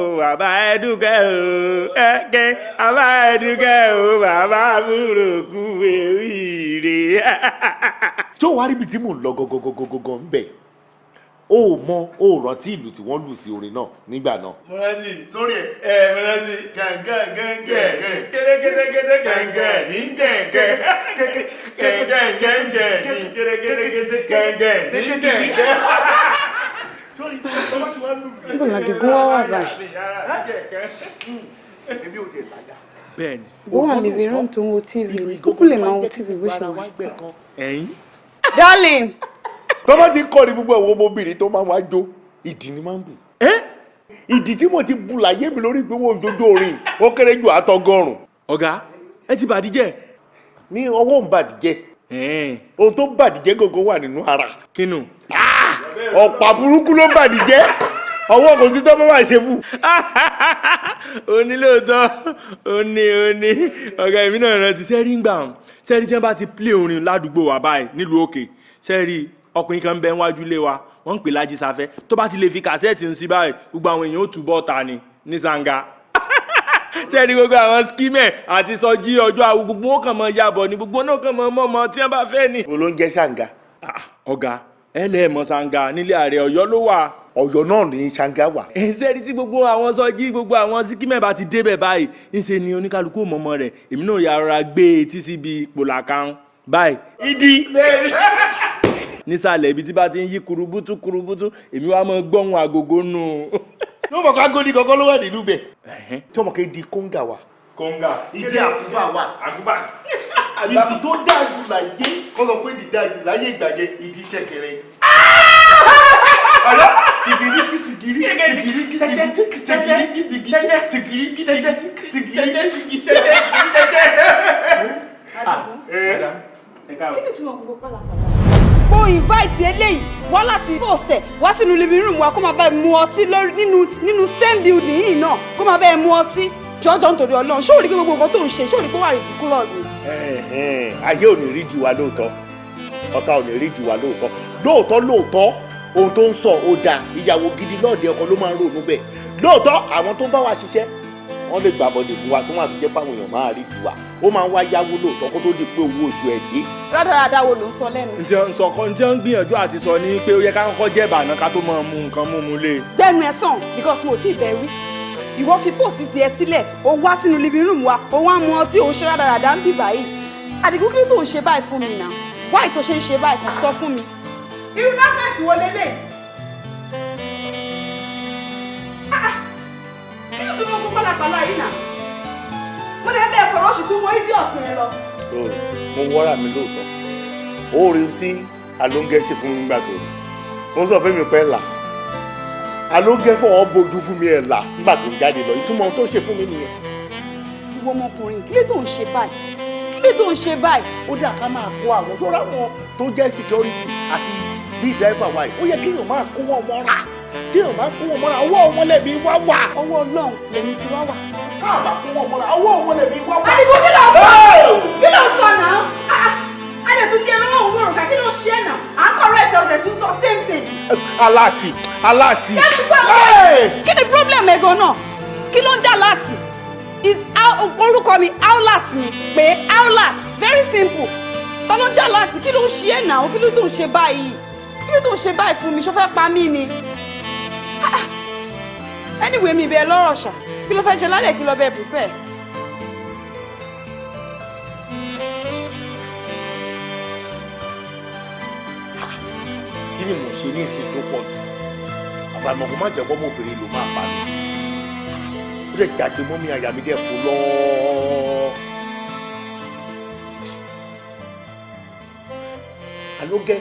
Bàbá ẹ̀dùnkẹ́ o ẹ̀kẹ́ bàbá ẹ̀dùnkẹ́ o bàbá burúkú eríire. tó wá ríbi tí mò ń lọ gọgọgọgọgọ ń bẹ ó mọ ó rántí ìlú tí wọ́n lù sí orin náà nígbà náà. mo rántí sórí ẹ mo rántí gẹ́gẹ́gẹ́gẹ́ kẹ́rẹ́kẹ́rẹ́kẹ́rẹ́ gẹ́gẹ́ ní gẹ́gẹ́ gẹ́gẹ́ ní gẹ́gẹ́ ní gẹ́gẹ́. Níbo la dìgún wá wà báyìí? èmi ò dé láyà. Bẹ́ẹ̀ni. Bó wà níbi room tó ń wo TV, kúkú lè máa wo TV bó ṣe wà. Ẹ̀yin. Darling! tó bá ti kọ́ ni gbogbo àwọn ọmọbìnrin tó máa ń wá jó ìdí ni máa ń bù. ìdí tí mo ti bu láyé mi lórí ìgbéwò òjòjò orin ó kéré jù àtọgọ́rùn. Ọ̀gá ẹ ti bàdíjẹ́. ní ọwọ́ ń bàdíjẹ́ ohun tó bàdíjẹ́ gangan wà nínú ara. Kínú. ọ̀pá burúkú ló bàdíjẹ́ ọwọ́ kò sí tó bá wà ṣe fún. Onílòótọ́ oní ọ̀gá èmi náà rántí sẹ́rí ń gbà ọ́n sẹ́rí tí wọ́n bá ti plé orin ládùúgbò wa báyìí nílùú òkè sẹ́rí ọkùnrin kan bẹ níwájú ilé wa wọ́n ń pè Lájí Sáfẹ́ tó bá ti lè fi kàsẹ́ẹ̀tì ń sí báyìí gbogbo àwọn èèyàn ó túbọ̀ ta ni ní Sàngá sẹ́ni gbogbo àwọn skimẹ̀ àti sọjí ọjọ́ àwọn gbogbo wọn kàn mọ́ yabọ̀ ni gbogbo náà kàn mọ́ mọ́ tí wọ́n bá fẹ́ ni. wo ló ń jẹ́ Ṣàngá. ọ̀gá ẹlẹ́ẹ̀mọ́ Sàngá nílé Ààrẹ Ọ̀yọ́ ló wà. Ọ̀yọ́ náà ní Ṣàngá wà. sẹ́ni tí gbogbo àwọn sọjí gbogbo àwọn skimẹ̀ bá ti débẹ̀ báyìí ńṣe ni oníkálukú mọ̀mọ́ rẹ̀ èmi náà yára gbé etí síbi pòlàkàn báyìí. ìdí. nísàlẹ̀ ibi tí bá ti ń yí kurubutu èmi wá mọ́ gbọ́hùn agogo nù. ló mọ̀ ká gòdì kankan ló wà nínú bẹ̀. tí ọmọ kẹ́ di kóńgà wa. kóńgà. ìdí àkúbà wa. àkúbà. ìdí tó dájú láyé kọ́ sọ pé ìdí dájú láyé ìgbàjẹ ìdí ṣẹ̀kẹ̀rẹ̀. ọ̀rọ̀ tìgìrì tìgìrì tìgìrì Mo invite eléyìí wá láti post ẹ̀ wá sínú living room wa kó máa bá ẹ mu ọtí lórí nínú same building yìí náà kó máa bá ẹ mu ọtí jọjọ nítorí Ọlọ́run ṣé ò rí pé gbogbo nǹkan tó ń ṣe ṣé ò rí pé wà ridiculous ni. ayé ò ní rí di wa lóòótọ́ ọ̀tá ò ní rí di wa lóòótọ́ ohun tó ń sọ ó dáa ìyàwó gidi náà di ọkọ ló máa ń ronú bẹ́ẹ̀ lóòótọ́ àwọn tó ń bá wa ṣiṣẹ́ wọ́n lè gbà bọ́dẹ̀ fún wa tó máa fi jẹ́ fáwọn èèyàn máa rí tiwa ó máa ń wá yáwó lóòótọ́ kó tó di pé owó oṣù ẹ̀ dé. rádaràda wo ló ń sọ lẹ́nu. ǹjẹ́ ń gbìyànjú àti sọ ni pé ó yẹ ká kọ́kọ́ jẹ́ ìbànú ká tó máa mú nǹkan mú mu lé. gbẹnu ẹ sàn because mo ti bẹ wí ìwọ fi post ti ẹ sílẹ̀ o wá sínú living room wa o wá mu ọtí o ṣe rádaràda ń bì báyìí Àdìgún kí ló tó ń ṣe báyìí fún mi náà wáì tó ṣe ń ṣe báyìí kan sọ fún mi. irú nọ́ọ̀sì wo lélẹ̀ kí ló tún mọ kó pálapàla yìí náà mo dẹ̀ bẹ́ẹ̀ sọ̀rọ̀ oṣù tún wọ ìdí ọ̀tí ẹ lọ. mo wọ́ra mi lóòótọ́ ó rí tí Alóńgẹ́ ṣe fún mi nígbà tó rí ó sọ fún mi pé là Alóńgẹ́ fọwọ́ bójú fún mi ẹ̀ là nígbà tó ń jáde lọ ìtumọ̀ tó ṣe fún mi nìyẹn. ìwọ ọmọkùnrin kí ló tó ń ṣe báyìí kí ló tó ń ṣe báyìí. ó dà ká máa kó àwọn ṣọ́ra wọn tó jẹ́ security àti bí driver wa yìí ó yẹ kéèyàn máa kó wọn mọ́ra kéèyàn máa kó wọn mọ́ra ọwọ́ wọn lẹ́bi wá wà. ọwọ́ Ọlọ́run lẹ́mi ti wá wà. káàbà kó wọn mọ́ra ọwọ́ wọn lẹ́bi wá wà. Àdìgún kí ló ń sọ kí ló ń sọ náà a lè tún gé lọ́wọ́ òun lórúkà kí ló ń ṣe náà à ń kọ́ rẹ̀ tẹ̀ ọ̀dẹ̀ tún sọ same thing. aláàtì. kí ni problem ẹ̀ gan-an kí ló ń jà láti orúkọ mi outlet ni pé outlet very simple ta ló ń jà láti kí ló ń ṣe ẹ̀ náà kí ló tó ń ṣe báyìí kí ló tó ń ṣe báyìí fún mi ṣó fẹ́ pa mí ni anyway mi bẹ lọ́rọ̀ ṣá kí ló fẹ́ jẹ lálẹ́ kí lọ bẹ prepare. kí ni mo ṣe ní ìsìn tó pọ̀ jù àfàìmọ̀ kó má jẹ́ pọ́ mọ́bìnrin ló máa pa mí ó lè jáde mọ́ mi àyà mi dẹ̀ fún lọ. Alóńgẹ́.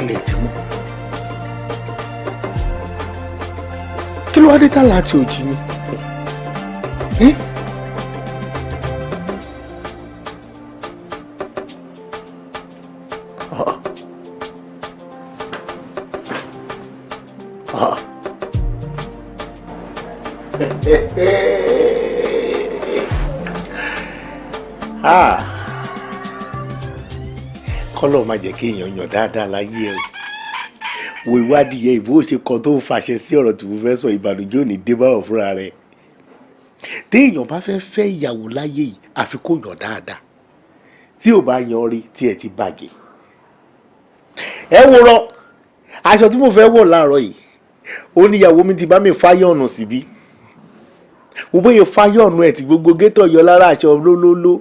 lẹ̀ tí mọ́. Kí ló wá dé tá láti òjì mi? Kọ́lọ̀ má jẹ́ kí èèyàn yàn dáadáa láyé ẹ̀ wo ìwádìí yẹ ìbò ṣe kan tó ń fàṣẹ sí ọ̀rọ̀ tí mo fẹ́ sọ ìbànújẹ́ òní dé báwọ̀ fúnra rẹ̀ téèyàn bá fẹ́ fẹ́ ìyàwó láyé yìí àfi kó yàn dáadáa tí ò bá yan rí tí ẹ ti bàjẹ́. Ẹ wòran aṣọ tí mo fẹ́ wọ̀ láàárọ̀ yìí ó ní ìyàwó mi ti bá mi fáyọ̀nù síbí mo bóyá fáyọ̀nù ẹ̀ tí gbogbo gétọ̀ yọ lára aṣọ lólóló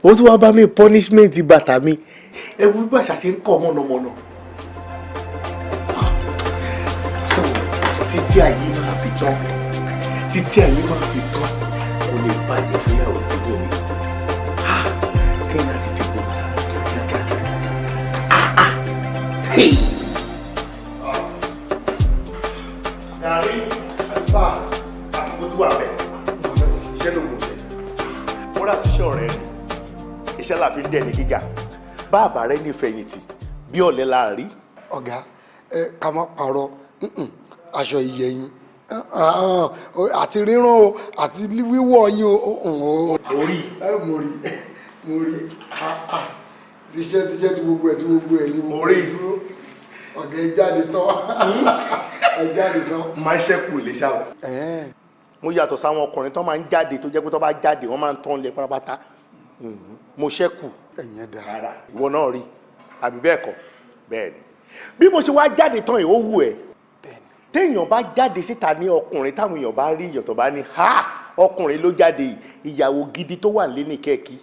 ó tún wá bá mi punishment bàtà mi ẹ wo bí àṣà ṣe ń kọ́ mọ̀nàmọ́ná títí ayé máa fi tán títí ayé máa fi tán kò lè bàjẹ́ fúnyàwó tó bọ̀ mí kẹ́yìn àti ti gbọ́ sára kíákíá. Gàrí sá àkókò tí wà bẹ́ẹ̀ iṣẹ́ ló mú ṣe múra síṣẹ́ ọ̀rẹ́ rẹ̀ iṣẹ́ la fi ń dẹni gíga bá àbá rẹ̀ ní fẹ̀yìntì bí ọ̀lẹ la rí. Ọ̀gá ká má parọ́ aṣọ ìyẹ̀yìn àti rírán o àti wíwọ̀ yín o. Orí mo rí tíṣẹ́ tí gbogbo ẹ̀ ní mo rí dúró ọ̀gá ẹ jáde tán. máa ń ṣẹ́kù lè ṣá o. Mo yàtọ̀ sáwọn ọkùnrin tó máa ń jáde tó jẹ́ pé tó bá jáde wọ́n máa ń tán lẹ pátápátá mo ṣẹ́kù. ẹ̀yìn ẹ̀dá ìwọ náà rí àbí bẹ́ẹ̀ kọ́ bẹ́ẹ̀ ni bí mo ṣe wá jáde tán ẹ̀ ó wù ẹ́ téèyàn bá jáde síta ní ọkùnrin táwọn èèyàn bá rí èèyàn tó bá ní ọkùnrin ló jáde ìyàwó gidi tó wà nílé ní kẹ́ẹ̀kì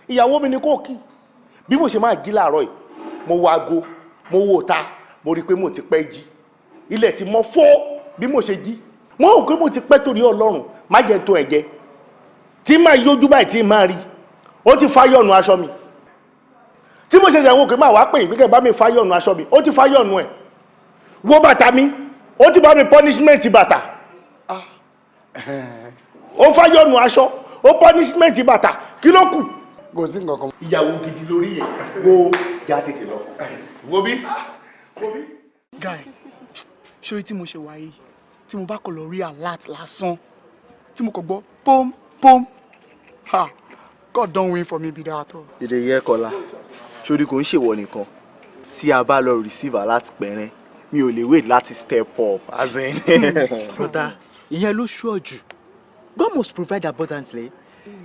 ìyàwó mi ni kò kí bí mo ṣe máa jí láàárọ̀ yìí mo wo aago mo wo ta mo rí i pé mo ti pẹ́ jí ilẹ̀ ti mọ́ fọ́ bí mo ṣe jí mo rò pé mo ti pẹ́ torí Ọlọ́run má jẹ́ tó ẹ̀jẹ̀ tí máa yójú báyìí tí máa rí ó ti fáyọ̀nù aṣọ mi tí mo ṣẹ̀ṣẹ̀ wò pé máa wá pè ìpínkẹ́ bá mi fáyọ̀nù aṣọ mi ó ti fáyọ̀nù ẹ̀ wo bàtà mi ó ti bá mi punishment bàtà ó fáyọ̀nù aṣọ ó punishment bàtà kí ló kù. kò sí nǹkan kan. ìyàwó gidi lórí yẹn wo já tètè lọ wo bí. guy ṣórí tí mo ṣe wáyé tí mo bá kọ lọ rí alert lásán tí mo kọ gbọ́ pom pom ha God don win for me be that o. èdè yẹ kọlá ṣórí kò ń ṣèwọ nìkan tí a bá lọ receive alert pẹ̀rẹ́ mi ò lè wait láti step up as in. brother ìyẹn ló ṣọ́ jù God must provide abundantly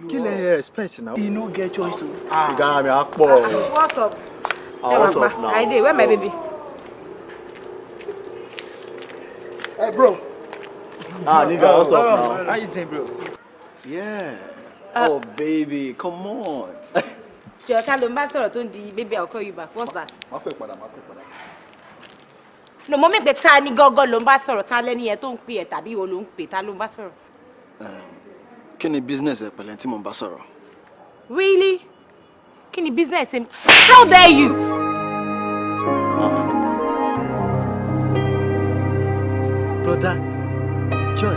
kí lẹ expect now. you no get choice o. ìgárá mi á pọ̀. What's up? What's up now? I did. Where my baby? Hey bro. Nigga, what's up now? How you doing, bro? Yeah. Oh baby, come on. Jọ̀ọ́ká ló ń bá sọ̀rọ̀ tó ń di baby I'll call you back. What's that? Má pè padà. No, mo mọ̀ pé ta ni gángan ló ń bá sọ̀rọ̀ ta lẹ́ni yẹn tó ń pè ẹ́ tàbí ìwọ ló ń pè ta ló ń bá sọ̀rọ̀. Kí ni business ẹ pẹ̀lẹ́ tí mo ń bá sọ̀rọ̀? Really? Kí ni business ẹ? How dare you? Brother Joy.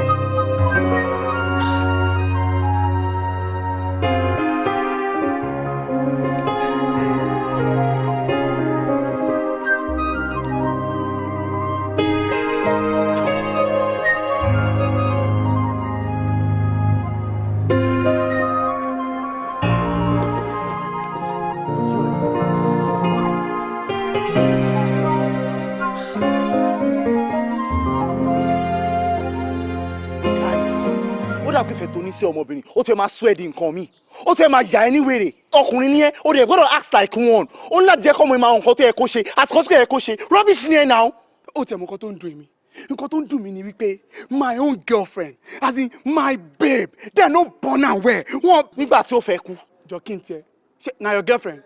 Fẹ́ tó ní sí ọmọbìnrin ó ti máa swear di nǹkan mi ó ti máa yà ẹ́ ní wèrè ọkùnrin ni ẹ́ ó dẹ̀ gbọ́dọ̀ act like one ó ní láti jẹ́ kọ́mọ ìmọ̀ àwọn nǹkan tó yẹ kó ṣe àtìkọ́ tó yẹ kó ṣe rubbish ni ẹ̀ náà. ó tẹ̀ mọ́ nǹkan tó ń dùn mí nǹkan tó ń dùn mí ni wípé my own girlfriend as in my babe they no born am well wọn. nígbà tí ó fẹ́ kú. jọ kí n tiẹ̀ ṣe na your girlfriend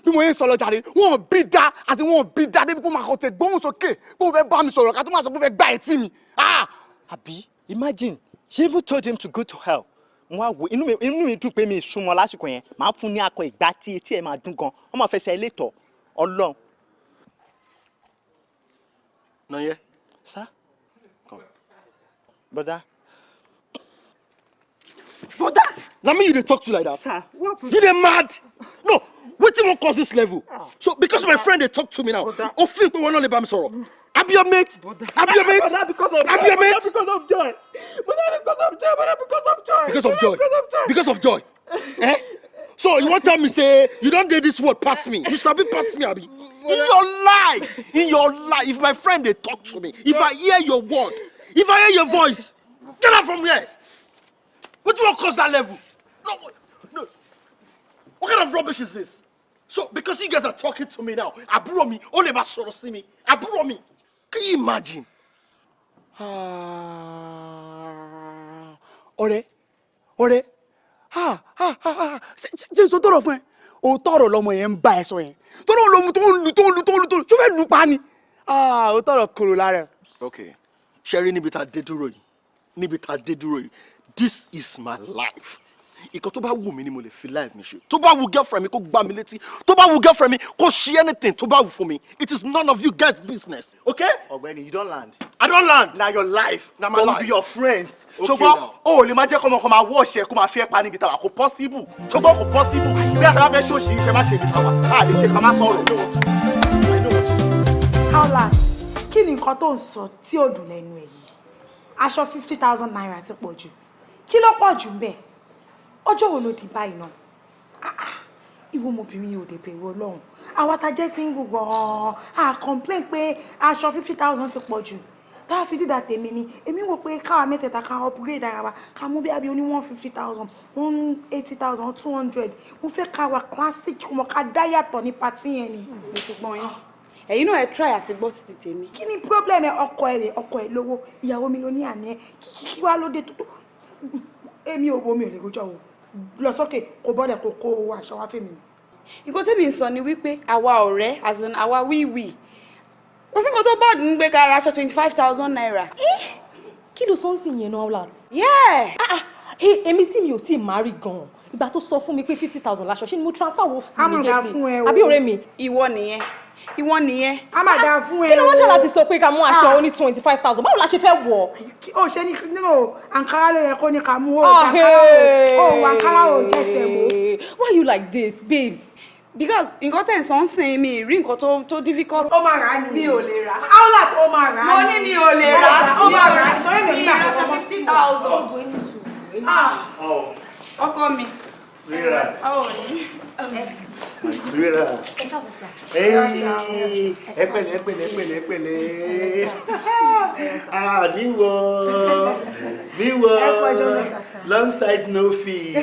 bí mo yẹn sọ lọ jàre wọn bí dá àti wọn bí dá débi kó máa kọ tẹ gbóhùn sókè kó fẹ́ bá mi sọ̀rọ̀ ká tó máa sọ pé fẹ́ gbá etí mi. àbí imagine she even told him to go to hell. Wọ́n wo inú mi dùn pé mi súnmọ́ lásìkò yẹn màá fún ní akọ ìgbà tí etí ẹ̀ máa dún gan wọ́n máa fẹsẹ̀ ilé tọ̀ Ọlọ́run Noye, sir. Come. Brother. Brother! Now me you dey talk to like that. Sir, what happened? You dey mad? No, wetin wan cause this level? So because my friend dey talk to me now, o feel pe won no le ba mi sọ̀rọ̀. Abi your mate? Abi your mate? Abi your mate? Because of joy. Because of joy. Because of joy. Eh? So you want tell me say you don't do this word pass me? You sabi pass me, Abi? In your life, if my friend they talk to me, if I hear your word, if I hear your voice, get out from here. What do you want to cause that level? No. What kind of rubbish is this? So because you guys are talking to me now, àbúrò mi, ó lè bá sọ̀rọ̀ sí mi, àbúrò mi. Can you imagine? Ọ̀rẹ́. Jẹ́ sọ tọrọ fún ẹ. O tọrọ lọmọ yẹn ń bá ẹ sọ yẹn. Tọrọ lọmọ tó ń lu. Tó fẹ́ lu pa ni. O tọrọ kúrò lára. Okay. Sherry, níbi tá dé dúró yìí. This is my life. Ìkan tó bá wù mí ni mo lè fi life mi ṣe. Tó bá wù girlfriend mi kó gbá mi létí. Tó bá wù girlfriend mi kó ṣe anything tó bá wù fún mi. It is none of you guys' business. Okay? Ọ̀gbẹ́ni, you don't land. I don't land. Na your life. Na my Don't life. be your friends. Okay, Ṣùgbọ́n now. o ò lè máa jẹ́ kọ́mọ kan máa wọ́ ọ̀ṣẹ́ kó máa fi ẹ́ pa níbi tàwa kò possible. Ṣùgbọ́n kò possible. Bí a sábà fẹ́ ṣòṣì ṣe má ṣe ní tàwa. A lè ṣe ká má sọ̀rọ̀. Howlat, kí ni nǹkan tó ń sọ tí ò dùn lẹ́nu ẹ̀ yìí? Aṣọ 50,000 naira ti pọ̀ jù. Kí ló pọ̀ jù ń bẹ̀? Ọjọ́ wo ló di báyìí náà? Ìwọ ọmọbìnrin yìí ò dé bẹ̀rù Ọlọ́run. Àwa ta jẹ́ single gan-an. A complain pé aṣọ 50,000 ti pọ̀ jù. Tá a fi dídà tèmi ni, èmi wò pé káwa mẹ́tẹ̀ẹ̀ta ká upgrade ara wa, ká mú bí abí oní 150,000, 180,000, 200. Mo fẹ́ ká wa classic mọ̀ ká dá yàtọ̀ ní patí yẹn ni. Mo ti gbọ́n yín. Ẹ̀yin náà ẹ try àti gbọ́ sí ti tèmi. Kí ni problem ẹ ọkọ ẹ̀ lówó, ìyàwó mi ló ní àní ẹ. Kí wá ló dé tó. Èmi ò lè rojọ́ wo. Lọ sókè kò bọ́dẹ̀ kò kó owó aṣọ wá fèmí. Nǹkan tí mi ń sọ ni wípé àwa ọ̀rẹ́ as in àwa wíwì. Kò sí nǹkan tó bá dùn gbé ká ra aṣọ 25,000 naira. Kí ló sọ ń sìn yẹn náà Howlat? Yeah. Èmi tí mi ò tí ì marry gan-an. Ìgbà tó sọ fún mi pé 50,000 láṣọ ṣé ni mo transfer wo sí mi Amọ̀dá fún ẹ o. Àbí ọ̀rẹ́ mi? Ìwọ nìyẹn. Amọ̀dá fún ẹ o. Kí ló wọ́n ṣe láti sọ pé ká mú aṣọ oní 25,000? Báwo la ṣe fẹ́ wọ̀? Ó ṣe ní nínú àǹkárá ló yẹ kó ní ká mú ó àǹkárá ò jẹ́sẹ̀ mọ́. Why you like this, babes? Because nǹkan tẹ̀ ń sọ ń sìn mi rí nǹkan tó difficult. Ó máa rà á ni. Mi ò lè rà. Howlat ó máa rà á ni. Mo ní mi ò lè rà. Ó máa rà á. Sọ́yìn mi nígbà aṣọ 50,000. Ọkọ mi. Rírà. Báwo ni? Rírà. Ẹ pẹ̀lẹ́. Níwọ̀. Long side no fee.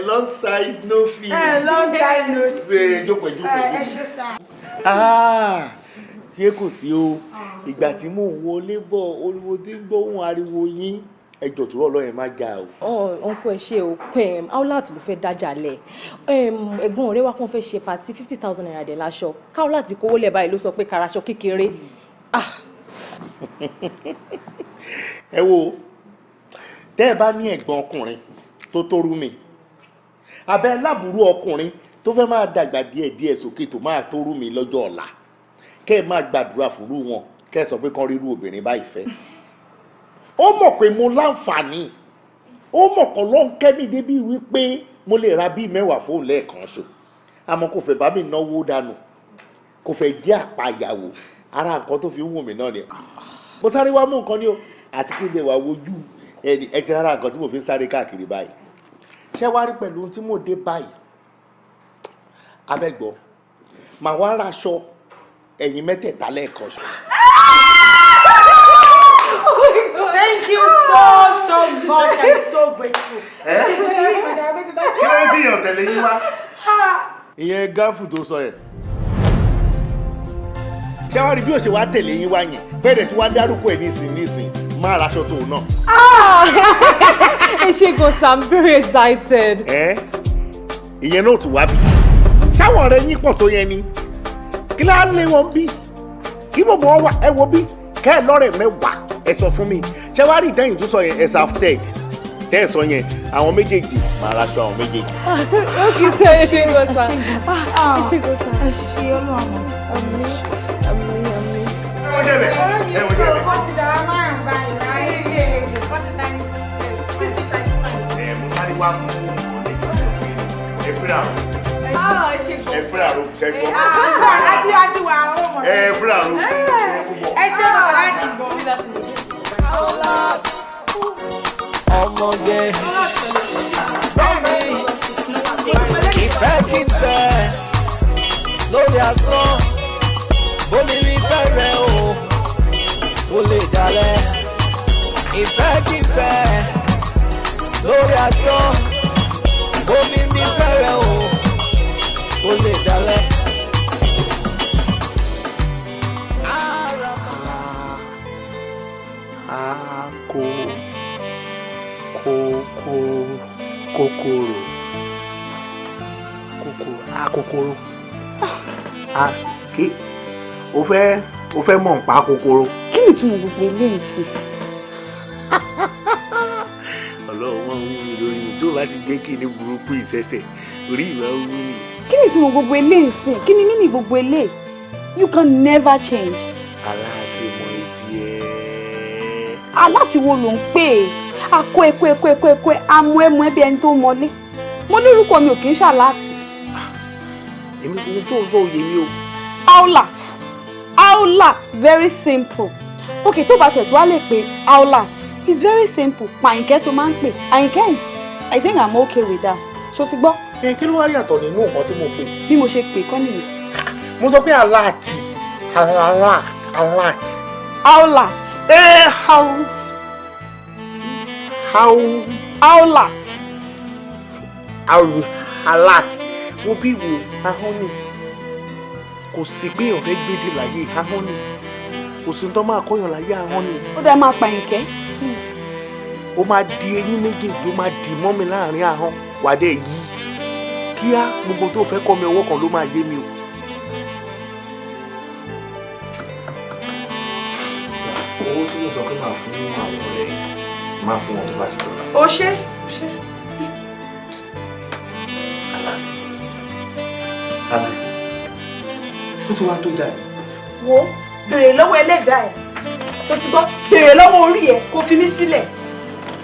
Long side no fee. Long time no see. Jókòó. Ẹ ṣe sá. Yé kò sí o. Ìgbà tí mò ń wọlé bọ̀, olùwò tí ń gbóhùn ariwo yín. Ẹjọ́ tó rọ̀ lọ́yẹ̀ má jà o. Ọ̀nkú ẹ ṣe o pẹ̀m Howlat ló fẹ́ dájà lẹ̀. Ẹ̀gbọ́n ọ̀rẹ́ wa kan fẹ́ ṣe pàtí 50,000 naira dẹ̀ láṣọ. Howlat kówó lẹ̀ báyìí ló sọ pé karaṣọ kékeré. Ẹ wo, tẹ́ ẹ bá ní ẹ̀gbọ́n ọkùnrin tó tóru mi, abẹ́ lábúrú ọkùnrin tó fẹ́ máa dàgbà díẹ̀ sókè tó máa tóru mi lọ́jọ́ ọ̀la, kẹ́ ẹ máa gbàdúrà fúrú wọn, kẹ́ ẹ sọ pé kán rírú obìnrin báyìí fẹ́. Ó mọ̀ pé mo láǹfààní, ó mọ̀ kọ́ ló ń kẹ́ mi débi wípé mo lè ra bíi 10 fóun lẹ́ẹ̀kan ṣo, àmọ́ kò fẹ́ bá mi náwó dànù, kò fẹ́ jẹ́ àpàyàwó, ara nǹkan tó fi ń wù mí náà ni. Mo sáré wá mú nǹkan ní o, àti kí n lè wá wojú ẹ ti rárá nǹkan tí mo fi ń sáré káàkiri báyìí. Ṣé wá rí pẹ̀lú ohun tí mo dé báyìí? Abẹ́gbọ́, màá wá raṣọ ẹ̀yin mẹ́tẹ̀ẹ̀ta lẹ́ẹ̀kan ṣo. Thank you so much. I'm so grateful. Kí ló ń tíyàn tẹ̀lé yín wá? Ìyẹn gáfù tó sọ yẹn. Ṣé wá rí bí ó ṣe wá tẹ̀lé yín wá yẹn? Bẹ́ẹ̀ tí wá dárúkọ ẹ̀ nísìn máa raṣọ tó náà. Ẹ ṣe gan, I'm very excited. Ìyẹn náà tún wá bí. Ṣáwọn ọ̀rẹ́ yín pọ̀ tó yẹn ni? Kí lá lé wọn bí? Kí gbogbo wọn wà ẹ wo bí? Kẹ́ ẹ lọ́rẹ̀ mẹ́wàá ẹ sọ fún mi. Ṣé wá rí ìtẹ́yìn tó sọ yẹn ẹ safted? Tẹ́ ẹ sọ yẹn àwọn méjèèjì máa raṣọ àwọn méjèèjì. Ó kì í ṣe ẹ ṣe gan sa. Ẹ ṣe gan sa. Ẹ ṣe Ọlọ́run. Àmín. ṣẹlẹ̀ ẹ wo ṣẹlẹ̀. wọ́n ti dára márùn-ún báyìí láyé ilé ilé wọ́n ti tán ní 50 times 5. Mo sáré wá mú ẹ fúra ro. Ẹ fúra ro ṣẹ́gbọ́n. àti wà àwọn ọmọ rẹ̀. Ẹ fúra ro. Ẹ ṣe bọ̀ láti bọ̀. Ọmọge lọ́mí ìfẹ́ kí n tẹ̀ lórí asán bómi rí fẹ́rẹ̀ o lè dalẹ̀ ìfẹ́ kí n tẹ̀ lórí asán bómi rí fẹ́rẹ̀ o lè dalẹ̀. Kòkòrò kí o fẹ́ mọ̀ nípa kòkòrò. Kí ni túmọ̀ gbogbo eléyìí sí? Ọlọ́run máa ń wú mi lórí mi tó bá ti jẹ́ kí ní burúkú ìṣẹ̀ṣẹ̀ orí ìwà wú mi. Kí ni túmọ̀ gbogbo eléyìí sí? Kí ni mí ní gbogbo eléyìí? You can never change. Aláàtì mọ ìdí ẹ̀. Aláàtì wo ló ń pè é? Akọ ẹ̀kọ́ amú ẹmu ẹbí ẹni tó mọlé. Mo lórúkọ mi ò kì í ṣàláàtì. Èmi kò tó sọ òye mi o. Aulat, very simple. Okay, tó bá tẹ̀ tó wá lè pè Aulat, it's very simple. Àyìnkẹ́ tó máa ń pè. Àyìnkẹ́ is, I think I'm okay with that. Ṣó ti gbọ́? Kí ló wá yàtọ̀ nínú nǹkan tí mo pè? Bí mo ṣe pè kọ́ nìyẹn. Mo sọ pé aláàtì. Aulat. Aulat. Wo bí wo ahọ́n ni kò sí pé èèyàn fẹ́ gbédè láyé ahọ́n ni kò sí tó máa kọ́yàn láyé ahọ́n ni. Ó dá máa pa Àyìnkẹ́, please. Ó máa di eyín méjèèjì ó máa dì mọ́ mi láàrin ahọ́n wà dé yìí kíá gbogbo tó fẹ́ kọ́ mi ọwọ́ kan ló máa yé mi o. Owó tí mo sọ pé máa fún àwọn ọ̀rẹ́ máa fún wọn tó bá ti dọ̀la. Ó ṣe. Aláàtì ṣó ti wá tó jáde. Wo béèrè lọ́wọ́ ẹlẹ́dàá ẹ̀. Ṣó ti gbọ́? Béèrè lọ́wọ́ orí ẹ̀ kó fi mí sílẹ̀.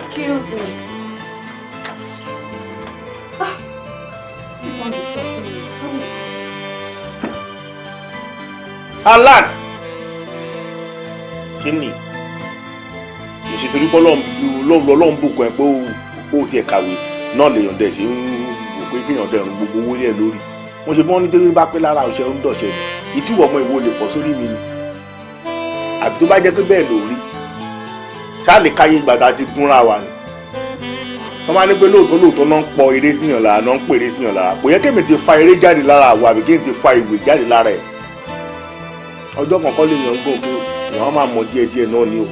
Excuse me. Aláàtì kí ni kì í ṣe torí pé Ọlọ́run bùkún ẹ pé ó tiẹ̀ kàwé náà lèèyàn dẹ̀ ṣe ń wò pé kéèyàn dẹ̀ rún gbogbo owó lẹ̀ lórí. Mo ṣe bọ́n nítorí bá pé lára ọ̀ṣẹ́ ń dọ̀ṣẹ́ ni ìtúwọ̀ ọmọ ìwo lè pọ̀ sórí mi ni àbí tó bá jẹ́ pé bẹ́ẹ̀ ló rí ṣáà lè káyé gbàtà ti gúnra wa ni wọ́n máa ní pé lóòótọ́ náà ń pọ eré síyàn lára náà ń pè eré síyàn lára kò yẹ kémi ti fa eré jáde lára àwọ̀ àbí kémi ti fa ìwé jáde lára ẹ̀ ọjọ́ kankan lè yàn gbọ́n pé èèyàn máa mọ díẹ̀díẹ̀ náà ni o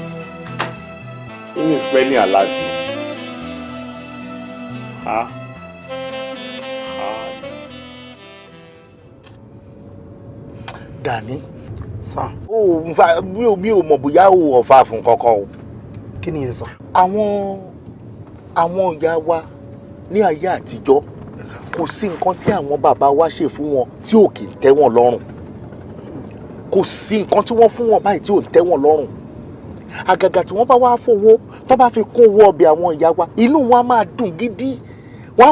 kí ni spelling alert ha. Dani sá mi ò mọ̀ bóyá o ọ̀fà fún kankan o. Kí ni yẹn sá? Àwọn ìyá wa ní ayé àtijọ́ kò sí nǹkan tí àwọn bàbá wa ṣe fún wọn tí ò kì í tẹ́ wọn lọ́rùn kò sí nǹkan tí wọ́n fún wọn báyìí tí ò tẹ́ wọn lọ́rùn àgàgà tí wọ́n bá wá fowó tó bá fi kún owó ọbẹ̀ àwọn ìyá wa inú wọn á máa dùn gidi wọ́n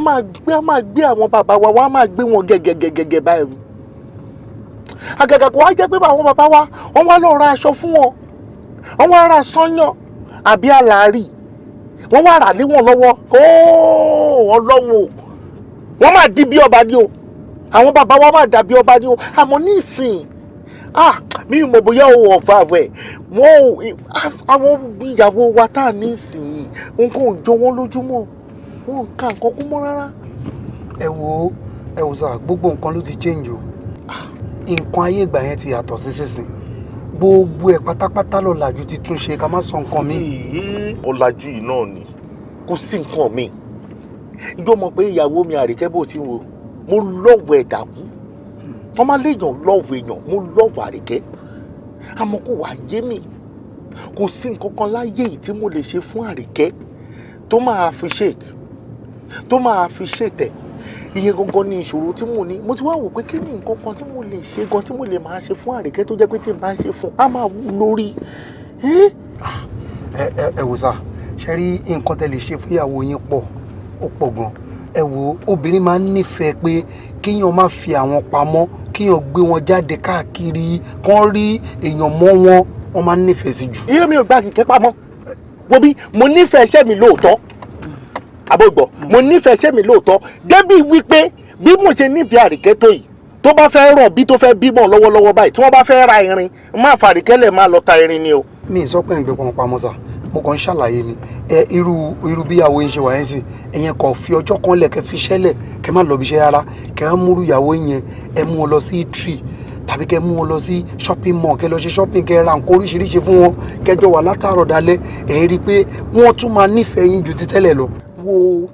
á máa gbé àwọn bàbá wa wọ́n á máa gbé wọn gẹ́gẹ́gẹ́gẹ́ báyìí àgàgà kò wá jẹ́ pé àwọn bàbá wa wọ́n wá lọ ra aṣọ fún wọn wọ́n wá ra sányàn àbí àlàárì wọ́n wá rà lé wọn lọ́wọ́ Ọlọ́run o wọ́n máa di bí ọba ní o àwọn bàbá wa máa dà bí ọba ní o àmọ́ ní ìsìn mi ò mọ̀ bóyá o ọ̀fà rẹ̀ àwọn ìyàwó wa tá à ní ìsìn nǹkan ò jọ wọ́n lójúmọ́ wọn kà nǹkan kú mọ́ rárá. ẹ wò sá gbogbo nǹkan ló ti change o nǹkan ayé ìgbà yẹn ti yàtọ̀ sí sísìn gbogbo ẹ̀ pátápátá lọ́làjú ti tún ṣe ká má sọ nǹkan mi. ọ̀làjú yìí náà ni kò sí nǹkan mi ìjọ mọ̀ pé ìyàwó mi Àríkẹ́ bò tí ń wo mo lọ́wọ́ ẹ̀ dàkú wọ́n máa léèyàn lọ́wọ́ èèyàn mo lọ́wọ́ Àríkẹ́ àmọ́ kò wá yé mi kò sí nǹkan kan láyé yìí tí mo lè ṣe fún Àríkẹ́ tó máa appreciate ẹ̀ iye gangan ní ìṣòro tí mo ní mo ti wá wò pé kí ni nǹkan kan tí mo lè ṣe gan tí mo lè máa ṣe fún Àríkẹ́ tó jẹ́ pé tí n bá ṣe fún á máa wú lórí. ẹ wò sá ṣe rí nǹkan tẹ́ lè ṣe fún ìyàwó yín pọ̀ ó pọ̀ gan. ẹ wo obìnrin máa ń nífẹ̀ẹ́ pé kíyàn má fi àwọn pamọ́ kíyàn gbé wọn jáde káàkiri kán rí èèyàn mọ́ wọn máa ń nífẹ̀ẹ́ sí jù. iye mi ò gba Àríkẹ́ pamọ́ wo bí mo nífẹ̀ẹ́ iṣẹ́ mi lóòótọ́ àbọ̀gbọ̀ mo nífẹ̀ẹ́ iṣẹ́ mi lóòótọ́ débì wípé bí mo ṣe nífẹ̀ẹ́ Àríkẹ́ tó yìí tó bá fẹ́ rọ̀ bí tó fẹ́ bímọ lọ́wọ́lọ́wọ́ báyìí tí wọ́n bá fẹ́ ra irin má fa Àríkẹ́ lẹ̀ máa lọ ta irin ni o. mi ì sọ pé ń gbé pọn pamọ́ sá mo kàn ń ṣàlàyé ni irú bí ìyàwó yín ṣe wà yẹn sí ẹ̀yẹn kàn fi ọjọ́ kan lẹ̀ kẹ́ fi ṣẹ́lẹ̀ kẹ́ má lọ bí iṣẹ́ rárá kẹ́ á múrú ìyàwó yẹn ẹ mú wọn lọ sí tree tàbí kẹ́ mú wọn lọ sí shopping mall kẹ́ lọ ṣe shopping kẹ́ ra nǹkan oríṣiríṣi fún wọn kẹjọ wà látàárọ̀ dalẹ́ ẹ̀ rí i pé wọ́n tún máa nífẹ̀ẹ́ yín ju ti tẹ́lẹ̀ lọ. wo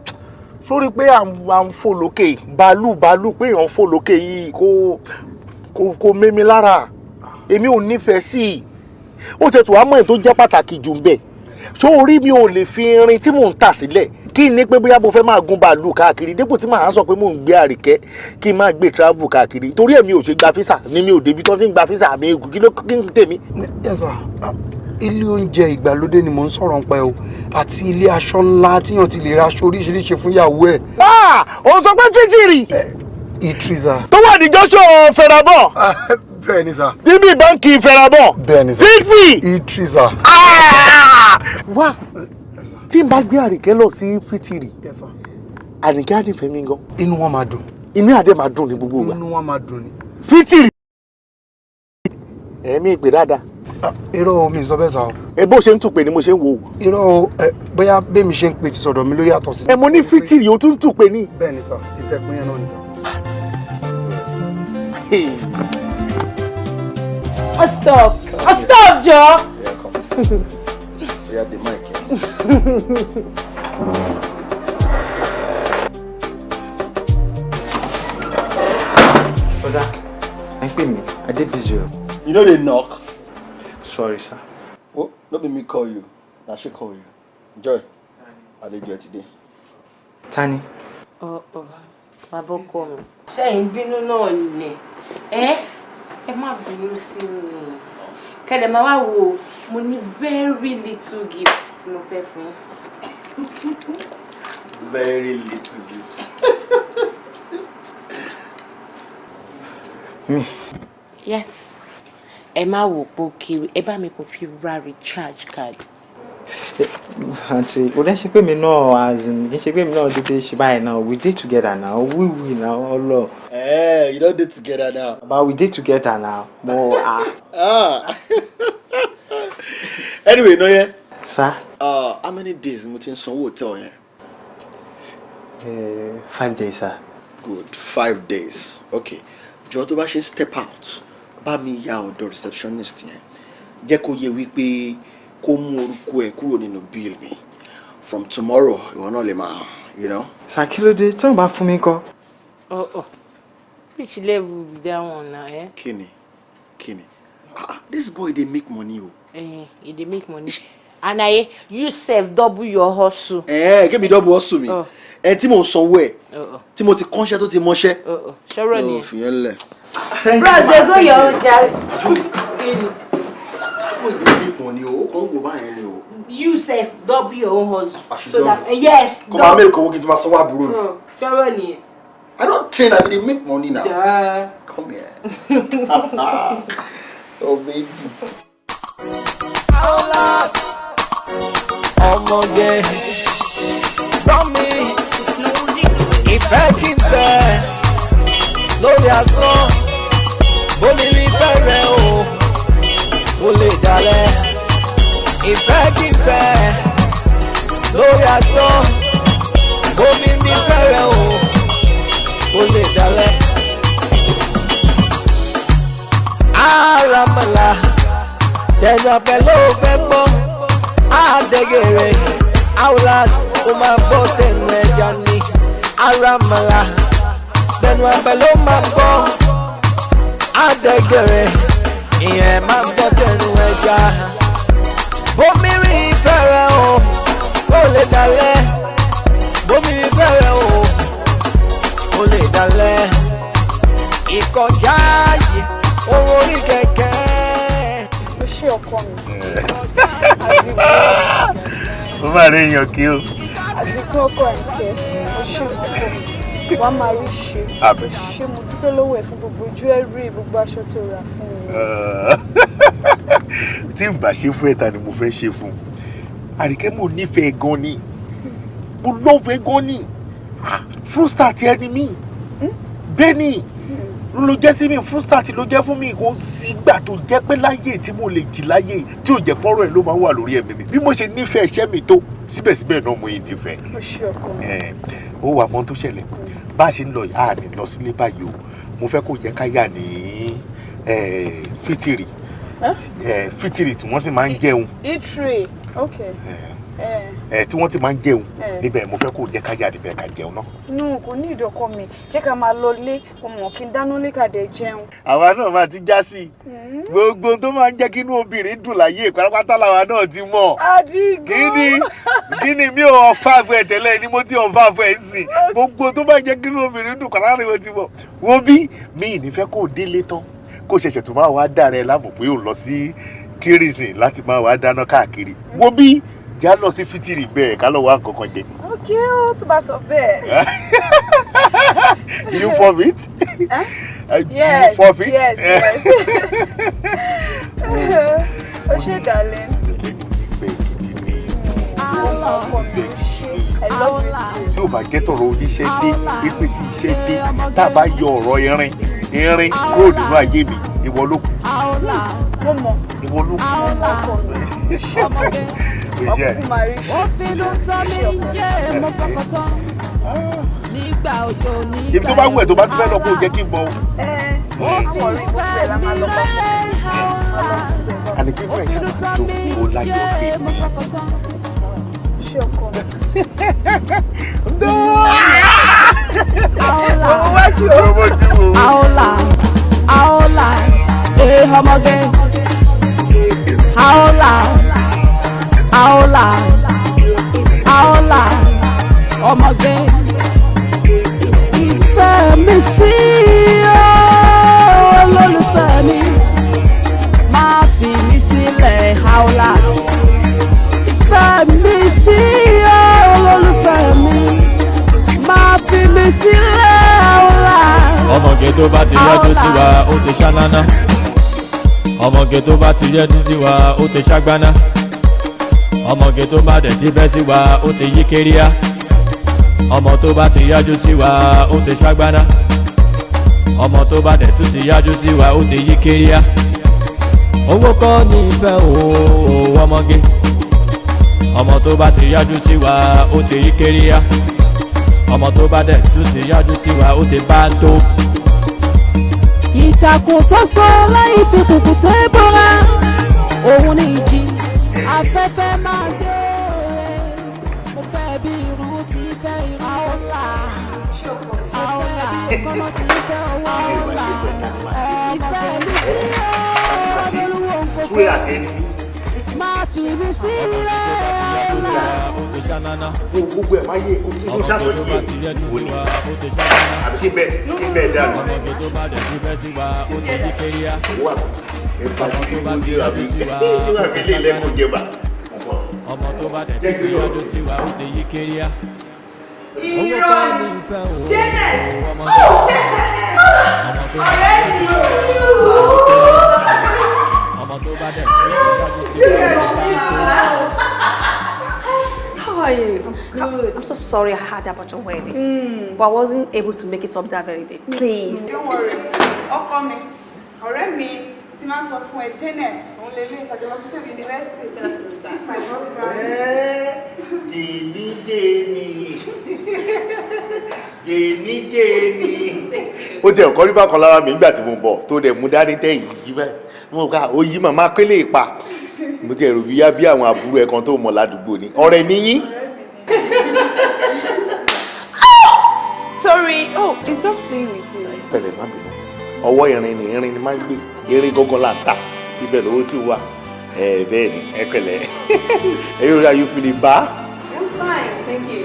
sórí pé à ń fò lókè bàálù pé èèyàn fò lókè yìí kò mémi lára èmi ò nífẹ̀ẹ́ sí i ó tètè wàá mọ̀ èyí tó jẹ́ pàtàkì jù ń bẹ̀ ṣó orí mi ò lè fi irin tí mò ń tà sílẹ̀ kí ni pé bóyá mo fẹ́ máa gun bàálù káàkiri dípò tí màá sọ pé mò ń gbé Àríkẹ́ kí n máa gbé travel káàkiri torí èmi ò ṣe gba físà ni mi ò débi tó ti ń gba físà mi ègù kí n tèmi. ilé oúnjẹ ìgbàlódé ni mò ń sọ̀rọ̀ nípa ẹ̀ o àti ilé aṣọ ńlá tíyàn ti lè ra aṣọ oríṣiríṣi fún ìyàwó ẹ̀. ó sọ pé fítìrì. ìtìrìsà. tó wà ní Joshua Fẹ́ràbọ̀. bẹ́ẹ̀ ni sà. níbi báńkì Fẹ́ràbọ̀. bẹ́ẹ̀ ni sà. fífi. ìtìrìsà. wá tí n bá gbé Àríkẹ́ lọ sí fítìrì Àríkẹ́ á nífẹ̀ẹ́ mi gan. inú wọn máa dùn. inú àdé máa dùn ní gbogbo ìgbà. inú wọn máa dùn ni. fítìrì. ẹ̀mí ìpè dáadáa. irọ́ mi sọ bẹ́ẹ̀ sá o. ẹ bó ṣe ń tùpè ni mo ṣe ń wò ó. irọ́ bóyá bẹ́ẹ̀ mi ṣe ń pè ti sọ̀dọ̀ mi ló yàtọ̀ sí. ẹ mo ní fítìrì o tún tùpè ní. bẹ́ẹ̀ ni sà ìtẹ̀kùn yẹn náà ni sà. Stop, Joe. Yeah, come. Yeah, the mic. Brother, I'm paying me. I did busy. You know they knock. Sorry, sir. Oh, not be me call you. I should call you. Joy, I did you today. Tani. Bàbá kọ mi. Ṣẹ́yìn bínú náà ni. Ẹ má bínú sí mi. Kẹ̀dẹ̀ máa wá wo mo ní very little gift tí mo fẹ́ fún yín. Very little gift. Me? Yes. Ẹ má wò pé kiri, ẹ bá mi kò fi ra recharge card. Auntie, would I say me no as in he say me no did she buy now. We did together now. We now Allah. You don't did together now. But we did together now. More Anyway, no yeah. Sir? How many days mo ti ń sanwó hotel yẹn? 5 days, sir. Good, 5 days. Okay. Jọ̀ọ́ tó bá ṣe step out. Bá mi ya ọ̀dọ̀ receptionist yẹn. Jẹ́ kó yé wí pé kó mú orúkọ ẹ̀ kúrò nínú bill mi. From tomorrow, ìwọ náà lè máa, you know. Sir, kí ló dé? Tó ń bá fún mi ńkọ́. Which level be that one now, eh? Kíni. This boy dey make money o. He dey make money. And you sef double your hustle. Give me double hustle mi. Tí mo sanwó ẹ̀. Tí mo ti kọ́ṣẹ́ tó ti mọ́ṣẹ́. Ṣọ́rọ̀ ni. Fi yẹn lẹ̀. Bros, they go your own jare. You sef double your own hustle. So that yes. Come on, make owó kí n tó máa sanwó àbúrò mi. Ṣọ́rọ̀ ni. I don't train, I dey make money now. Duh. Come here. Oh baby. Ọmọge gbọ́ mi ìfẹ́ kí n tẹ̀ lórí asán bómi rí fẹ́rẹ̀ o lè dalẹ̀ ìfẹ́ kí n tẹ̀ lórí asán bómi rí fẹ́rẹ̀ o lè dalẹ̀ àràmàlà tẹ̀sán pẹ̀lú òfẹ́ gbọ́. Adegere, Aulas, Uma Bote Nejani, Aramala, then Wabelo Mambo, Adegere, Ie Mambote Neja, Bomiri Ferreo, Ole Dale, Bomiri Ferreo, Ole máa rí èèyàn kí o. àdìgún ọkọ ẹ̀kẹ́ ó ṣe mọ́tò wàá máa rí ṣe ó ṣe mo dúpẹ́ lọ́wọ́ ẹ̀ fún gbogbo jewelry gbogbo aṣọ tó rà fún mi. tí n bá ṣe fún ẹ ta ni mo fẹ́ ṣe fún Àríkẹ́ mo nífẹ̀ẹ́ gan ni mo lọ́fẹ̀ẹ́ gan ni fúnstà tí ẹni mi bẹ́ẹ̀ ni ló jẹ́ sí mi fúnstà tí ló jẹ́ fún mi kò sígbà tó jẹ́ pé láyé tí mo lè jì láyé tí ò jẹ́ pọ́rọ̀ ẹ̀ ló máa wà lórí ẹ̀mí mi bí mo ṣe nífẹ̀ẹ́ iṣẹ́ mi tó síbẹ̀síbẹ̀ náà mo yìí nífẹ̀ẹ́. ó ṣe ọkọ mi. ó wà mọ́ tó ṣẹlẹ̀ bá a ṣe ń lọ yà á ní lọ sílé báyìí o mo fẹ́ kó jẹ́ ká yà ní fítìrì fítìrì tí wọ́n ti máa ń jẹun. eatery okay. Tí wọ́n ti máa ń jẹun níbẹ̀ mo fẹ́ kó jẹ́ ká yà níbẹ̀ ká jẹun náà. nù kò ní ìdọ̀kọ mi jẹ́ ká máa lọ lé ọmọ kí n dáná lé kàdé jẹun. àwa náà máa ti já sí i gbogbo tó máa ń jẹ́ kí inú obìnrin dùn láyé pátápátá làwa náà ti mọ̀. Àdìgún kí ni mi ò ọ̀fà fún ẹ tẹ́lẹ̀ ni mo ti ọ̀fà fún ẹ sí gbogbo tó máa ń jẹ́ kí inú obìnrin dùn pátápátá ni mo ti mọ̀. wo bí mi ì ní fẹ́ kó délé tán kó ṣẹ̀ṣẹ̀ tó máa wá dára ẹ láàmú pé ò lọ sí kérésìn láti máa wá dáná káàkiri. wo bí já lọ sí fítìrì bẹ́ẹ̀ ká lọ wá nǹkan kan jẹ. ok ó tó bá sọ bẹ́ẹ̀. you forfeit? Yes, you forfeit? Yes. ó ṣe dalẹ̀. I love you too. tí o bá jẹ́ tọ̀rọ̀ oníṣẹ́ dé pípé tí iṣẹ́ dé tá a bá yọ ọ̀rọ̀ irin kúrò nínú ayé mi ìwọ ló kù. mo mọ̀. ìwọ ló kù. ọkùnrin máa rí ibi tó bá wù ẹ́ tó bá tún fẹ́ lọ kó o jẹ́ kí n mọ̀ o. ọkọ̀ rí gbogbo ẹ̀ la máa lọ bá àní kí wọ́n ẹ̀ ṣe máa dùn ó láyọ̀ tèmi. ṣé ọkọ mi. Aola, ọmọge. Aola, ọmọge. Ìfẹ́ mi sí olólùfẹ́ mi, má fi mí sílẹ̀ Aola. Ìfẹ́ mi sí olólùfẹ́ mi, má fi mí sílẹ̀ Aola. Ọmọge tó bá ti yọjú sí wa ó ti ṣánáná. Ọmọge tó bá ti yọjú sí wa ó ti ṣágbáná. Ọmọge tó bá dẹ̀ ti bẹ́ sí wa ó ti yí kéríá. Ọmọ tó bá ti yájú sí wa ó ti ṣágbáná. Ọmọ tó bá dẹ̀ tún ti yájú sí wa ó ti yí kéríá. Owó kọ́ ní ìfẹ́ o ọmọge. Ọmọ tó bá ti yájú sí wa ó ti yí kéríá. Ọmọ tó bá dẹ̀ tún ti yájú sí wa ó ti bá tó. Ìtàkùn tó sọ láì fi kùkùté bọ́ra, òun ní ìjì afẹ́fẹ́ máa gbé. Mo fẹ́ bí irú tí fẹ́ irú. Aola, kọ́mọ tí fẹ́ owó Aola. Ìfẹ́ mi sí olúwo nkókó. Máa fi mi sílẹ̀ Aola. fún gbogbo ẹ̀ máa yé inú ṣàtọ̀ yé wò ni àbí kí bẹ́ẹ̀ dànù. wà ẹ bá ti kí ló dé àbí ìwà mi lè lẹ́kọ̀ọ́ jẹba. ọmọ tó bá dẹ̀ ti yọjú sí wa ó ti yí kéríá. irọ́ Janet ọ̀rẹ́ mi ọmọ tó bá dẹ̀ ti yọjú sí wa ó ti yí kéríá. How are you? Good. I'm so sorry I heard about your wedding, but I wasn't able to make it up that very day. Please. Don't worry. Ọkọ mi, ọ̀rẹ́ mi tí máa ń sọ fún ẹ Janet, òun lè lé ìtajà lọ sí university. My husband. Dèní. ó ti ẹ̀kọ́ rí bákan lára mi nígbà tí mo bọ̀ tó dẹ̀ mú dání tẹ̀yìn yí bẹ́ẹ̀ mo ká ó yí màmá kélé pa mo ti ẹ̀rù bíyá bí àwọn àbúrò ẹ̀ kan tó mọ̀ ládùúgbò ni ọ̀rẹ́ níyín. Sorry, it's just playing with you. pẹ̀lẹ́ má bínú ọwọ́ irin ni máa ń gbé eré gángan là ń tà ibẹ̀ lówó tí wà bẹ́ẹ̀ ni ẹ pẹ̀lẹ́ ẹ yóò rí ayé fi lè bá. I'm fine, thank you.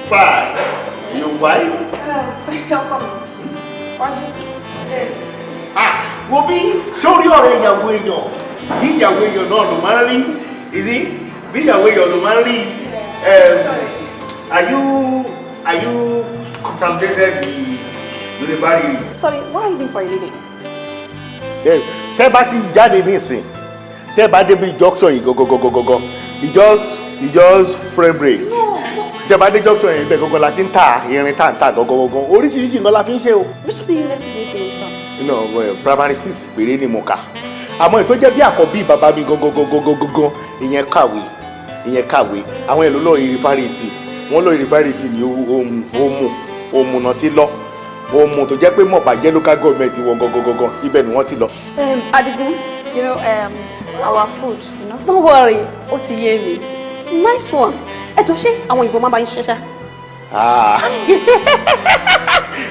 Fine. You why? Wo bí sórí ọ̀rẹ́ ìyàwó èèyàn bí ìyàwó èèyàn náà ló máa ń rí ìdí bí ìyàwó èèyàn ló máa ń rí. Are you contemplated the university? Sorry, what are you doing for a living? Tẹ́ bá ti jáde nísìn, tẹ́ bá débi junction yìí gọ́gọ́gọ́gọ́gọ́, you just frame rate. Tẹ́ bá dé junction yìí bẹ́ẹ̀ gọ́gọ́ la ti ń ta irin tá ń ta gọ́gọ́gọ́gọ́. Oríṣiríṣi nǹkan la fi ń ṣe o. Which of the university do you finish from? Primary 6 péré ni mo kà. Àmọ́ ètò jẹ́ bí àkọ́bí bàbá mi gọ́gọ́gọ́gọ́gọ́ ìyẹn kàwé. Àwọn èlò lọ ìrìfárìsì. Wọ́n lọ ìrìfárìsì ní òmù náà ti lọ. Òmù tó jẹ́ pé Mọ̀bàjẹ́ local government wọ gọ́gọ́gọ́gọ́ ibẹ̀ ni wọ́n ti lọ. Adigun, our food, Don't worry, ó ti yé mi. Nice one. Ẹ̀tọ́ ṣé àwọn òyìnbó máa bá yín ṣiṣẹ́?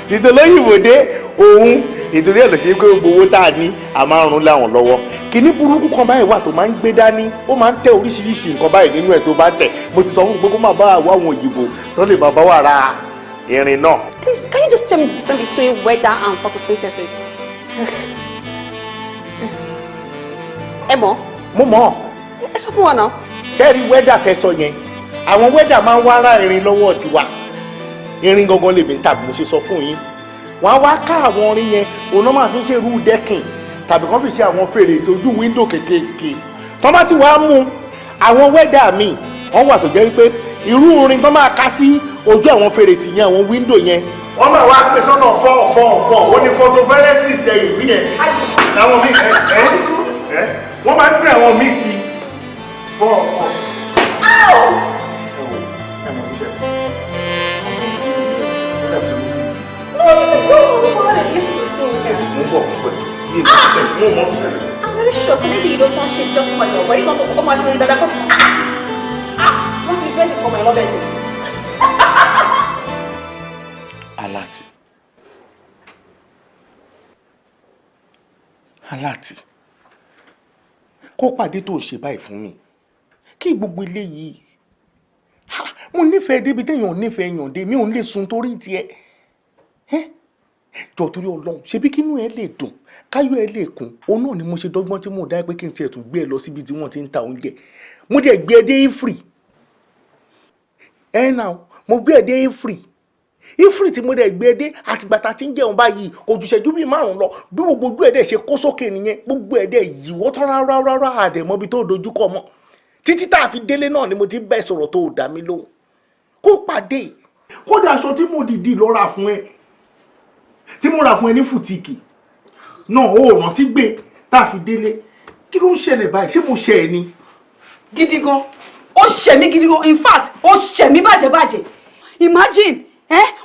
Títí olóyìnbó dé òun nítorí ẹ̀ lọ ṣe pé gbogbo owó tá a ní a máa ń rún láwọn lọ́wọ́. Kíní burúkú kan báyìí wà tó máa ń gbé dání, ó máa ń tẹ oríṣiríṣi nǹkan báyìí nínú ẹ̀ tó bá tẹ̀. Mo ti sọ fún gbogbo máa bá àwọn òyìnbó tó lè bá wà ra irin náà. Please, can you just tell me the difference between weather and photosynthesis? Ẹ mọ̀? Mo mọ̀. Ẹ sọ fún wa náà. Ṣé rí wẹ́dà tẹ́sọ yẹn? Àwọn wẹ́dà máa ń wá ra irin lọ́wọ́ tiwa. Irin gangan lèmi ń tàbí mo ṣe sọ fún yín. Wọ́n á wá ká àwọn orin yẹn, òun náà máa fi ṣe rú dẹ́kìn tàbí kán fi ṣe àwọn fèrèsé ojú wíńdò kékèké. Tọ́ bá ti wá mú àwọn wẹ́dà míì, wọ́n wà tó jẹ́ wípé irú orin tó máa ká sí ojú àwọn fèrèsé yẹn, àwọn wíńdò yẹn. Wọ́n máa wá pè sọ́nà fọ́ọ̀fọ́ọ̀fọ́, ó ní photophoresis tẹ ìwé yẹn. Àwọn míì wọ́n máa ń pè àwọn míì sí fọ́ọ̀fọ́. I'm very sure kí nídìí ló sàn ṣe dọ́kun ọ̀yọ̀ wẹ̀ yìí kan sọ fún ọmọ àti orin dáadáa kọ́. Wọ́n fi bẹ́ẹ̀ nìkan mọ̀ ẹ́ lọ́bẹ̀ jù. Aláàtì kó pàdé tó ṣe báyìí fún mi kí gbogbo eléyìí mo nífẹ̀ẹ́ débi téèyàn ò nífẹ̀ẹ́ yàn dé mi ò lè sun torí tiẹ̀ jọ torí Ọlọ́run ṣebí kínú ẹ lè dùn káyọ̀ ẹ lè kún òun náà ni mo ṣe dọ́gbọ́n tí mo dá pé kí n tiẹ̀ tún gbé ẹ lọ síbi tí wọ́n ti ń ta oúnjẹ mo dẹ̀ gbé ẹ dé Ifri náà mo gbé ẹ dé Ifri tí mo dẹ̀ gbé ẹ dé àtìgbà tá a ti ń jẹun báyìí kò jù ṣẹ́jú bíi 5 lọ bí gbogbo ojú ẹ̀ dẹ̀ ṣe kó sókè nìyẹn gbogbo ẹ̀ dẹ̀ yíwọ́ tán rárá àdẹ̀mọ́bi tó dojúkọ mọ́ títí tá a fi délé náà ni mo ti bẹ́ẹ̀ sọ̀rọ̀ tó dá mi lóhùn kó pàdé kódà aṣọ tí mo dìdí lọ rà fún ẹ tí mo rà fún ẹ ní fùtíìkì náà ó rántí gbé tá a fi délé kí ló ń ṣẹlẹ̀ báyìí ṣé mo ṣe ẹ ni. Gidi gan ó ṣẹ̀ mí gidi gan in fact ó ṣẹ̀ mí bàjẹ́ imagine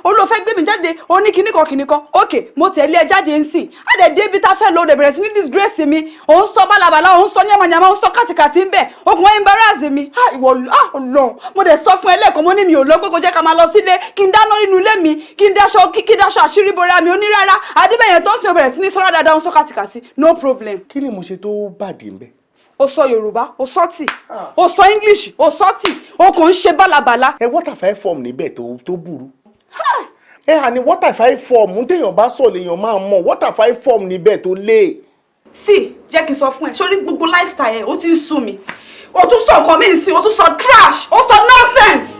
olùfẹ́ gbé mi jáde oníkìníkan ok mo tẹ̀lé ẹ jáde ń sìn àdẹ̀dẹ́ ibi tá a fẹ́ lọ rẹ̀ bẹ̀rẹ̀ sí ní disgrace mi òun sọ bálabàlà òun sọ yàmàyàmà òun sọ kàtìkàtì ń bẹ̀ okùn ẹ̀ embarrass mi ìwọ Ọlọ́run mo dẹ̀ sọ fún ẹ lẹ́ẹ̀kan mo ní mi ò lọ pé kò jẹ́ ká máa lọ sílé kí n dáná nínú ilé mi kí n daṣọ àṣírí bora mi onírárá adébẹ̀yẹn tó ń sìn bẹ̀rẹ̀ sí ní sọ́ra dáadáa òun sọ kàtìkàtì no problem. kí ni mo ṣe tó bàdé ń bẹ. o sọ Yorùbá o sọ tì o sọ English o sọ tì o kò ń ṣe bálabàlà. waterfall form níbẹ̀ tó burú. Àní waterfall form téèyàn bá sọ lèèyàn máa mọ̀ waterfall form níbẹ̀ tó lé. sí jẹ́ kí n sọ fún ẹ sórí gbogbo lifestyle ẹ ó ti ń sú mi o tún sọ nǹkan mi sí o tún sọ trash o sọ nonsense.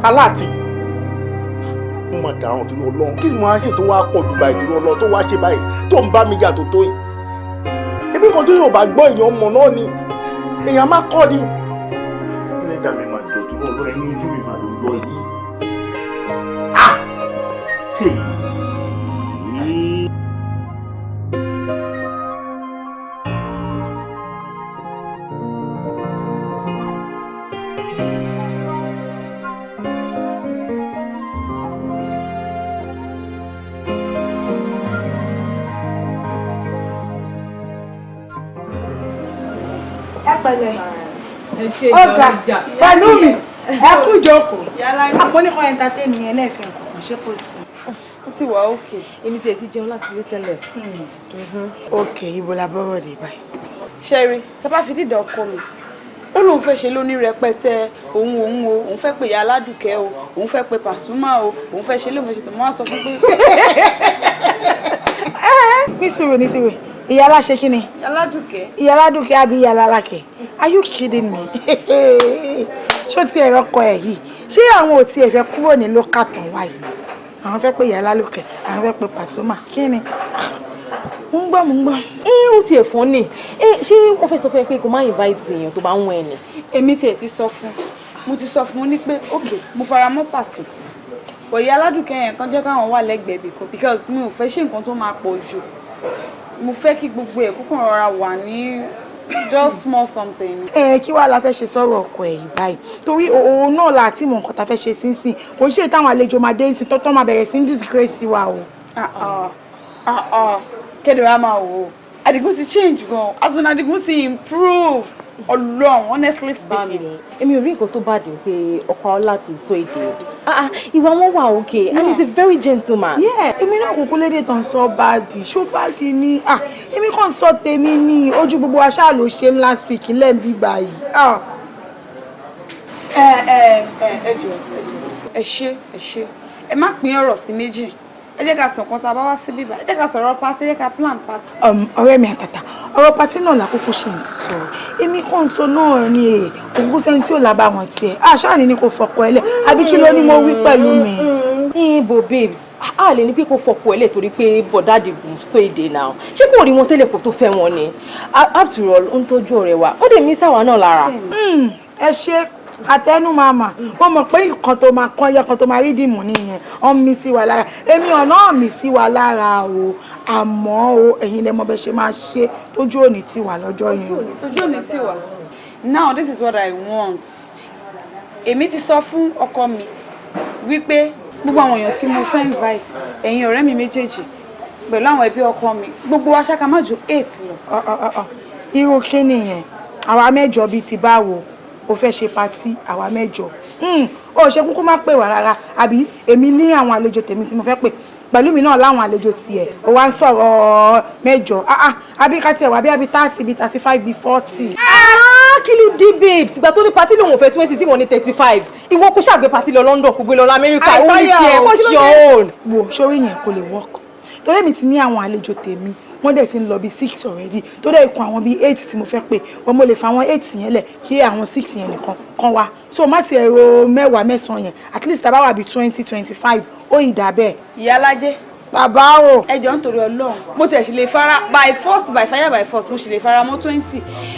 aláàtì mo máa dàrán torí Ọlọ́run kí ni mo á ṣe tó wá pọ̀ jù báyìí torí Ọlọ́run tó wá ṣe báyìí tó ń bá mi jà tó tó yìí ebi kan tó yóò bá gbọ́ èèyàn mọ̀ náà ni èèyàn má kọ́ ni. ilé ìdá mi máa jọ torí Ọlọ́run ẹni ojú mi máa lọ lọ yìí. ọ̀gá pẹ̀lú mi ẹ kú ìjókòó àpọ́nìkan entertain mi ẹ̀ náà fi nǹkan kan ṣe kò sí. ó ti wà òkè èmi tiẹ̀ ti jẹun láti ilé tẹ́lẹ̀. òkè ibo la bọ́rọ̀ dé báyìí. ṣẹ́rí sábà fi dídà ọkọ mi ó lóun fẹ́ ṣe lóní rẹpẹtẹ òun fẹ́ pè ya aládùkẹ́ o òun fẹ́ pè Pasuma o òun fẹ́ ṣe lóun fẹ́ ṣe tó máa sọ fún pé. ní sùúrù ìyá aláṣẹ kí ni. ìyá aládùkẹ́ àbí ìyá alálákẹ́ are you kidding me. ṣó ti ẹ̀rọ kọ ẹ̀ yìí ṣé àwọn ò tiẹ̀ fẹ́ kúrò ní local tán wá yìí àwọn fẹ́ pé ìyá alálùkẹ́ àwọn fẹ́ pé Pasuma kí ni. mo ń gbọ́. ó tiẹ̀ fún ni ṣé wọ́n fẹ́ sọ fún ẹ pé kò má invite èèyàn tó bá ń wọ ẹni. èmi tiẹ̀ ti sọ fún mo ti sọ fún mo ní pé ok mo fara mọ́ Paso òye aládùúkẹ́ yẹn kan jẹ́ káwọn wà lẹ́gbẹ̀ẹ́ bìkan because mi ò fẹ́ ṣe nǹkan tó máa pọ̀ jù mo fẹ́ kí gbogbo ẹ̀ kúkú rọra wà ní just small something. Kí wàá la fẹ́ ṣe sọ̀rọ̀ ọkọ ẹ̀ báyìí torí òun náà la àti mọ̀ nǹkan tá fẹ́ ṣe sínsìn kò ń ṣe táwọn àlejò máa dé sí tọ́tọ́ máa bẹ̀rẹ̀ sí ń disgrace wa o. kéde wa máa wò ó Adigun ti change gan as in Adigun ti improve Ọlọ́run honestly speaking. èmi ò rí nǹkan tó bá dín pé ọkọ láti sọ èdè ìwà wọn wà okay and he's a very gentleman. èmi náà kúkú lédè tán sọ báàdì ṣó báàdì ni èmi kàn sọ tèmi ní ojú gbogbo wa ṣáà ló ṣe last week lẹ́ẹ̀bí báyìí. ẹ jọ̀ọ́ ẹ ṣe ẹ má pín ọ̀rọ̀ sí méjì ẹ jẹ́ ká sọ nǹkan tá a bá wá sí bíbá ẹ jẹ́ ká sọ̀rọ̀ pátí ẹ jẹ́ ká plan pátí. ọ̀rẹ́ mi àtàtà ọ̀rọ̀ pátí náà làkókò ṣe ń sọ èmi kàn ń sọ náà ni òkú sẹ́ni tí ò lábà wọn tiẹ̀ àṣàní ni kò fọkọ ẹlẹ̀ àbí kí ló ní mo wí pẹ̀lú mi. bo babes a lè ní pé kò fọkọ ẹlẹ̀ torí pé bọ̀dá Adigun sọ èdè náà ṣé kò rí wọn tẹ́lẹ̀ kó tó fẹ́ wọn ni after all ó ń tọ́jú ọ̀rẹ́ wa ó dẹ̀ mí sáwà náà lára. ẹ ṣe àtẹnu màmá mo mọ̀ pé nǹkan tó máa kọ́ yẹ kan tó máa rí dìmú nìyẹn ọ̀n mi sí wa lára èmi ọ̀nà mi sí wa lára o àmọ́ o ẹ̀yin lẹ mọ̀ bẹ́ ṣe máa ṣe tójú òní tí wà lọ́jọ́ yẹn. tójú òní tí wà now this is what I want èmi ti sọ fún ọkọ mi wípé gbogbo àwọn èèyàn tí mo fẹ́ invite ẹ̀yin ọ̀rẹ́ mi méjèèjì pẹ̀lú àwọn ẹbí ọkọ mi gbogbo wa ṣáká má ju 8 lọ. irú kí nìyẹn àwa mẹ́jọ bíi ti báwo o fẹ́ ṣe patí àwa mẹ́jọ o ṣe kúkú má pè wá rárá àbí èmi ní àwọn àlejò tèmi tí mo fẹ́ pè pẹ̀lú mi náà láwọn àlejò tiẹ̀ o wá ń sọ̀rọ̀ mẹ́jọ àbí ká tiẹ̀ wá bí àbí 30 bí 35 bí 40. kí ló dé babes ìgbà tó ní patí lòun ò fẹ́ 20 tí wọ́n ní 35 ìwọ kó ṣàgbé patí lọ London kó gbé lọ Amẹ́ríkà ó ní tiẹ̀ what's your own. wo sórí yẹn kò lè work torí mi ti ní àwọn àlejò tèmi wọ́n dẹ̀ ti ń lọ bí 6 already tó dẹ̀ ikùn àwọn bí 8 tí mo fẹ́ pé wọ́n mo lè fa àwọn 8 yẹn lẹ̀ kí àwọn 6 yẹn nìkan kan wá so má ti ẹ̀rọ 10 mẹ́sàn-án yẹn at least tá a bá wà bí 20 25 ó ìdá bẹ́ẹ̀. ìyá alájẹ bàbá o. ẹ jọ̀ọ́ nítorí Ọlọ́run mo tẹ̀ sí lè fara by force by fire by force mo sì lè fara mọ́ 20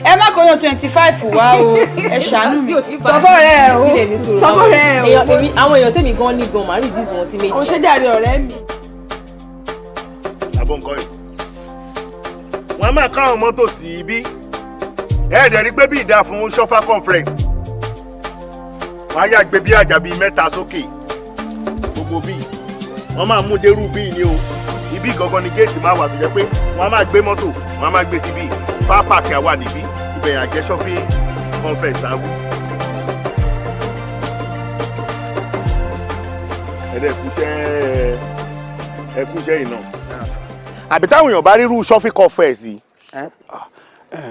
ẹ má kọ́ yan 25 wá o ẹ ṣàánú mi sọ́fọ́ rẹ̀ o sọ́fọ́ rẹ̀ o. àwọn èèyàn tèmi gan ní gan màá rí dísù wọn sí méjì. o ṣe dàrí ọ̀rẹ́ mi. àbọ̀ nǹkan yìí wọ́n máa káwọn mọ́tò sí ibi ẹ̀ẹ́dẹ̀ rí pé bí ìdá fún ṣọ́fà conference wọ́n á yà gbé bí àjà bíi 3 sókè gbogbo bíi wọ́n máa mú dérú bíi ni o ibi gangan ni géètì máa wà tó jẹ́ pé wọ́n á máa gbé mọ́tò wọ́n á máa gbé síbí pápákì àwa níbí ibẹ̀ yà jẹ́ shopping conference àwù. ẹ̀kúṣẹ́ iná àbí táwọn èèyàn bá rírú shopping complex yìí.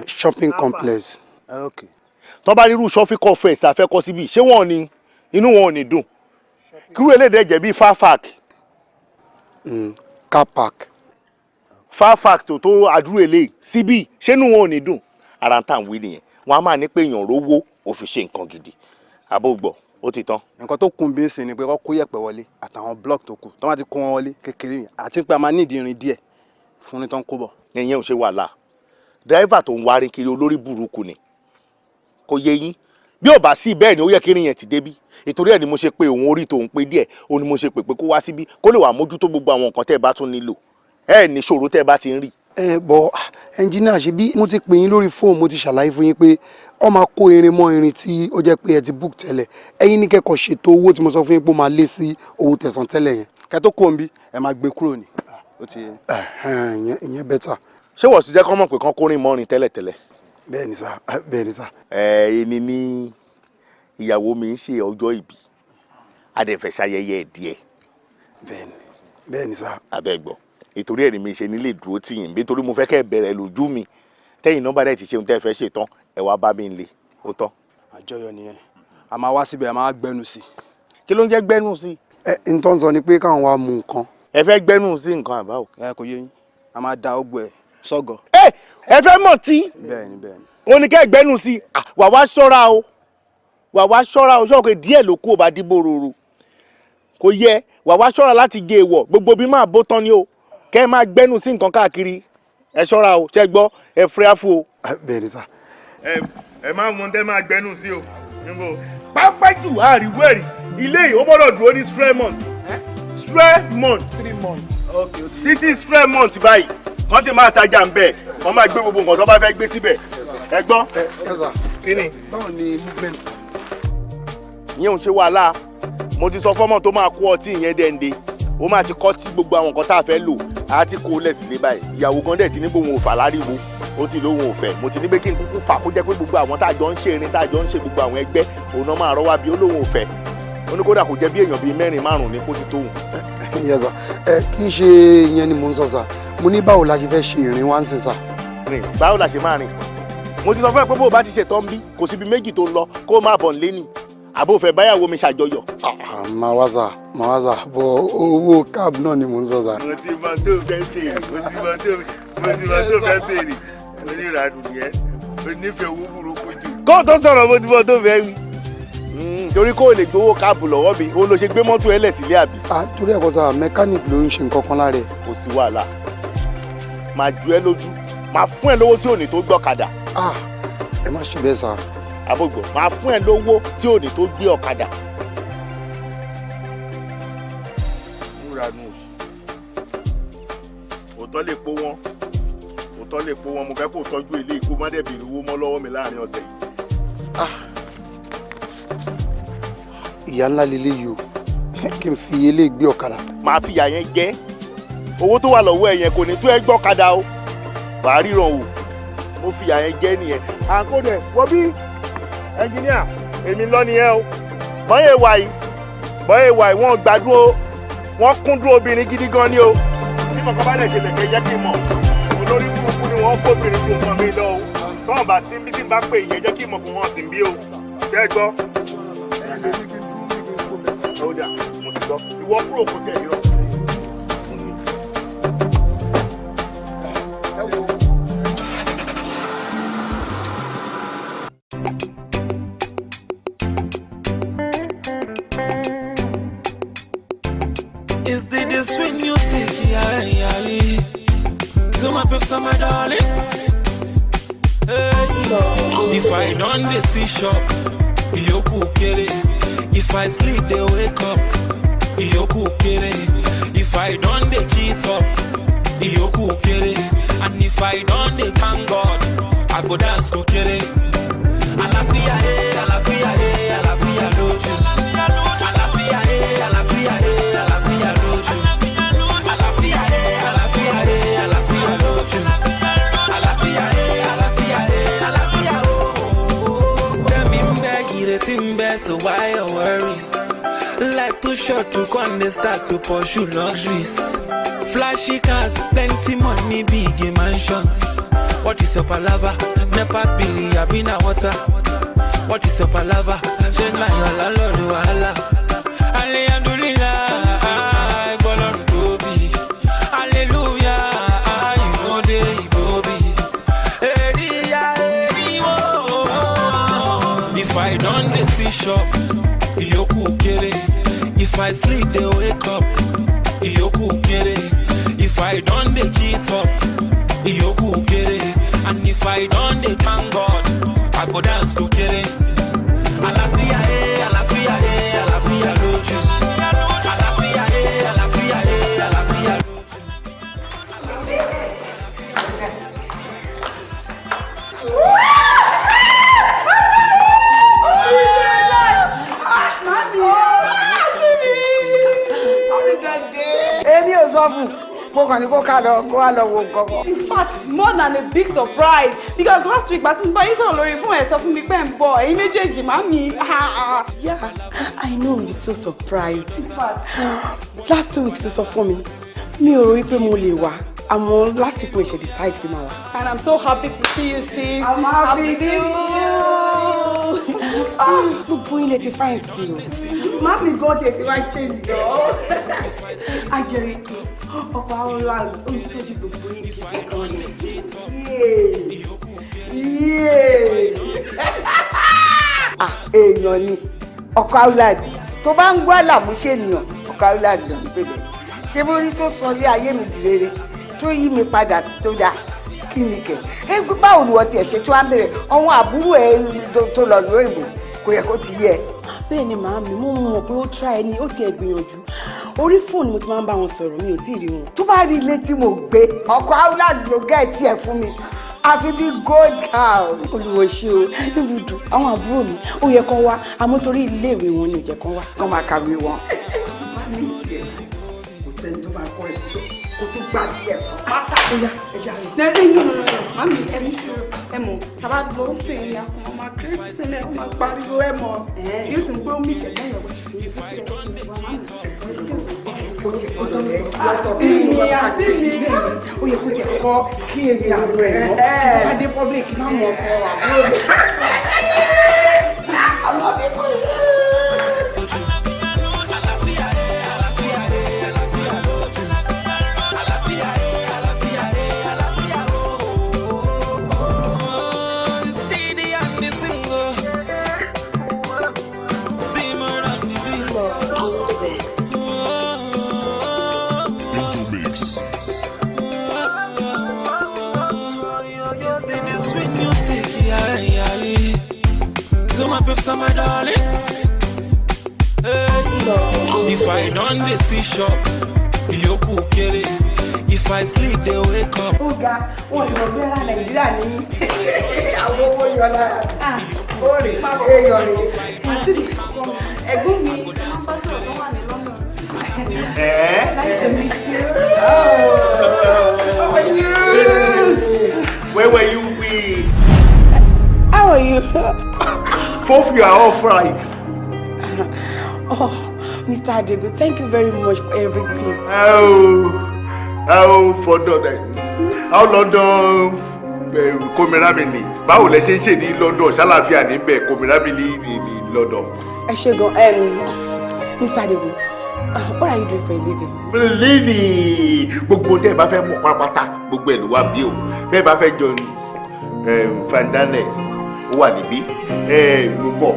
shopping complex. tó bá rírú shopping complex àfẹ́kọ́ síbí ṣé wọ́n ní inú wọn ò ní dùn kírú eléde jẹ́ bíi farfac. car park. farfac tó àdúró eléyìí síbí ṣé inú wọn ò ní dùn ara ń tàn wí nìyẹn wọn á máa ní pé èèyàn rówó ó fi ṣe nǹkan gidi àbógbọ̀ ó ti tán. nǹkan tó kún bí ń sìn ni pé kó kó yẹ̀pẹ̀ wọlé àtàwọn block tó kù tó máa ti kó wọn wọlé kékeré yẹn àti pé a máa ní ìdí irin díẹ̀ fún ní tó ń kó bọ̀. ìyẹn ò ṣe wàhálà dírẹ́fà tó ń wárí kiri olórí burúkú ni kò yé yín bí ò bá sí bẹ́ẹ̀ ni ó yẹ kí irin yẹn ti débí ìtorí ẹ̀ ni mo ṣe pé òun orí tòun pé díẹ̀ ó ní mo ṣe pé kó wá síbí kó lè wà mójútó gbogbo àwọn nǹkan tẹ́ ẹ bá tún nílò ẹ ní ṣòro tẹ́ ẹ bá ti ń rí. bọ ẹnjìnà ṣe bí mo ti pè yín lórí fóònù mo ti ṣàlàyé fún yín pé ọ máa kó irin mọ́ irin tí ó jẹ́ pé ẹ ti book tẹ́lẹ̀ ẹ̀yin ní kẹ́kọ̀ọ́ ṣètò owó tí mo sọ fún yín pé ó máa lé sí owó tẹ̀sán tẹ́lẹ̀ yẹn. kẹ́ tó kó ń bí ẹ máa gbé kúrò ní. ìyẹn bẹ́tà. ṣé wọ́n sì jẹ́ kọ́ mọ̀ pé kán kórin mọ́rin tẹ́lẹ̀tẹ́lẹ̀. bẹ́ẹ̀ ni sà bẹ́ẹ̀ ni sà. ẹni ní ìyàwó mi ń ṣe ọjọ́ ìbí adẹ̀fẹ̀ ṣayẹyẹ díẹ̀. bẹ́ẹ̀ ni sà. abẹ́gbọ́ ìtorí ẹ̀rí mi ṣe nílé dúró tì yín nítorí mo fẹ́ kẹ́ bẹ̀rẹ̀ lójú mi tẹ́yìn nọ́mbà rẹ̀ ti ṣeun tẹ́ fẹ́ ṣe tán ẹ wá bá mi ń le ó tán. àjọyọ̀ nìyẹn a máa wá síbẹ̀ a máa gbẹ́nu sí. kí ló ń jẹ́ gbẹ́nu sí. n tó ń sọ ni pé káwọn wá mú nǹkan. ẹ fẹ́ gbẹ́nu sí nǹkan àbáwò. kò yé yín a máa da ogbó ẹ sọ́gọ̀. ẹ fẹ́ mọ̀ tí. bẹ́ẹ̀ni bẹ́ẹ̀ni. oníkẹ́ gbẹ́nu sí wà wá ṣọ́ra o ṣọ́ọ̀kẹ́ díẹ̀ ló kú ò bá dìbò rorò kò yẹ wà wá ṣọ́ra láti gé ewọ̀ gbogbo bí máa bó tán ni o kẹ́ ẹ máa gbẹ́nu sí nǹkan káàkiri ẹ ṣọ́ra o ṣẹ́ gbọ́ ẹ fúra fún o. bẹ́ẹ̀ni sá. ẹ máa mọ tẹ́ máa gbẹ́nu sí o pápá jù àríwó ẹ̀rí ilé yìí ó gbọ́dọ̀ dúró ní stray month 3 months títí stray month báyìí wọ́n ti máa tajà ń bẹ̀ wọ́n máa gbé gbogbo nǹkan tó bá fẹ́ gbé síbẹ̀ ẹ gbọ́. kí ni. báwo ni movement. ìyẹn ò ṣe wàhálà mo ti sọ fọ́mọ tó máa kó ọtí ìyẹn dẹ́ndé ó máa ti kọ́ tí gbogbo àwọn nǹkan tá a fẹ́ lò á ti kó lẹ̀ sílé báyìí ìyàwó gan dẹ̀ ti ní gbogbo òun ò fà láriwo ó ti lóhun ò fẹ́ mo ti ní pé kí n kúkú fà kó jẹ́ pé gbogbo àwọn tá a jọ ń ṣe irin tá a jọ ń ṣe gbogbo àwọn ẹgbẹ́ òun náà máa rọ́wá bí ó lóhun ò fẹ́ ó ní kódà kò jẹ́ bí èèyàn bíi 4-5 ní kó ti tóhun. yes sir kì í ṣe ìyẹn ni mo ń sọ sá mo ní báwo la ṣe fẹ́ ṣe ìrìn wá ń sìn sá. rìn báwo la ṣe máa rìn mo ti sọ fún ẹ pé bó o bá ti ṣètọ́ ń bí kò síbi méjì tó ń lọ kó o máa bọ̀ nílé ni àbó fẹ́ báyàwó mi ṣàjọyọ̀. màá wá sá bọ owó cab náà ni mò ń sọ sá. mo ti mọ tó fẹ́ béèrè onírànú yẹn onífẹ̀ẹ́ owó burúkú jù. kó o tó sọ̀rọ̀ mo ti mọ tó fẹ́ wí torí kó o lè gbowó káàbù lọ́wọ́ mi òun ló ṣe gbé mọ́tò ẹlẹ̀ sílé àbí. torí ẹ̀kọ́ sá mẹkáníìkì ló ń ṣe nǹkan kan lára ẹ̀. kò sí wàhálà máa ju ẹ lójú máa fún ẹ lówó tí ò ní tó gbọ́kadà. ẹ má ṣe bẹ́ẹ̀ sá. àbògbò máa fún ẹ lówó tí ò ní tó gbé ọ̀kadà. múranú òótọ́ lè pó wọn mo fẹ́ kó tọ́jú ilé ikú má dẹ̀ bèrè owó mọ́ lọ́wọ́ mi láàrin ọ̀sẹ̀ yìí. ìyá ńlá lélẹ́yìí o kí n fi ilé gbé ọ̀kadà. máa fi ìyá yẹn jẹ owó tó wà lọ́wọ́ ẹ yẹn kò ní tó ẹ gbọ́kadà o wàá ríran o mo fi ìyá yẹn jẹ nìyẹn. àkódẹ wọ bí ẹnjìníà èmi lọ nìyẹn o bọ́yẹ̀ wà yìí wọ́n gbàdúró wọ́n kúndùn obìnrin gidi gan ni o bí kankan bá lè ṣe lẹ̀kẹ́ jẹ́ kí n mọ̀ olórí burúkú ni wọ́n kóbìnrin tó nǹkan mi lọ o tọ́wọ́n bá sí bí tí n bá pè yẹn jẹ́ kí n mọ̀ fún wọn sí bí o jẹ́ gbọ́. ọ̀dà mo ti gbọ́ ìwọ kúrò kó tẹ̀ yọ. It's the sweet music, yeah. To my peeps and my darlings. If I don't they see shop, Yoku kere. If I sleep they wake up, Yoku kere. If I don't they cheat up, Yoku kere. And if I don't they thank God, I go dance go kere. Alafia alafia doju. Alafia alafia doju. Alafia doju. Alafia oh. Them in bed, eating bed, so why your worries? Life too short to come, they start to pursue luxuries. Flashy cars, plenty money, big mansions. What is your palava? Never Billy, I've been a water. What is your palava? Send my landlord to Allah. Alhamdulillah, I bolon gobi. Hallelujah, you know they bobi. If I don't they see shop, Yoku kere. If I sleep they wake up, Yoku kere. If I don't they cheat up, Yoku kere. And if I don't they thank God, I go dance to kere. Alafia alafia doju. Alafia doju. Èmi ò sọ fún mo kàn ní kó wá lọ wo nǹkan. In fact, more than a big surprise because last week bàtí mo bá yín sọ̀rọ̀ lórí fún ẹ̀ sọ fún mi pé ń bọ̀ ẹ̀yin méjèèjì màmí. Yeah, I know you're so surprised. In fact, last 2 weeks tó sọ fún mi ò rí pé mo lè wá. Àmọ́ last week mo ṣe decide pé máa wá. And I'm so happy to see you, sis. I'm happy to see you. Gbogbo ilé ti fáìn sí o. Mami gan ti ti wá change gan. A jẹ́rìí pé ọkọ̀ Aola ó ń tọ́jú gbogbo yín gidi gan ni. Èèyàn ni ọkọ̀ Aola tó bá ń gbọ́ àlàmúṣe ènìyàn ọkọ̀ Aola ló ń gbé bẹ̀. Ṣé mo rí tó sọ ilé ayé mi di rere tó yí mi padà tó dáa? Kí ni kẹ̀? Báwo ni wọ́n tiẹ̀ ṣe tó wá bẹ̀rẹ̀ ọ̀hún àbúrò ẹ̀ tó lọ lóyè ìbò kò yẹ kó ti yẹ. Bẹ́ẹ̀ ni màámi, mo mọ̀ pé ó try ẹni, ó ti ẹ̀ gbìyànjú. Orí fóònù mo ti máa ń bá wọn sọ̀rọ̀, mi ò tí ì rí wọn. Tó bá rí ilé tí mo gbé, ọkọ̀ Aola ló gẹ̀ẹ́tì ẹ̀ fún mi. Àfi bí gold cow. Olùwọ̀ ṣe o, níbi dùn, àwọn àbúrò mi, ó yẹ kán wá, àmọ́ torí iléèwé wọn ni ò jẹ́ kán wá. Kán máa kàwé wọn. Ní ìtìẹ̀, kò sẹ́ni tó máa kọ́ ẹ̀ kó tó gbà tiẹ̀ pátá. Ó yá, ẹja rẹ̀. Mami, ẹ mọ̀, tàbá lọ sí ìyá kan, ọmọ akérèsí sílẹ̀, ọmọ pariwo ẹ mọ̀. Yóò tún gbé omi kẹ̀kẹ́ yẹn wọ̀. Ó yẹ kó jẹ kọ́ kí èrè àwọn ẹ̀ adé public máa mọ̀ ọkọ̀ àbúrò rẹ̀. My darlings, if I don't they see shock, you cook it. If I sleep, they wake up. Oga, wọ́n ti wọ́n fẹ́ràn Nàìjíríà ní àwọn owó yọ lára. Ó rè é yọ rè é. Ẹ̀gbọ́n mi, wọ́n bá sọ̀rọ̀ tó wà ní London. Nice to meet you. How are you? Where were you with? How are you? Hope you are all right. Oh, Mr. Adegu, thank you very much for everything. For London. How London Komirabili. Báwo lẹ ṣe ń ṣe ní London? Ṣàlàáfíà níbẹ̀ Komirabili ní London. Ẹ ṣé gan, Mr. Adegu, what are you doing for a living? Living. Gbogbo tẹ́ bá fẹ́ mọ̀ pátápátá, gbogbo ẹ̀ ló wà bí o. Bẹ́ẹ̀ bá fẹ́ jọ Fandanes. Ó wà níbí gbogbo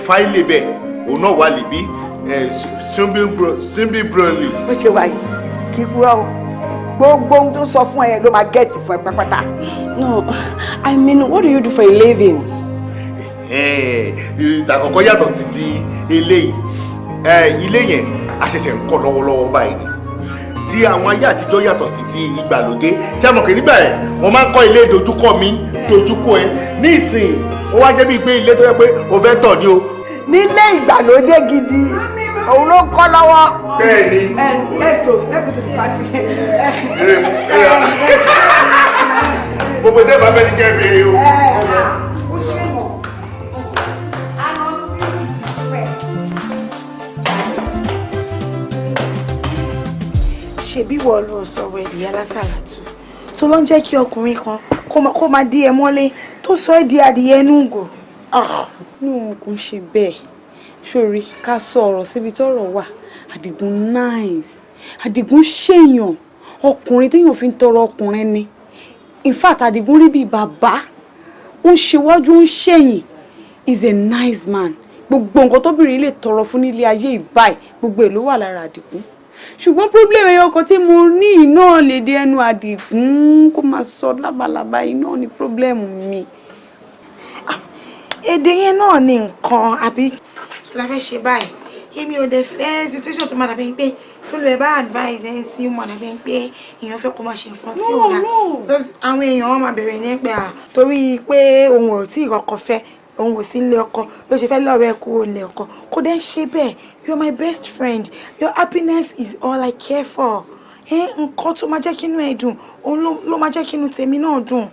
fáìlì bẹ́ẹ̀ òun náà wà níbí simbi brownlee. Bó ṣe wà yìí kí kúrò o gbogbo ohun tó sọ fún ẹ ló máa gẹ́ẹ̀tì fún ẹ pátápátá. No, I mean, what do you do for a living? Ìtàkọ́kọ́ yàtọ̀ sí ti eléyìí ilé yẹn a ṣẹ̀ṣẹ̀ ń kọ́ lọ́wọ́lọ́wọ́ báyìí tí àwọn ayé àtijọ́ yàtọ̀ sí ti ìgbàlódé ṣé àmọ̀ kì í nígbà ẹ̀ wọ́n máa ń kọ́ ilé dojúkọ mi dojúkọ ẹ ní ìsìn ó wá jẹ́ bíi pé ilé tó yẹ pé o fẹ́ tọ̀ ni o. Nílé ìgbàlódé gidi òun ló ń kọ́ lọ́wọ́. Bẹ́ẹ̀ni. Let's go to the party. Gbogbo tẹ́ bá fẹ́ ní kẹ́ ẹ béèrè o. Ṣebí wọ́n lọ sọ̀rọ̀ ẹ̀dì alásàlátù tó ló ń jẹ́ kí ọkùnrin kan kó máa dí ẹ mọ́lé tó sọ ẹ́ di adìyẹ núgò. No, kò ń ṣe bẹ́ẹ̀. Sórí ká sọ ọ̀rọ̀ síbi tọ́rọ̀ wà. Àdìgún nice. Àdìgún ṣèyàn. Ọkùnrin téèyàn fi ń tọrọ ọkùnrin ni. In fact, Àdìgún rí bí bàbá. Ó ń ṣèwájú, ó ń ṣẹ̀yìn. He's a nice man. Gbogbo nǹkan tóbìnrin lè tọrọ fún nílé ayé ìbáyìí gbogbo èlò wà lára Àdìgún. Ṣùgbọ́n problem ẹyọ kan tí mo ní iná lè dé ẹnu Àdìgún kó máa sọ lábalábá iná ni problem mi. Èdè yẹn náà ni nǹkan àbí la fẹ́ ṣe báyìí. Èmi ò dẹ̀ fẹ́ situation tó máa dàbí pé tó lè bá advice ẹ̀ sí ó máa dàbí pé èèyàn fẹ́ kó máa ṣe nǹkan tí ò dá. Àwọn èèyàn wọn máa bẹ̀rẹ̀ ní pé torí pé òun ò tí ì kọ́kọ́ fẹ́ òun ò sí ilé ọkọ ló ṣe fẹ́ lọ́rẹ́ kúrò ilé ọkọ kó dẹ́ ṣe bẹ́ẹ̀. You are my best friend. Your happiness is all I care for. Nǹkan tó máa jẹ́ kí inú ẹ dùn òun ló máa jẹ́ kí inú tèmi náà dùn.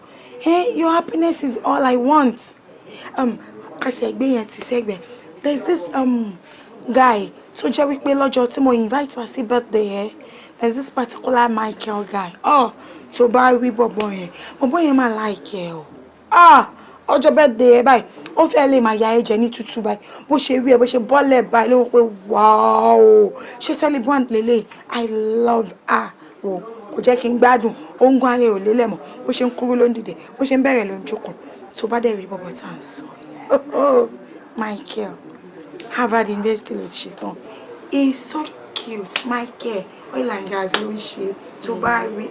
Your happiness is all I want. Àti ẹgbẹ́ yẹn ti sẹ́gbẹ̀ẹ́. There's this guy tó jẹ́ wípé lọ́jọ́ tí mo invite wá sí birthday there's this particular Michael guy. Tó bá rí bọ̀bọ̀ yẹn máa like ẹ o. ọjọ́ birthday ẹ báyìí ó fẹ́ lè máa ya ẹ̀jẹ̀ ní tútù báyìí bó ṣe rí ẹ bó ṣe bọ́lẹ̀ báyìí ló wọ́n pé wow ṣé celebrant lélẹ̀ I love her wò kò jẹ́ kí n gbádùn ó ń gún ara ò lélẹ̀ mọ́ bó ṣe ń kúrú ló ń dìde bó ṣe ń bẹ̀rẹ̀ ló ń jókòó tó bá dẹ̀ rí bọ́bọ̀ tá à ń sọ Michael Harvard University ló ti ṣetán he's so cute Michael oil and gas ló ń ṣe tó bá rí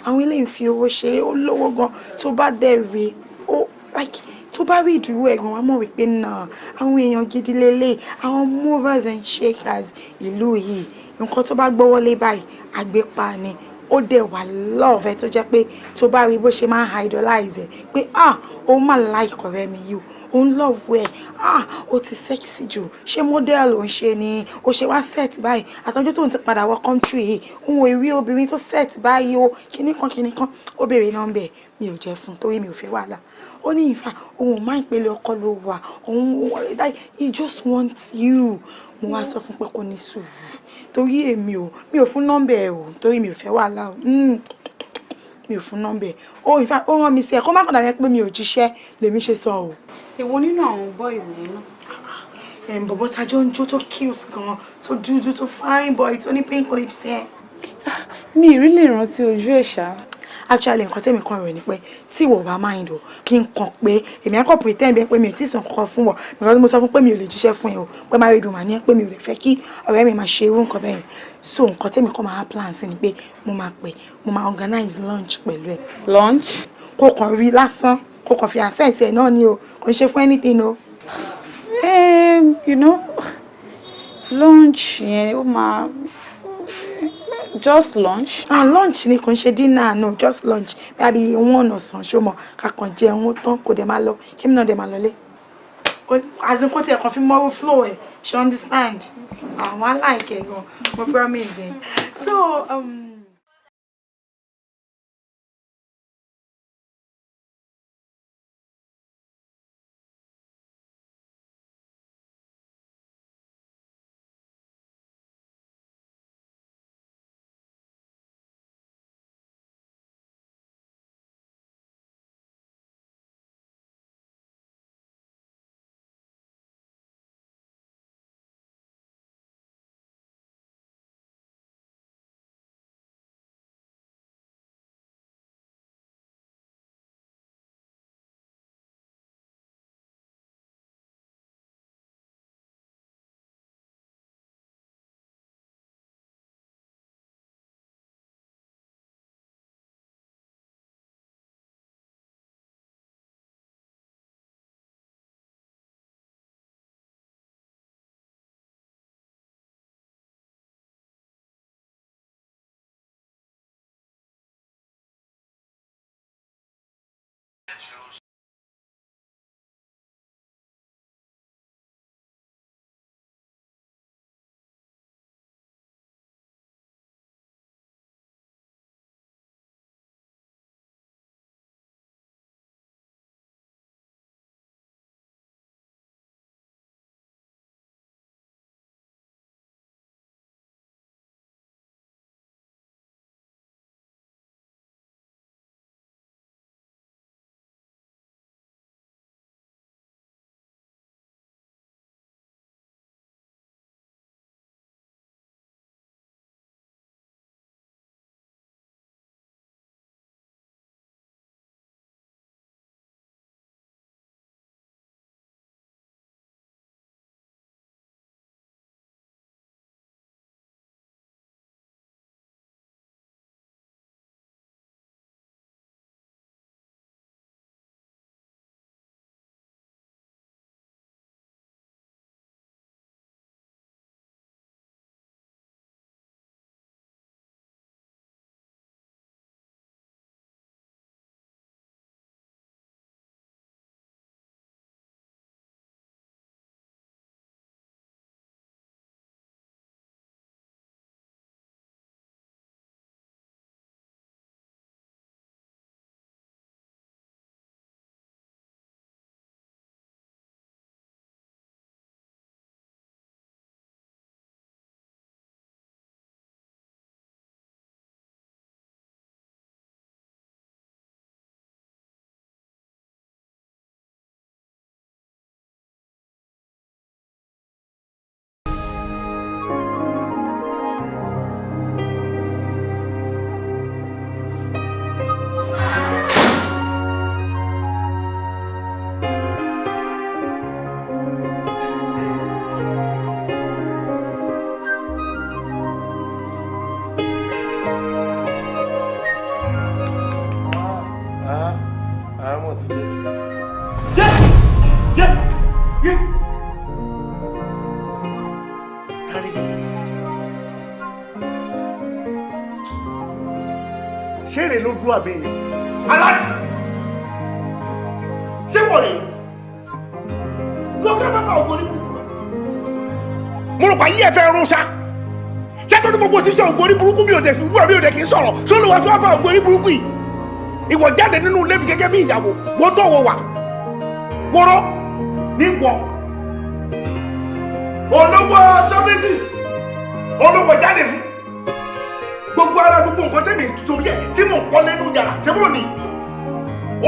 àwọn ilé ìfi owó ṣe ó lówó gan tó bá dẹ̀ rí ó like tó bá rí ìdúró ẹ̀gbọ́n wa mọ̀ wípé náà àwọn èèyàn gidi lélẹ̀ àwọn movers and shakers ìlú yìí nǹkan tó bá gbọ́wọ́lé báyìí àgbépa ni ó dẹ̀ wà love ẹ tó jẹ́ pé tó bá rí bó ṣe máa ń idolize ẹ pé ó mà like ọ̀rẹ́ mi yìí ó ń love ẹ ó ti sexy jù ṣé model ò ń ṣe ni ó ṣe wá set báyìí àtọ́jú tó ń ti padà wọ country yìí òun ò rí obìnrin tó set báyìí o kíní kan ó béèrè nọ́mbẹ̀ mi ò jẹ́ fún torí mi ò fẹ́ wàhálà ó ní ìfà òun ò máa ń pele ọkọ ló wà òun he just wants you mo wá sọ fún pé kò ní sùúrù torí mi ò fún nọ́mbẹ̀ ẹ̀ o torí mi ò fẹ́ wàhálà o mi ò fún nọ́mbẹ̀ ó ìfà ó rán mi sí ẹ kó má kàn dàbí pé mi ò jíṣẹ́ lèmi ṣe sọ o. èwo nínú àwọn boys yẹn náà. bọ̀bọ̀ tajọ́ ń jó tó cute gan tó dúdú tó fine boy tó ní pink lips yẹn. mi ì rí lè rántí ojú ẹ̀ ṣá. actually nǹkan tẹ́mi kan rẹ̀ ni pé tí ìwọ bá mind o kí n kàn pé èmi á kàn pretend bẹ́ẹ̀ pé mi ò tí ì sàn kankan fún wọ because mo sọ fún pé mi ò lè jíṣẹ́ fún ẹ o pé married woman ni ẹ pé mi ò lè fẹ́ kí ọ̀rẹ́ mi máa ṣe irú nǹkan bẹ́ẹ̀ so nǹkan tẹ́mi kan máa plan sí ni pé mo máa organize lunch pẹ̀lú ẹ. lunch. kó kàn rí lásán kó kàn fi accent ẹ náà ni o kò ń ṣe fún anything o. you know lunch yẹn ó máa. Just lunch? Lunch ni kò ń ṣe dinner no just lunch maybe one ọ̀sán ṣó mọ̀ ká kàn jẹun tán kò dẹ̀ máa lọ kí mi náà dẹ̀ máa lọlé azin kó tiẹ̀ kàn fi mọ́rú flow ẹ̀ ṣe understand àwọn aláìkẹ́ gan mo promise ẹ̀ so. ti dé. Yé. Kárí. Ṣé èrè ló dúró àbí ni? Aláàtì! Ṣé wọ̀ rè? Lọ́kẹ́ fẹ́fẹ́ ògbó ní burúkú náà. Mo rò pa yí ẹ fẹ́ rún ṣá. Ṣé tó ní gbogbo ti ṣe ògbó ní burúkú mi ò dẹ̀ fi gbọ́ mi ò dẹ̀ kì í sọ̀rọ̀? Ṣé olùwà fi wá fa ògbó ní burúkú yìí? Ìwọ jáde nínú ilé mi gẹ́gẹ́ bí ìyàwó. Wọ́n tó wọ wà. Wọ́rọ́ ní wọ. Olówó services. Olówó jáde fún. Gbogbo ara gbogbo nǹkan tẹ̀lé torí ẹ̀ tí mò ń kọ́ lẹ́nu yàrá ṣé mò ní?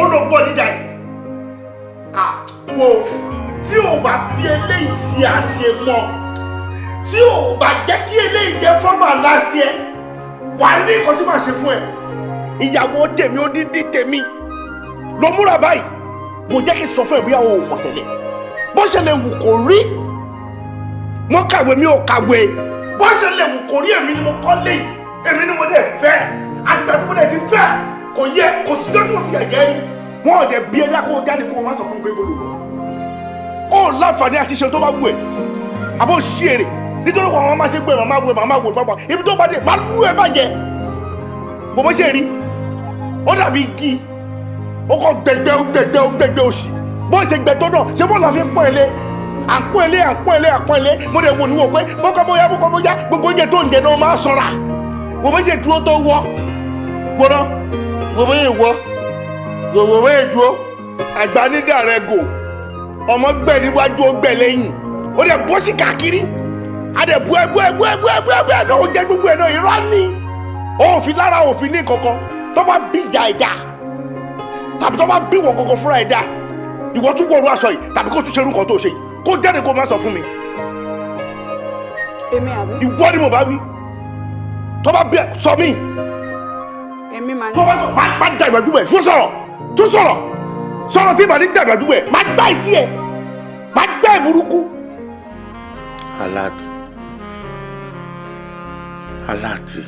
Olówó níjà ẹ̀. Wo tí o bá fi eléyìí sí àṣemọ́ tí o bá jẹ́ kí eléyìí jẹ́ fọ́mà láti ẹ wà ní nǹkan tí màá ṣe fún ẹ. Ìyàwó tèmi ó dídí tèmi ló múra báyìí mo jẹ́ kí n sọ fún ẹ bí àwọn òmò tẹ̀lé bó ṣe lè wù kó rí mo kàwé mi ò kàwé bó ṣe lè wù kó rí èmi ni mo kọ́ léyìí èmi ni mo dẹ̀ fẹ́ àtìgbà tí mo dẹ̀ ti fẹ́ kò yẹ kò sí tó tí mo fi ẹ̀jẹ̀ rí wọn ò dẹ̀ bí ẹ̀dá kó o jáde kó o má sọ fún pé gbọdọ̀ lọ. Ó láǹfààní àti ṣe tó bá wù ẹ́ àbó ṣí èrè nítorí wọn máa ṣe gbé màmá wò pápá ibi tó bá dé máa lù ẹ bàjẹ́ bó bó ṣe rí ó dàbí igi ó kọ gbẹgbẹ òṣì bó ṣe gbẹ tó náà ṣé bó la fi ń pọ́n ilé à ń pọ́n ilé mo dẹ̀ wò ní wò pé bọ́kọ́ bóyá gbogbo oúnjẹ tó ń jẹ náà máa ṣọ́ra bó bó ṣe dúró tó wọ́ gbọ́dọ̀ bó bó yẹ wọ́ bó bó yẹ dúró àgbà nídà rẹ gò ọmọ gbẹ níwájú ó gbẹ lẹ́yìn ó dẹ̀ bọ́ sí káàkiri a dẹ̀ bu ẹ náà ó jẹ́ gbogbo ẹ̀ náà irọ́ ni òfin lára òfin ní kankan tó bá bí ìyá ẹ̀dá tàbí tó bá bí wọn kankan fúnra ẹ̀dá ìwọ tún wọ̀rọ̀ aṣọ yìí tàbí kó tún ṣerú kan tó ṣe yìí kó jáde kó má sọ fún mi. Èmi àbí. Ìwọ ni mo bá wí tó bá bí ẹ sọ mí. Èmi màá ní. tó bá sọ má da ìgbàdúgbò ẹ tún sọ̀rọ̀ tí màá ní da ìgbàdúgbò ẹ má gbá ìtì ẹ má gbá ìburúkú. Aláàtì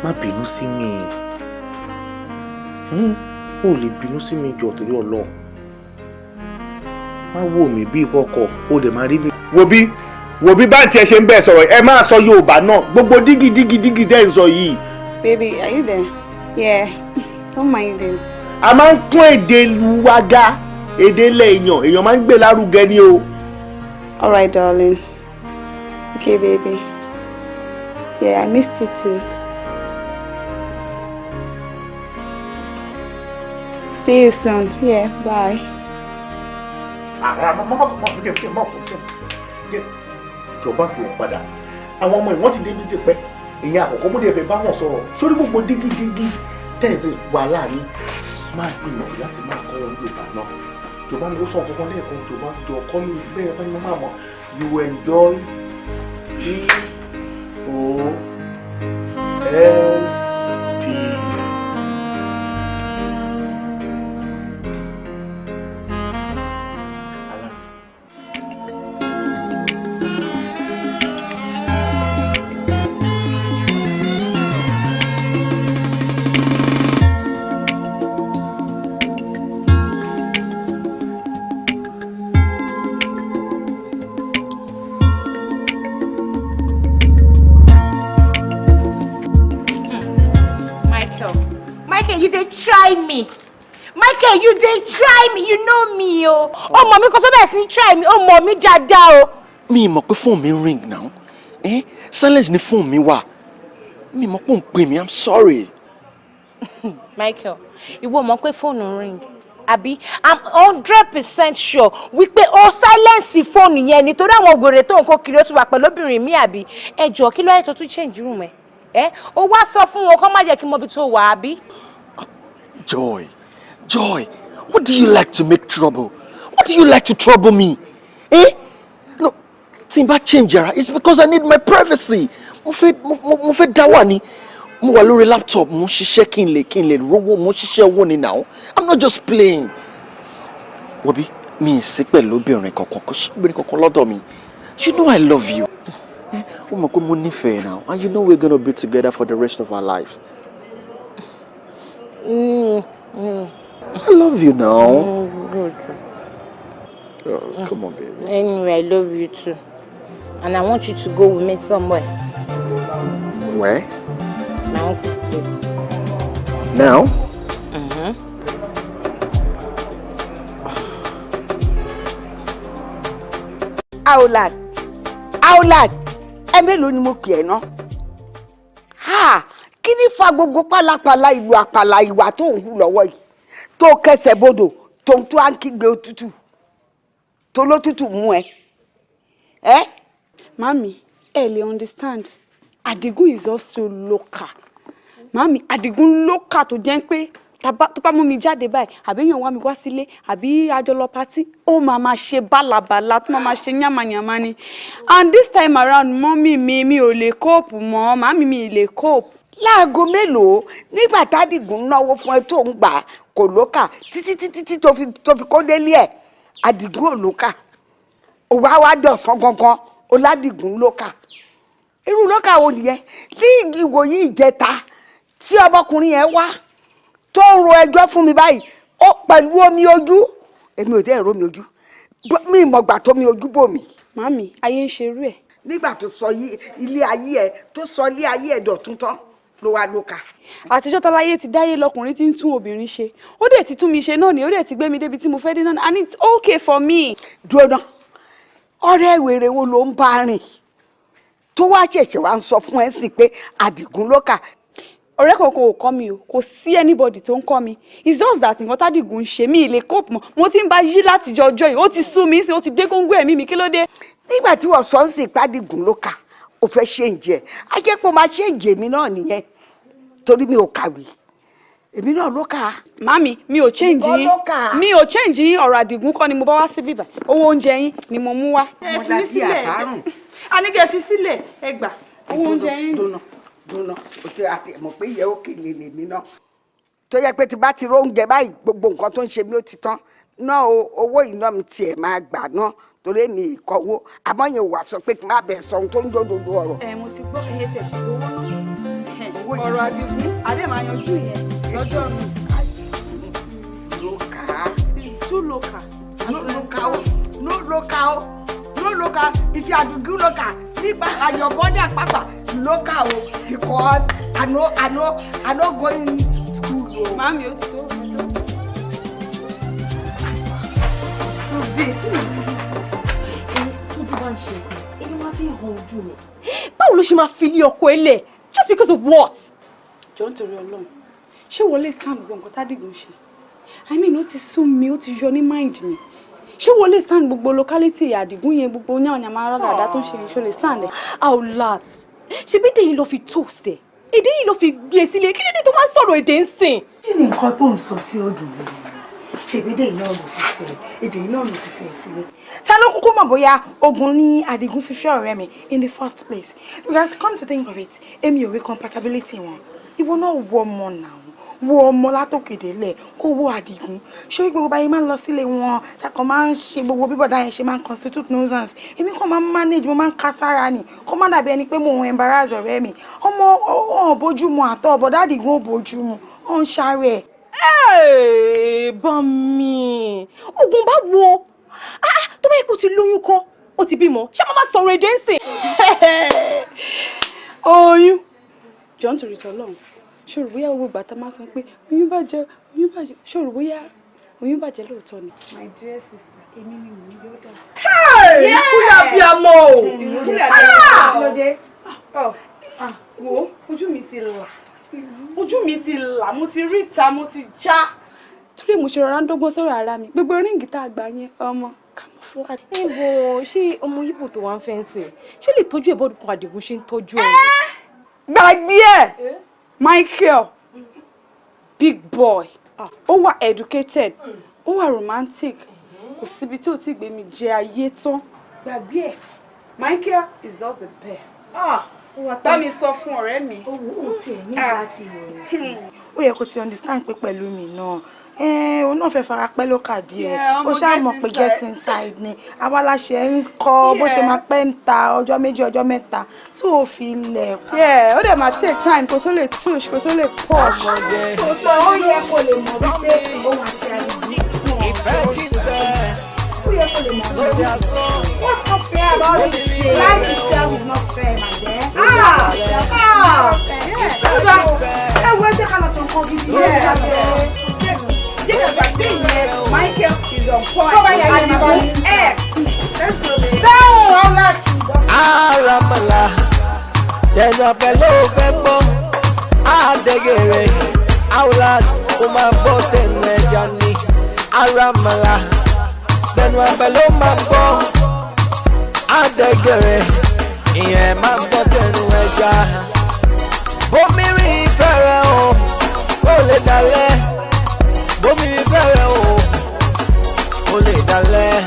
má bínú sí mi ó lè bínú sí mi jọ torí Ọlọ́run má wò mí bí ìkọkọ ó lè má rí mi. wo bí bá tiẹ̀ ṣe ń bẹ̀ sọ̀rọ̀ ẹ máa sọ Yorùbá náà gbogbo dígí dẹ́ ń sọ yìí. Baby, are you there? Yeah, don't mind him. A máa ń kún èdè luwaga èdè ilẹ̀ èèyàn máa ń gbé lárugẹ ni o. All right, darling. Okay, baby. Yeah, I missed you too. See you soon. Yeah, bye. Jọba kò padà àwọn ọmọ ìwọ́n ti débi ti pẹ́ ìyẹn àkọ́kọ́ bó dé fẹ́ bá wọn sọ̀rọ̀ sórí gbogbo dígídígí tẹ̀sí wàhálà ní máa gbìyànjú láti máa kọ́ wọn Yorùbá náà Yorùbá ni ó sọ kankan lẹ́ẹ̀kan Yorùbá jọ kọ́ ní bẹ́ẹ̀ bá yẹn máa mọ̀ you enjoy EOSP. Try me. Michael, you dey try me. You know me, o. Oh, mommy, kò tó bẹ̀rẹ̀ sí ní try me. Oh, mommy, dáadáa o. Mi mọ̀ pé phone mi ring now. Silence ni phone mi wà. Mi mọ̀ pé ó ń pè mí. I'm sorry. Michael, ìwọ mọ̀ pé phone ring. Àbí, I'm 100% sure wípé o silence phone yẹn nítorí àwọn ògòrè tó ń kó kiri ó ti wà pẹ̀lú obìnrin mi àbí. Ẹ jọ̀ọ́ kí ló yẹ tó tún change room ẹ? Ó wá sọ fún wọn kó má jẹ́ kí mo bi tó wà àbí. Joy, what do you like to make trouble? What do you like to trouble me? No, tí n bá change yàrá, it's because I need my privacy. Mo fẹ́ dá wà ní. Mo wà lórí laptop, mo ṣiṣẹ́ kí n lè rówó, mo ṣiṣẹ́ owó ni now. I'm not just playing. Wobi, mi sí pẹ̀lú obìnrin kankan, kò sí obìnrin kankan lọ́dọ̀ mi. You know I love you. Ó mọ̀ pé mo nífẹ̀ẹ́ now, and you know we're gonna be together for the rest of our life. I love you now. Good. Oh, come on, baby. Anyway, I love you too. And I want you to go with me somewhere. Where? My uncle's place. Now? Aulad, ẹ mélòó ni mo pè ẹ́ ná? Ha! Kí ni fa gbogbo pálapàla ìlú àpàlà ìwà tó ń hù lọ́wọ́ yìí? Tó kẹsẹ̀ bodò, tó ń tó à ń kígbe òtútù. Tó lótútù mú ẹ. Ẹ́? Mami, ẹ lè understand. Adigun is also local. Mami, Adigun local tó jẹ́ pé tó bá mú mi jáde báyìí, àbí èèyàn wá mi wá sílé, àbí a jọ lọ party, ó máa ṣe bálabàla, tó máa ṣe yánmayànmá ni. And this time around, mọ́mí mi ò lè cope mọ́, màmí mi lè cope. Láago mélòó nígbà tádìgún náwó fún ẹ tó ń gbà kò lókà títí tó fi kó délé ẹ̀ Àdìgún ò lókà. Ó wá dọ̀sán gangan ó ládìgún lókà. Irú lókà wo nìyẹn? Ní ìwòyí ìjẹta tí ọmọkùnrin yẹn wá tó ń ro ẹjọ́ fún mi báyìí ó pẹ̀lú omi ojú èmi ò tẹ́ ẹ̀rọ mi ojú mi ìmọ̀gbà tó mi ojú bò mí. Màmí ayé ń ṣerú ẹ̀. Nígbà tó sọ ilé ayé ẹ̀ tó sọ ilé ayé ẹ̀ dọ̀tún tán ló wá lóka. Àtijọ́ táláyé ti dáyé lọkùnrin tí ń tún obìnrin ṣe ó dẹ̀ ti tún mi ṣe náà ni ó dẹ̀ ti gbé mi débi tí mo fẹ́ dé náà and it's okay for me. Dúró náà ọ̀rẹ́ wèrè wo ló ń bá rìn tó wá ṣẹ̀ṣẹ̀ wá ń sọ fún ẹ sí pé Àdìgún lóka. Ọ̀rẹ́ kankan ò kọ́ mi o kò sí anybody tó ń kọ́ mi it's just that nǹkan tádìgún ń ṣe mí ilé cope mọ́ mo ti ń bá yí látijọ́ ọjọ́ yìí ó ti sú mi sí ó ti dé góńgó ẹ̀mí mi kí ló dé. Nígbà tí wọ́n sọ ń sìn pádìgún lóka ó fẹ́ ṣe ń jẹ ajẹ́pọ̀ máa ṣe ń jẹ mi náà nìyẹn torí mi ò kàwé èmi náà lóka. Mami mi ò change yín ọ̀rọ̀ Àdìgún kọ́ ni mo bá wá sí bíbá owó oúnjẹ yín ni mo mú wá. ẹ fi mí sílẹ̀ a ní kẹ́ fi sílẹ̀ ẹ gbà owó oúnjẹ yín. dúnà o ti àti mọ̀ pé ìyẹ́ òkè lè lèmi náà tó yẹ pé tí bá ti róúnjẹ báyìí gbogbo nǹkan tó ń ṣe mí ó ti tán náà owó iná mi tiẹ̀ máa gbà náà torí èmi ìkọ̀wó àmọ́ yẹn wà sọ pé kí n má bẹ̀ sọ ohun tó ń dòdòdó ọ̀rọ̀. Mo ti gbọ́ iye tẹ̀ ṣe owó náà ọ̀rọ̀ Àdìgún adé máa yanjú yẹn lọ́jọ́ mi. It's too local. No local. If you are Àdìgún local, nípa your body àpapà local o because I no going school o. Màámi ó ti tó. Tójú bá ń ṣe èyí máa fi hàn ojú mi. Báwo ló ṣe máa fi ilé ọkọ ẹ lẹ̀? Just because of what? Jọ̀ọ́ nítorí Ọlọ́run ṣé wọlé stand gbogbo nǹkan tádìgún ṣe I mean ó ti sún mi ó ti yọ ní mind mi ṣé wọlé stand gbogbo locality Àdìgún yẹn gbogbo yànnyànmá aládàáda tó ń ṣe ṣó lè stand ẹ. Aulat ṣebí èdè yìí ló fi toast ẹ èdè yìí ló fi gbé sílé kí ló dé tó máa sọ̀rọ̀ èdè ń sìn. Kí ni nǹkan tó ń sọ tí ó dùn mí ṣèbédè iná ló fi fẹ́ èdè iná ló fi fẹ́ sílé. Ta ló kúkú mọ̀ bóyá ogun ní Àdìgún fífẹ́ ọ̀rẹ́ mi in the first place because come to think of it èmi ò rí compatibility wọn ìwọ náà wọ ọmọ náà wo ọmọ látòkèdè lẹ̀ kó wo Àdìgún ṣé gbogbo báyìí máa ń lọ sílé wọn takọ máa ń ṣe gbogbo bíbọ̀dá yẹn ṣe máa ń constitute nuisance èmi kàn máa ń manage mo máa ń ká sára ni kó má dàbí ẹni pé mo ń embarrass ọ̀rẹ́ mi ọmọ ọ̀hún bójúmu àtọ̀ bọ̀dá Àdìgún ò bójúmu ó ń ṣàárẹ̀. Bá mi ogun bá wo tó bá yẹ kó ti lóyún kọ́ ó ti bímọ ṣé máa sọ̀rọ̀ èdè ń sìn. Oyún jọ̀ọ́ nítorí tọ́lọ́run ṣòro bóyá owó bàtà máa san pé oyún bàjẹ́ ṣòro bóyá oyún bàjẹ́ lóòótọ́ ni. My dear sister èmi ni mò ń yọ dà. Kúlẹ̀ bí a mọ̀ o. Wo ojú mi ti là mo ti rí ìta mo ti já torí mo ṣe rọra ń dọ́gbọ́n sọ̀rọ̀ ara mi gbogbo ríǹgì tá a gbà yẹn ọmọ camouflage. Níbo ṣé ọmọ yíbò tó wá ń fẹ́ ń sìn ṣé lè tọ́jú ẹ̀ bọ́dún kan Àdìgún ṣe ń tọ́jú ẹ̀. Gbàgbé ẹ̀ Michael big boy ó wà educated ó wà romantic kò síbi tí ò tí gbé mi jẹ ayé tán gbàgbé ẹ̀ Michael is just the best. bá mi sọ fún ọ̀rẹ́ mi. ó tiẹ̀ ní láti rẹ̀ ó yẹ kó ti understand pé pẹ̀lú mi náà òun náà fẹ́ fara pẹ́ ló kàdí ẹ̀ ó ṣáà mọ̀ pé get inside ni àwa la ṣe ń kọ́ bó ṣe máa pẹ́ ń ta ọjọ́ méjì ọjọ́ mẹ́ta tí ò fi lẹ̀. ó dẹ̀ máa take time kó tó lè touch kó tó lè push. òótọ́ ó yẹ kó lè mọ̀ wípé òun àti àlejò ìfẹ́ kí n bẹ́ẹ̀. ó yẹ kó lè mọ̀ wípé what's not fair about this life itself is not fair my dear. ẹ wo ẹ jẹ́ ká lọ sọ nǹkan gidi. Jẹ́ ká gbé ìyẹn Michael is on point. Bọ́bá yà yẹn bá ní X. dáhùn ọ̀la tì. Aramala, tẹ̀nà pẹ̀lú fẹ́ gbọ́, àdégèrè, Aulas, ó máa bọ́ tẹ̀nu ẹja ni. Aramala, tẹ̀nà pẹ̀lú máa gbọ́, àdégèrè, ìyẹn máa bọ́ tẹ̀nu ẹja. Bómi rí ìfẹ́ rẹ̀ o, ó lè dalẹ̀. Bómi rí ìfẹ́ rẹ̀ o, ó lè dalẹ̀.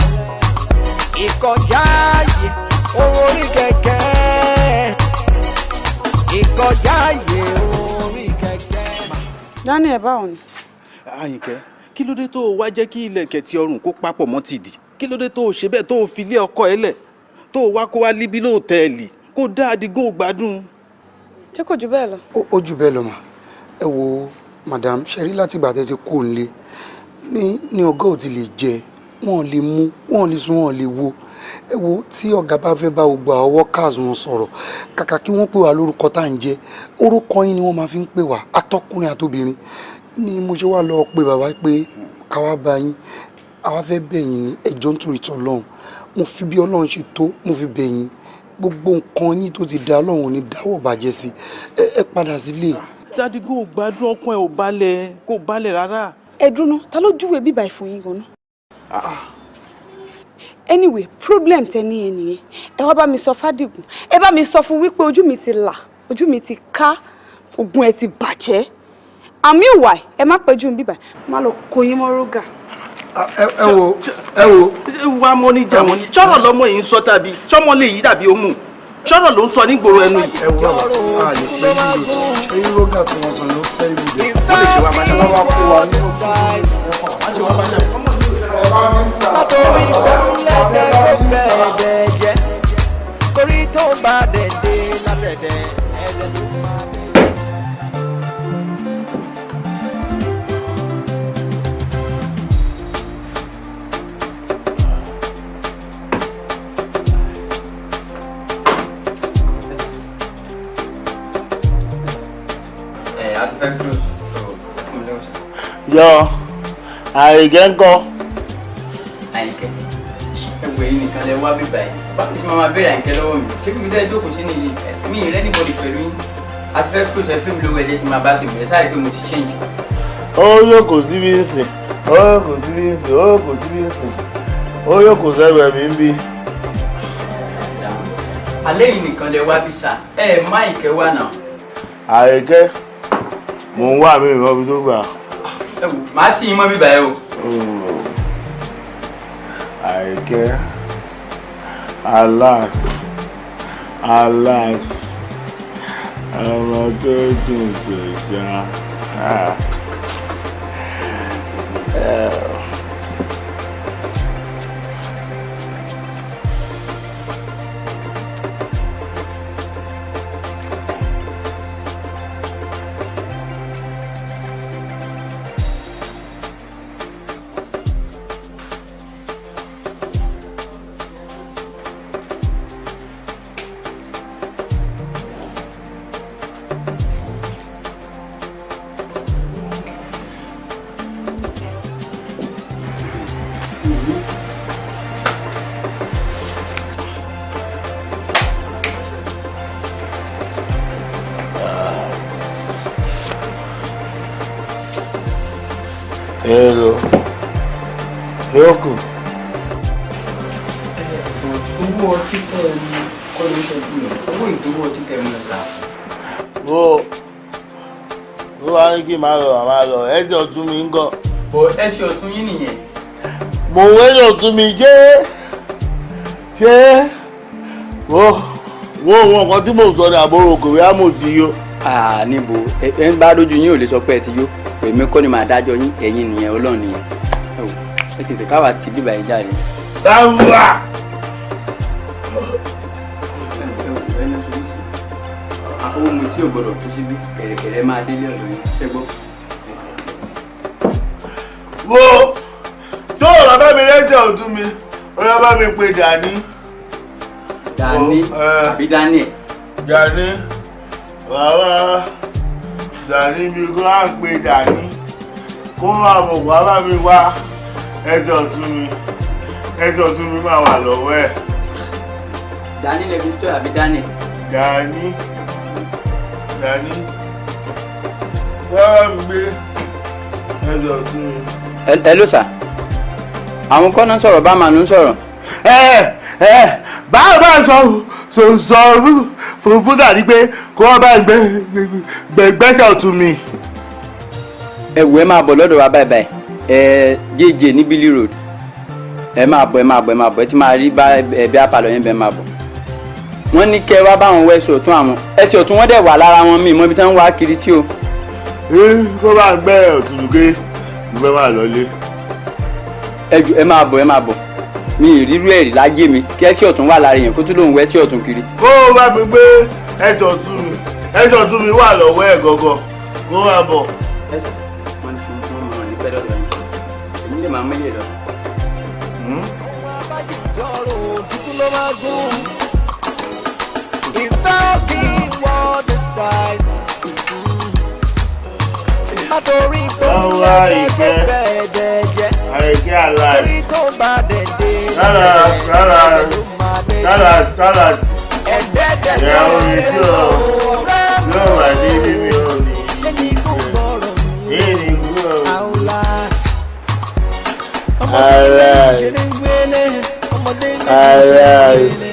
Ìkọjá yìí. Orí kẹ̀kẹ́ ìkọjá yẹ orí kẹ̀kẹ́. Daniel báwo ni. Àyìnkẹ́ kí ló dé tó o wá jẹ́ kí ilẹ̀kẹ̀ tí ọrùn kó papọ̀ mọ́ tìdí kí ló dé tó o ṣe bẹ́ẹ̀ tó o fi lé ọkọ ẹ lẹ̀ tó o wá kó wá líbí lóòtẹ́ẹ̀lì kó dá àdìgún gbádùn. ṣé kò jù bẹ́ẹ̀ lọ. ó jù bẹ́ẹ̀ lọ mà ẹ wo madam ṣẹ́rí láti ìgbà tẹ́ ti kó ń lé ní ọgá ò ti lè jẹ wọn ò lè mú wọn ò lè sùn wọn ò lè wo ẹ wo tí ọ̀gá bá fẹ́ bá gbogbo àwọn workers wọn sọ̀rọ̀ kàkà kí wọ́n pè wá lórúkọ tá à ń jẹ́ orúkọ yín ni wọ́n máa fi ń pè wá atọ́kùnrin àtobìnrin ni mo ṣe wá lọ pé bàbá pé káwá bá yín àwa fẹ́ bẹ̀ yín ní ẹjọ́ nítorí tọ́lọ́run mo fi bí ọlọ́run ṣe tó mo fi bẹ̀ yín gbogbo nǹkan yín tó ti da ọlọ́run ní dáwọ́ bàjẹ́ sí ẹ padà sílé. dádì kò gbádùn ọkàn ẹ ò balẹ̀ kò balẹ̀ rárá. ẹ dúró ta ló júwèé bíbá ìfún yín gan-an. Anyway, problem tẹ ní ẹ nìyẹn ẹ wá bá mi sọ fádìgún ẹ bá mi sọ fún wípé ojú mi ti là ojú mi ti ká ogun ẹ ti bàjẹ́ àmì ìwà ẹ má pẹ́jú bíbá má lọ kó yín mọ́ rógà. ẹ wo wá mọ́ níjà wọn ni sọ̀rọ̀ lọ́mọ yìí ń sọ tàbí sọ́mọ lè yí dàbí òmù sọ̀rọ̀ ló ń sọ nígboro ẹnu yìí. ẹ wo bàbá a lè pẹ́ nílò tó ṣé rógà tí wọ́n sọ ló tẹ́ ìlú dé wọ́n lè ṣe wá máa ṣe wọ́n wá kó wa ní òtún Torí tó lẹ́dẹ̀ tó bẹ̀rẹ̀ jẹ́, torí tó bá dẹ̀dẹ̀ lábẹ̀dẹ̀ ẹ̀rẹ̀ ló máa dẹ̀. Yọ Àyìnkẹ́ ńkọ́. Àyìnkẹ́ ẹgbẹ́ yìí nìkan lẹ wá bíbá yìí báwo ni màmá béèrè Àyìnkẹ́ lọ́wọ́ mi ṣé kí mi dẹ́ jókòó sí nìyí mi ì rẹ́ni bọ́dì pẹ̀lú yín àti fẹ́ kúrò sẹ́ fíìmù lówó ẹ̀jẹ̀ tí màá bá tèmi ẹ̀ sáré pé mo ti change. Ó yóò kò síbi ń sìn ó yóò kò síbi ń sìn ó yóò kò síbi ń sìn ó yóò kò sẹ́gbẹ̀ẹ́ mi ń bí. alẹ́ yìí nìkan lẹ wá bí sà ẹ má Àyìnkẹ́ wà náà. Àyìnkẹ́ mò ń wá mi ìmọ̀ ibi tó gbà. ẹ wò màá tì yín mọ́ bíbá yẹn o. Àyìnkẹ́ alert ọmọ tó dùn tó já. Hello. Yoko. owó ọtí tẹ ẹ mú kọ́ ló ń ṣẹ́jú mi owó ìdúró ọtí tẹ ẹ mú ta. Bó wá ní kí n máa lọ ẹsẹ̀ ọ̀tún mi ń gọ̀. bọ ẹsẹ̀ ọ̀tún yín nìyẹn. Mo wẹ́sẹ̀ ọ̀tún mi ṣé wo Wọ́n nǹkan tí mò ń sọ ní àbúrò kò rí àmọ̀ tí yó. Níbo ẹ ń bá lójú yín ò lè sọ pé ẹ ti yó èmi kọ́ ni màá dájọ́ yín ẹ̀yin nìyẹn Ọlọ́run nìyẹn ẹ tètè káwa ti bíbá yín jáde. Táwa. Ohun tí ò gbọdọ̀ tó síbí kẹ̀rẹ̀kẹ̀rẹ̀ máa délé ọ̀dọ̀ yín ṣẹ́gbọ́. Wo tó o bàbá mi lẹ́sẹ̀ ọ̀tún mi ó yẹ bá mi pe Dani. Dani àbí Daniel. Dani bàbá Dani mi kó à ń pe Dani kó máa mọ̀ wá bá mi wá ẹsẹ̀ ọ̀tún mi máa wà lọ́wọ́ ẹ̀. Dani lè fi tó àbí Daniel. Dani wá mi gbé ẹsẹ̀ ọ̀tún mi. Ẹ ló sà àwọn kọ́nà sọ̀rọ̀ bá màá ń sọ̀rọ̀. Báwo bá sọ fún Dani pé kó wọ́n bá gbẹ́sẹ̀ ọ̀tún mi. Ẹ wò ẹ máa bọ̀ lọ́dọ̀ wa báyìí jẹ́jẹ́ ní Billy Road ẹ máa bọ̀ ẹ ti máa rí ẹbí apàlọ́ yẹn bẹ́ẹ̀ máa bọ̀. Wọ́n ní kẹ́ wá báwọn wọ ẹsẹ̀ ọ̀tún àwọn ẹsẹ̀ ọ̀tún wọ́n dẹ̀ wà lára wọn mí mọ́ ibi tí wọ́n wá kiri sí o. Kó bá gbẹ́ ọ̀tún lùkẹ́ mo fẹ́ máa lọlé. Ẹ máa bọ̀ mi ìrírú ẹ̀rí láyé mi kí ẹsẹ̀ ọ̀tún wà lára yẹn kó tún lóun wọ ẹsẹ̀ ọ̀tún kiri. Kó o bá mi gbé ẹsẹ̀ ọ̀tún mi wà lọ́wọ́ ẹ̀ gọ́gọ́ kó máa bọ̀. Ẹsẹ̀ wọn ti fún ọmọ ní pẹ́ lọ́dọ̀ yẹn èmi lè máa mẹ́lẹ̀ lọ. Ìfẹ́ òbí wọ́n decide. Nítorí tó ń lé bẹ́ẹ̀ jẹ́. Àìkẹ́ àlàyé. Torí tó bá dẹ̀dẹ̀. Rárá. Ẹ̀dẹ́dẹ̀ ìyá orin tí ó yóò wà ní mímí òní. ṣé ní kú gbọ́rọ̀ mi? Ní kúrò. Aulas. Aulas. Ṣé ní gbélé? Ọmọdé ní Aulas. gbélé.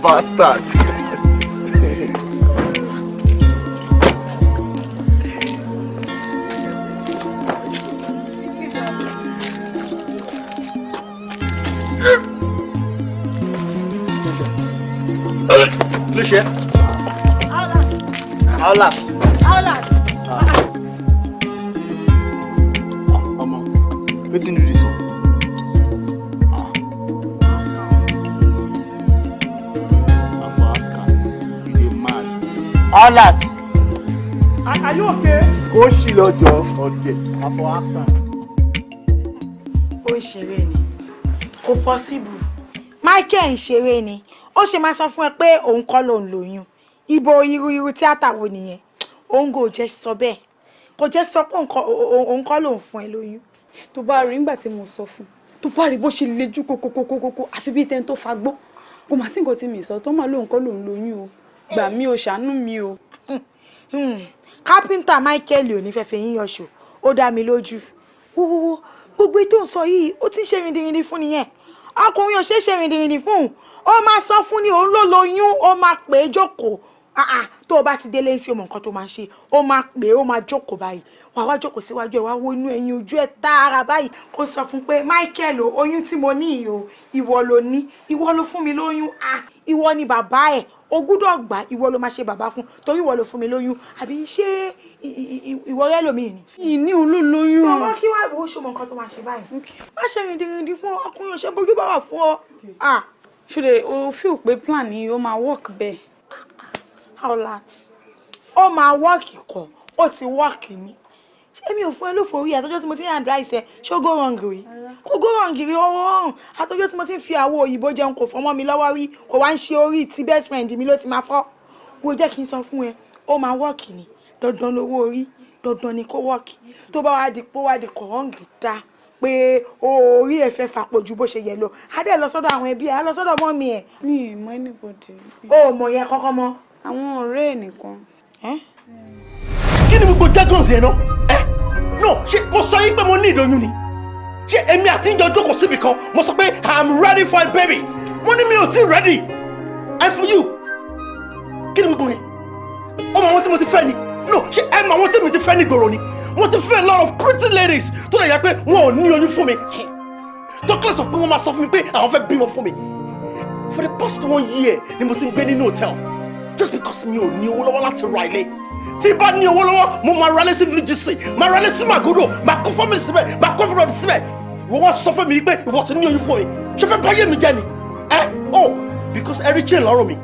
Bastard. Kí ló ṣe? Aulas. Ọmọ, wetin do dis one? Aulas. Are you okay? Ó ṣì lọ́jọ́ ọ̀dẹ̀ afọ accent. Ó ń ṣeré ni kò possible Michael ń ṣeré ni ó ṣe máa sọ fún ẹ pé òun kọ́ ló ń lóyún ibo irú tíátà wo nìyẹn òun kò jẹ́ sọ bẹ́ẹ̀ kò jẹ́ sọ pé òun kọ́ ló ń fún ẹ lóyún. tó bá rí nígbà tí mo sọ fún tó bá rí bó ṣe lejú kókókókókó àfi bíi tẹ́ni tó fagbó kò má sí nǹkan tí mi sọ tó máa lóun kọ́ ló ń lóyún o gbà mí o ṣàánú mi o. kápẹ́ńtà Michael ò ní fẹ́fẹ́ yín yọ̀ṣọ́ ó dá mi lójú wúwúwú gbogbo ètò ń sọ yìí ó ti ń ṣe rìndìrìndì fún nìyẹn ọkùnrin ò ṣe é ṣe rìndìrìndì fún un ó máa sọ fún ni òun ló lóyún ó máa pè é jókòó tó o bá ti délé sí ọmọ nǹkan tó máa ṣe ó máa pè é ó máa jókòó báyìí wàá wá jókòó síwájú ẹ wá wo inú ẹyin ojú ẹ tààrà báyìí kó sọ fún pé Michael o oyún tí mo ní yìí o ìwọ ló ní ìwọ ló fún mi lóyún ìwọ ni bàbá ẹ o gbúdọ̀ gbà ìwọ ló máa ṣe bàbá fún torí ìwọ ló fún mi lóyún àbí ṣé ìwọ rẹ lómi ni. ìní olólóyún. tí ọmọ kí wàá bó ṣe mọ nǹkan tó máa ṣe báyìí má ṣe rìndìrìndì fún ọkùnrin ọ̀ṣẹ́ bójú bá wà fún ọ. ṣùgbọ́n o feel pé plan ni ó máa work bẹ́ẹ̀. Aulas ó máa work kọ ó ti work ni ṣé mi ò fún ẹ lófo orí àtọjọ́ tí mo ti ń advice ẹ ṣó go wrong rí kò go wrong rí ọwọ́ ọ̀run àtọjọ́ tí mo ti ń fi àwo òyìnbó jẹun kò fọmọ́ mi lọ́wọ́ rí kò wá ń ṣe orí tí best friend mi ló ti máa fọ́ wo jẹ́ kí n sọ fún ẹ ó máa work ni dandan lówó orí dandan ni kó work tó bá wá di pé wá di kò wrong dá pé orí ẹ̀ fẹ́ fapò ju bó ṣe yẹ lọ adé lọ sọ́dọ̀ àwọn ẹbí ẹ̀ á lọ sọ́dọ̀ mọ́mì ẹ̀. mi ì mọ anybody. o mọ̀ yẹn kọ́kọ́ mọ́. àwọn ọ̀rẹ́ ẹ̀ nìkan. kí ni gbogbo jargons yẹn náà no ṣé mo sọ yín pé mo ní ìdóyún ni ṣé èmi àti ìjọ jókòó síbi kan mo sọ pé I am ready for a baby mo ní mi ò tí ready and for you kí ni gbogbo yẹn ọmọ àwọn tí mo ti fẹ́ ni no ṣé ẹ mọ àwọn tí mo ti fẹ́ ní gbòòrò ni mo ti fẹ́ a lot of pretty ladies tó lè yẹ pé wọn ò ní oyún fún mi talkless of pé wọ́n máa sọ fún mi pé àwọn fẹ́ bímọ fún mi for the past 1 year ni mo ti ń gbé nínú hotel just because mi ò ní owó lọ́wọ́ láti ra ilé tí bá ní owó lọ́wọ́ mo máa ra ilé sí VGC máa ra ilé sí Magodo máa kó family síbẹ̀ máa kó fúnra síbẹ̀ wọ́n wá sọ fún mi pé ìwọ ti ní oyún fún mi ṣé fẹ́ báyé mi jẹ́ ni because ẹ rí chain lọ́rùn mi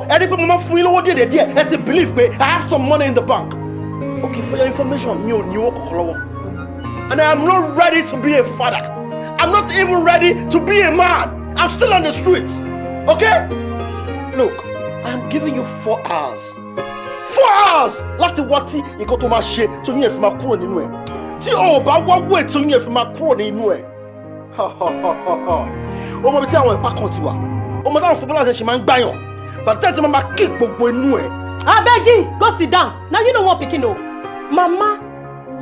ẹ rí pé mo máa fún yín lówó díẹ̀ ẹ ti believe pé I have some money in the bank okay for your information mi ò ní owó kọ̀ọ̀kan lọ́wọ́ and I am not ready to be a father I'm not even ready to be a man I'm still on the streets okay look I am giving you 4 hours 4 hours láti wá tí nǹkan tó máa ṣe tó yín ẹ̀ fi máa kúrò nínú ẹ̀ tí o bá wá wẹ̀ tó yín ẹ̀ fi máa kúrò nínú ẹ̀ ọmọ ibi tí àwọn ìpá kan ti wà ọmọ táwọn footballers ṣe máa ń gbàyàn bàtà tí wọ́n máa kí gbogbo inú ẹ̀. abegi go sit down na you no wan pikin o mama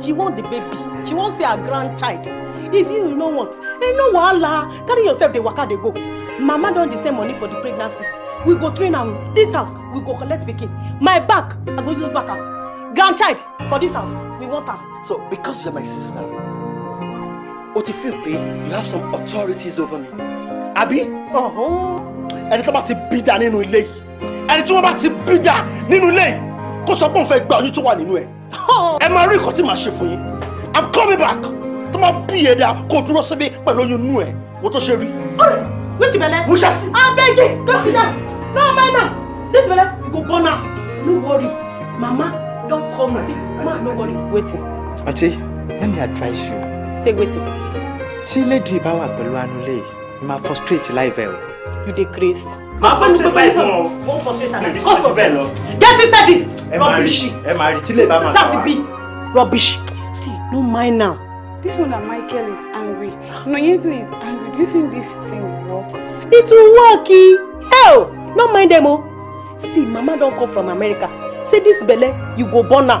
she want the baby she wan see her grandchild if you no want no wahala carry yourself dey waka dey go mama don dey send money for the pregnancy we go train am this house we go collect pikin my back I go use back am grandchild for this house we want am. so because you are my sister o ti feel pé you have some authorities over me abi. ẹni tí wọ́n bá ti bí dá nínú ilé yìí ẹni tí wọ́n bá ti bí dá nínú ilé yìí kó sọ pé òun fẹ́ gba oyún tó wà nínú ẹ̀ ẹ máa rí nǹkan tí màá ṣe fún yín I'm coming back tó máa bí ẹ dá kó dúró síbi pẹ̀lú oyún inú ẹ̀ wo tó ṣe rí. wetin belle. mo ṣe sí. abegi go sit down no mind am this belle you go born am no worry mama don come with ma no worry wetin. Aunty, let me advise you. say wetin. tí lady bá wà pẹ̀lú anulẹ̀ yìí you ma frustrate life ẹ o. you dey craze. máa frustrate life fún ọ. wọ́n frustrate am. kọ́ sọ bẹ́ẹ̀ lọ. get inside ẹ máa rí ẹ máa rí tí lè bá máa ta wá. rubbish. see no mind now. This one that Michael is angry. Nonyetu is angry. Do you think this thing will work? It will work. Hell, no mind them. See, Mama don't come from America. Say this belle, you go born her.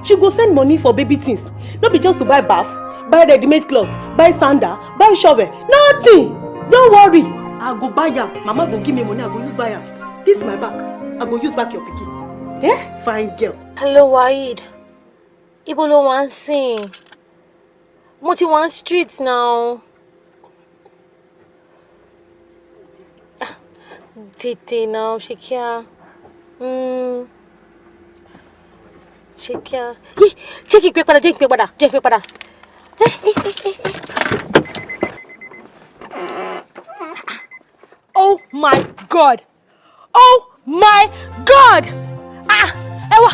She go send money for baby things. Not be just to buy bath, buy ready-made clothes, buy sandal, buy shovel. Nothing. Don't worry. I go buy her. Mama go give me money. I go use buy her. This is my bag. I go use back your pikin. Eh? Fine girl. Hello, Waheed. Ibo lo wá ń sìn. Mo ti wá street now. Tètè now, ṣe kíá. Ṣe kíá. Jẹ́ kí n pè padà. Oh my God! Oh my God! Ẹ wá.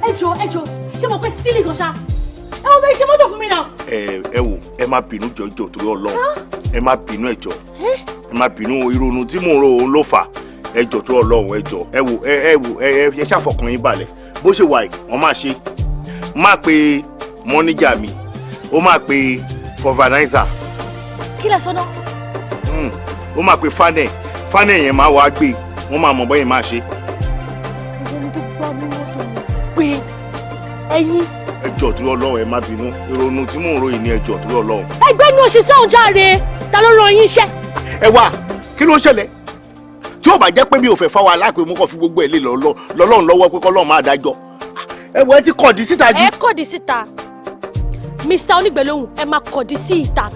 Ẹ jọ̀ọ́. Ṣé mo pẹ́ sílì kan ṣá? Ẹ wọ́n bẹ ṣe mọ́tò fún mi náà. Ẹ wò ẹ má bínú jọjọ torí Ọlọ́run ẹ má bínú ẹjọ ẹ má bínú ìrònú tí mò ń ro òun ló fà ẹjọ torí Ọlọ́run ẹjọ ẹ ṣàfọkàn yín balẹ̀ bó ṣe wà yìí wọ́n máa ṣe má pe mọ́níjà mi ó máa pe fọvanáísà. Kí lẹ sọ náà? Ó máa pe fánẹ̀ yẹn máa wá gbé wọ́n máa mọ̀ bọ́ yẹn máa ṣe. Ẹni tó gbá mi mọ́tò mi pé ẹyin. Ẹjọ́ torí Ọlọ́run ẹ má bínú ìrònú tí mò ń ròyìn ní ẹjọ́ torí Ọlọ́run. Ẹgbẹ́ ni òṣìṣẹ́ òun jáde ta ló rán yín iṣẹ́. Ẹ wá kí ló ń ṣẹlẹ̀ tí ó bá jẹ́ pé mi ò fẹ́ fáwọn aláàpẹ̀ mú kàn fi gbogbo ẹ̀ lé lọ́lọ́run lọ́wọ́ pé kọ́lọ́run máa dájọ́. Ẹ wọ ẹ ti kọ̀dí síta jù. Ẹ kọ̀dí síta Mr. Onígbèlóhùn ẹ máa kọ̀dí sí ìta.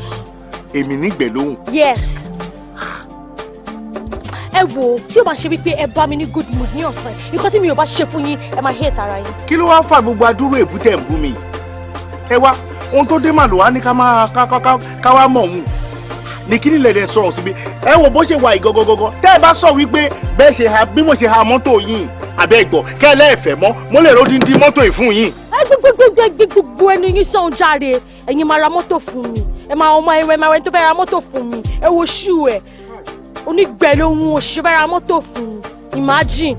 Èmi nígbèlóhùn. Yes. Ẹ wò tí o bá ṣe wípé ẹ bá mi ní good mood ní ọ̀sán yìí nǹkan tí mi ò bá ṣe fún yín ẹ máa hate ara yín. Kí ló wá fà gbogbo adúrú èbúté ń bú mi? Ẹ wá ohun tó dé màlúù wá ní ká wá mọ̀ òun ní kí nílẹ̀ rẹ̀ sọ̀rọ̀ síbi ẹ wò bó ṣe wà ìgọ́gọ́gọ́gọ́ tẹ́ ẹ bá sọ wípé bẹ́ẹ̀ ṣe ha bí mo ṣe ha mọ́tò yìí àbẹ́ ìgbọ̀ kẹ́ ẹ lẹ́ẹ̀fẹ̀ mọ́ mo lè ro díndín mọ́tò yìí fún yín. Ẹ gbogbo ẹnu yín sọ̀hún jáde ẹ̀yin máa ra mọ́tò fún mi ẹ máa ọmọ ẹwẹ́ máa wẹ́n tó fẹ́ ra mọ́tò fún mi ẹ wo ṣú ẹ̀ Onígbèlóhùn òṣìṣẹ́ fẹ́ ra mọ́tò fún mi imagine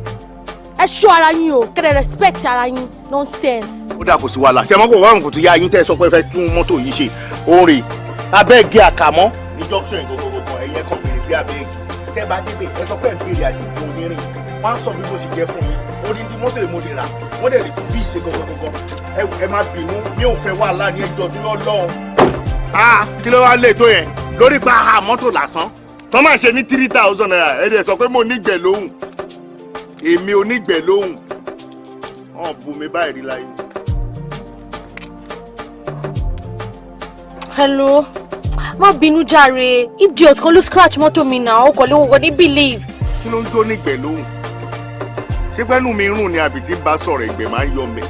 ẹ ṣọ́ ara yín o kẹ́rẹ́ respect ara yín nonsense. ó dà kò sí wàhálà tẹ́ mọ́ kò wá nǹkan tó yá yín tẹ́ sọ pé fẹ́ tún mọ́tò yìí ṣe orin abẹ́ẹ̀gì àkàmọ́ ní junction ìgbòkòkò ẹ̀yẹ kan bèrè bí abẹ́ẹ̀gì tẹ́ bá débè ẹ sọ pé ẹ̀ ń bèrè àdìgbò onírin wọ́n á sọ bí mo ti jẹ́ fún yín odindi mọ́tò èmo lè rà wọ́n dẹ̀ lè fi bí ìṣe gangan ẹ má bínú mi ò fẹ́ wàhálà ní ẹjọ́ tó lọ́ lọ́hùn. Kí ló wá lè tó yẹn lórí pa mọ́tò lásán tó máa ṣe ní 3,000 naira ẹ dẹ̀ sọ pé mo nígbẹ̀ lóhùn èmi ò nígbẹ̀ lóhùn wọn bù mí báyìí rí láyé. hello má bínú jàre idiot kan ló scratch mọ́tò mi náà ọkọ̀ ló wọ́n ní believe. kí ló ń tó nígbẹ̀ lóhùn ṣé pẹ́ẹ́nù mi rùn ni àbí tí ń bá sọ̀rọ̀ ìgbẹ́ máa ń yọ mẹ́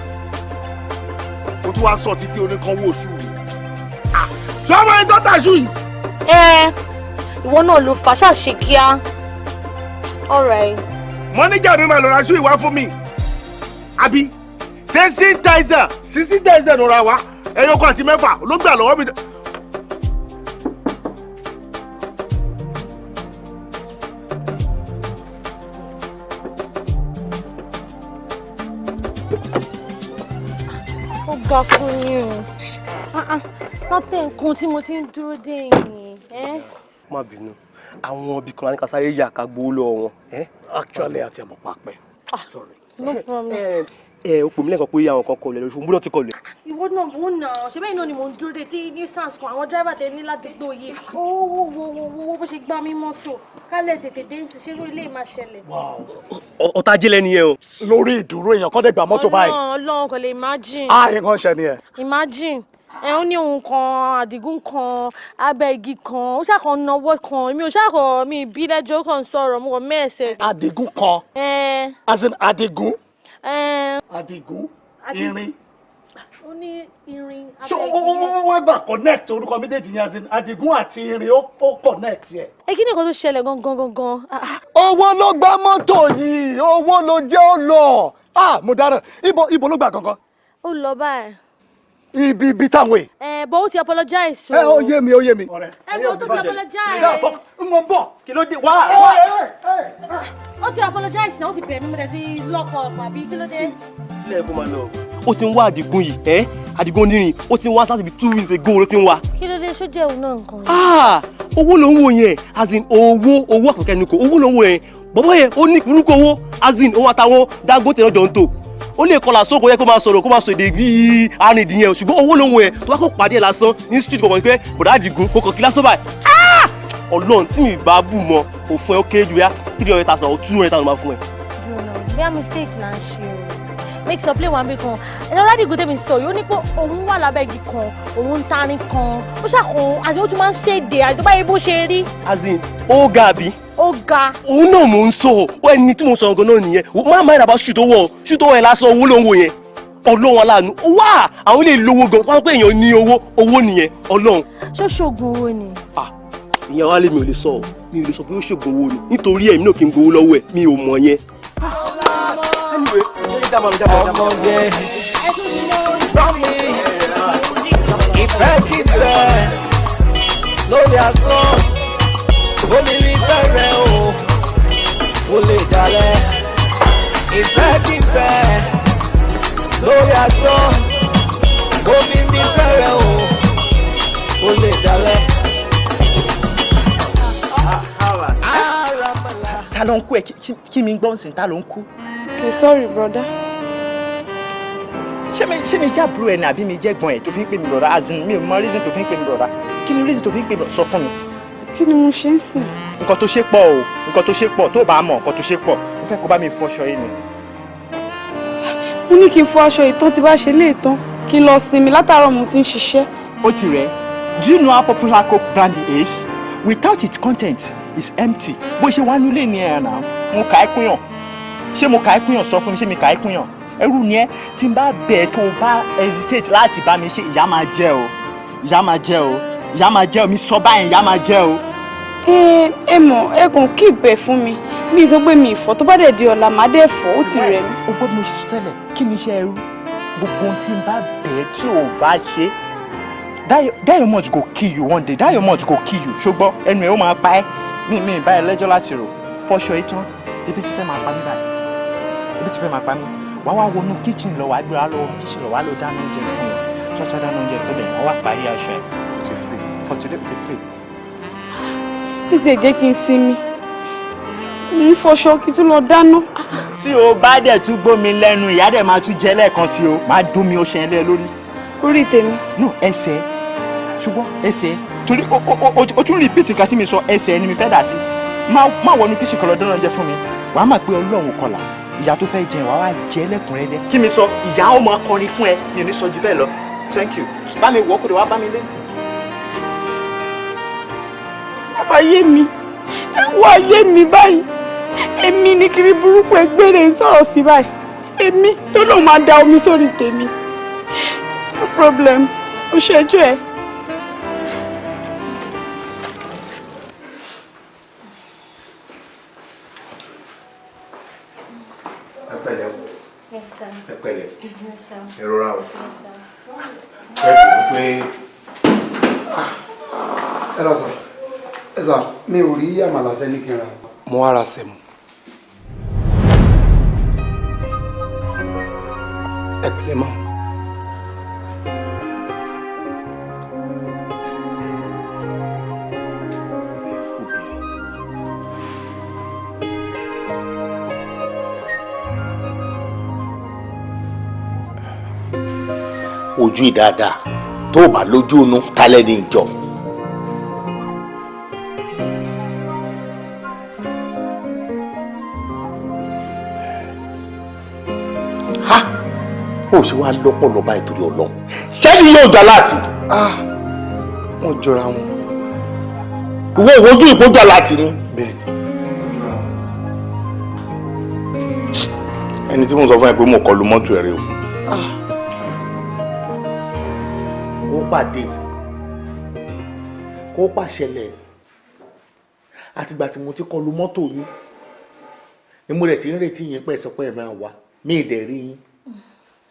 o tún wá sọ títí oníkan wò ṣù mi ṣé ọmọ yẹn tó tàṣù yìí. ìwọ náà ló fà ṣàṣe kíá alright. mọ́níjà mi máa lọ ra ṣú ìwá fún mi àbí 60,000 ló ra wá ẹyọkọ àti mẹ́fà ló gbà lọ́wọ́ mi. ó ga fún yín o látẹ̀ nǹkan tí mo ti ń dúró dé yìí. má bínú àwọn ibì kan ní ká sáré yà ká gbowó lọ́wọ́ wọn. actually àti ẹ̀mọ̀ pàpẹ́. sorry. no problem. ó pè mí lẹ́ẹ̀kan pé àwọn kan kọlẹ̀ lóṣù múlò ti kọlẹ̀. ìwọ náà wò náà ṣe bẹ́ẹ̀ náà ni mò ń dúró de tí ní sans kan àwọn dírẹ́bà tẹ ní ládùúgbò yìí owó bó ṣe gbá mi mọ́tò kálẹ̀ tètè dé ṣe ṣé lórí ilé máa ṣẹlẹ̀. ọ̀tá jẹ́lẹ̀ nìyẹn o. lórí ìdúró èèyàn kọ́ dẹ̀ gba mọ́tò báyìí. Ọlọ́run kò lè imagine. nǹkan ṣe ni ẹ. imagine ó ní ohun kan àdìgún kan abẹ́ igi kan ó ṣàkàn náwó kan èmi ò ṣàkàn mi bí lẹ́jọ́ kan sọ̀rọ̀ mo wọ mẹ́ẹ̀sẹ̀. àdìgún kan. as in àdìgún. àdìgún irin. ó ní irin abẹ́ igi. wọ́n gbà connect orúkọ méjèèjì yẹn as in àdìgún àti irin ó connect yẹ. kí ni nǹkan tó ṣẹlẹ̀ gangan. owó ló gba mọ́tò yìí owó ló jẹ́ ó lọ. mo dára ibo ló gbà gangan. ó lọ báyìí. ibi táwọn èè. but ó ti apologize. ó yé mi. bó tó ti apologize. ṣé àtọ mo ń bọ̀. kí ló dé wá. ó ti apologize náà ó ti bẹ̀rẹ̀ mímú rẹ̀ sí lọ́kọ̀ àbí kí ló dé. ilé ẹ̀kọ́ máa lọ. ó ti ń wá àdìgún yìí àdìgún onírin ó ti ń wá sáà 2 weeks ago ló ti ń wá. kí ló dé sójú ẹ̀wù náà nǹkan. owó ló ń wò yẹn as in owó àpòkẹ́ ni kò owó ló ń wò yẹn bọ́bọ́ yẹn ó ní ìpínlùkọ owó as in òun àtàwọn Dangote lọ́jọ́ ń tò ó lè kọlà sóko yẹ kó máa sọ̀rọ̀ kó máa sọ èdè bíi arìndìyẹn ṣùgbọ́n owó ló ń wọ yẹn tó bá kó pàdé ẹ̀ lásán ní street kọ̀ọ̀kan pé bọ̀dá àdìgún kò kàn kí lásán báyìí Ọlọ́run tí mi bá bù mọ́ kò fún ẹ ó kéré jù yá 300,000 or 200,000 máa fún ẹ. bí a mistake là ń ṣe o make some play one big kan ẹ̀rọ àdìgún tẹ̀mí sọ yìí ó ní pé òun wà lábẹ́ igi kan òun ń tarin kan ó ṣàkóso àti ó tún máa ń ṣèdè àti tó bá yẹ bó ṣe rí. as in ó ga àbí. ó ga. òun náà mò ń sọ ọ ẹni tí mo sọ ọgàn náà nìyẹn má má ìdàbà ṣùtò wọ ẹ lásán owó ló ń wò yẹn Ọlọ́run aláàánú wá àwọn ilé ìlówó gan wọn pé èèyàn ní owó nìyẹn Ọlọ́run. ṣó ṣoògùn owó ni. ìyẹn wá lé mi ò lè sọ ọ mi ò lè sọ pé ó ṣoògùn owó ni nítorí èmi náà kì í gbowó lọ́wọ́ ẹ̀ mi ò mọ̀ yẹn. ọmọge ìfẹ́ kífẹ́ lórí asán onírin fẹ́rẹ̀ o lè dalẹ̀ ìfẹ́ kífẹ́ lórí asán onírin fẹ́rẹ̀ o lè dalẹ̀. ta ló ń kú ẹ kí mi gbọ́n sí ta ló ń kú. okay sorry brother. ṣé mi jẹ́ àbúrò ẹ̀ ní àbí mi jẹ́ gbọ́n ẹ̀ tó fi ń pè mí brother as in mi ò mọ reason tó fi ń pè mí brother kí ni reason tó fi ń pè mí sọ fún mi. kí ni mo ṣe ń sìn. nǹkan tó ṣe pọ̀ o nǹkan tó ṣe pọ̀ tó bá mọ̀ nǹkan tó ṣe pọ̀ mo fẹ́ kó bá mi fọṣọ yìí ni. mo ní kí n fọ aṣọ ìtàn tí bá ṣe lé ìtàn kí n lọ sinmi látàárọ̀ mo ti ń ṣiṣẹ́. ó ti rẹ̀ do you know how popular Coke brandy is without its content is empty bó ṣe wá nílé ní ẹ̀ràn náà mo kà á kúnyàn ṣé mo kà á kúnyàn sọ fún mi ṣé mi kà á kúnyàn ẹrú ni ẹ tí n bá bẹ̀ tó bá hesitate láti bá mi ṣe ìyá máa jẹ o ìyá máa jẹ o ìyá máa jẹ o mi sọ báyìí ìyá máa jẹ o. ẹ mọ̀ ẹ kàn kí ìbẹ̀ fún mi mi sọ pé mi ìfọ̀ tó bá dẹ̀ di ọ̀la má dẹ̀ fọ̀ ó ti rẹ̀ mí. o gbọ́dọ̀ mo ṣe tẹ́lẹ̀ kí ni iṣẹ́ ẹrú gbogbo ohun tí n bá bẹ̀ tí o bá ṣe that your mouth go kill you one day that your mouth go kill you ṣùgbọ́n ẹnu ẹ̀ ó máa pa ẹ́ mi bá ẹ lẹ́jọ́ láti rò fọṣọ ìtàn ebi ti fẹ́ máa pa mí báyìí. ebi ti fẹ́ máa pa mí wàá wá wọnú kitchen lọ wàá gbéra lọ kitchen lọ wàá lọ dáná oúnjẹ fún wọn tíwájú dáná oúnjẹ fún bẹ́ẹ̀ wọ́n wá parí aṣọ ẹ̀ o ti free for today o ti free. ẹsẹ̀ jẹ́ kí n sinmi ní fọṣọ kí tún lọ dáná. tí o bá dẹ̀ tún gbómi lẹ́nu ìyá dẹ̀ máa tún jẹ́ lẹ́ẹ̀kan sí o máa dún mi ó ṣe ẹ́ lẹ́ lórí. orí tèmi. no ẹsẹ̀ ṣùgbọ́n ẹsẹ̀ torí o tún repeat nǹkan sí mi sọ ẹsẹ̀ ni mi fẹ́ dà sí má wọnú kitchen kan lọ dáná oúnjẹ fún mi wàá máa pé ọlọ́run kọlà ìyá tó fẹ́ jẹ wàá wá jẹ lẹ́kùnrẹ́rẹ́ kí mi sọ ìyá ọmọ akọrin fún ẹ mi ò ní sọ ju bẹ́ẹ̀ lọ thank you bá mi wọ́ kó lè wá bá mi lẹ́sìn. ayé mi ẹ wo ayé mi báyìí èmi ní kiri burúkú ẹgbẹ́ rẹ̀ ń sọ̀rọ̀ sí báyìí èmi ló lóun máa da omi sórí tèmi no problem ó ṣẹ́jú ẹ. ẹ pẹ̀lẹ́ ẹ rọra o ẹ kò pé. ẹ lọ sọ ẹ sọ mi ò rí àmàlà tẹ́lẹ̀ kí n ra mo wá ra sẹ̀mù. ẹ pẹ̀lẹ́ mọ́. ojú ìdáadáa tó o bá lójú inú kálẹ̀ ní ìjọ. ha ó ṣe wá lọ́pọ̀lọ́ báyìí torí ọlọ́run ṣẹ́ni yóò jọ láti. wọ́n jọra wọn. ìwọ ìwojú ìkójọ láti ni. bẹ́ẹ̀ni. ẹni tí mo sọ fún ẹ pé mo kọlu mọ́tò ẹ̀ rẹ o. pàdé kó pàṣẹlẹ̀ àtìgbà tí mo ti kọlu mọ́tò yín ni mo rẹ̀ ti ń retí yín pẹ́ sọ pé ẹ̀ máa wá mí ìdẹ̀ rí yín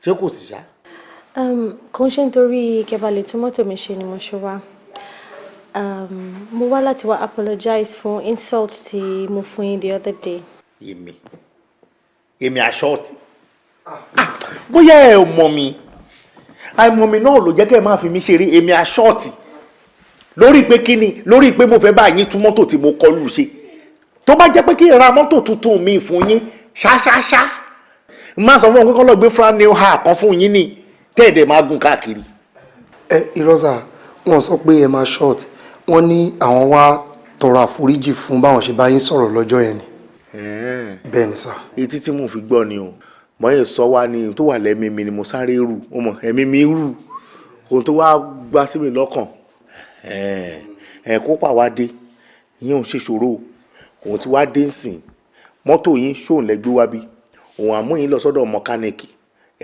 ṣé kò sì ṣá. kò ń ṣe nítorí kẹbalẹ̀ tí mọ́tò mi ṣe ni mo ṣe wá mo wá láti wá apologize fún insult tí mo fún yín the other day. èmi àṣọ́ọ̀tì bóyá ẹ ò mọ̀ mi àìmọ̀ mi náà ló jẹ́ kẹ́ ẹ máa fi mí ṣeré èmi àṣọ́ọ̀tì lórí pé kíni lórí pé mo fẹ́ bá yín tún mọ́tò tí mo kọlù ṣe tó bá jẹ́ pé kí n ra mọ́tò tuntun mi fún yín ṣáṣáṣá máa sọ fún wọn kọ́kọ́ lọ gbé brand new car kan fún yín ní tẹ́ẹ̀dẹ̀ máa gùn káàkiri. ìrọ́sà wọn sọ pé ẹ máa short wọn ní àwọn wá tọrọ àforíjì fún báwọn ṣe bá yín sọ̀rọ̀ lọ́jọ́ yẹn ni. bẹ́ẹ̀ ni sà. etí tí mo fi gbọ́ ni o mọ̀yẹ́ sọ wá ní tó wà lẹ́mí mi ni mo sáré rù ó mọ̀ ẹ̀mí mi rù ohun tó wá gbá sí mi lọ́kàn kópa wá dé ìyẹn ò ṣe ṣòro òun ti wá dé nsìn mọ́tò yín ṣóun lẹ́gbẹ́ wá bí òun àmú yín lọ sọ́dọ̀ mọkáníìkì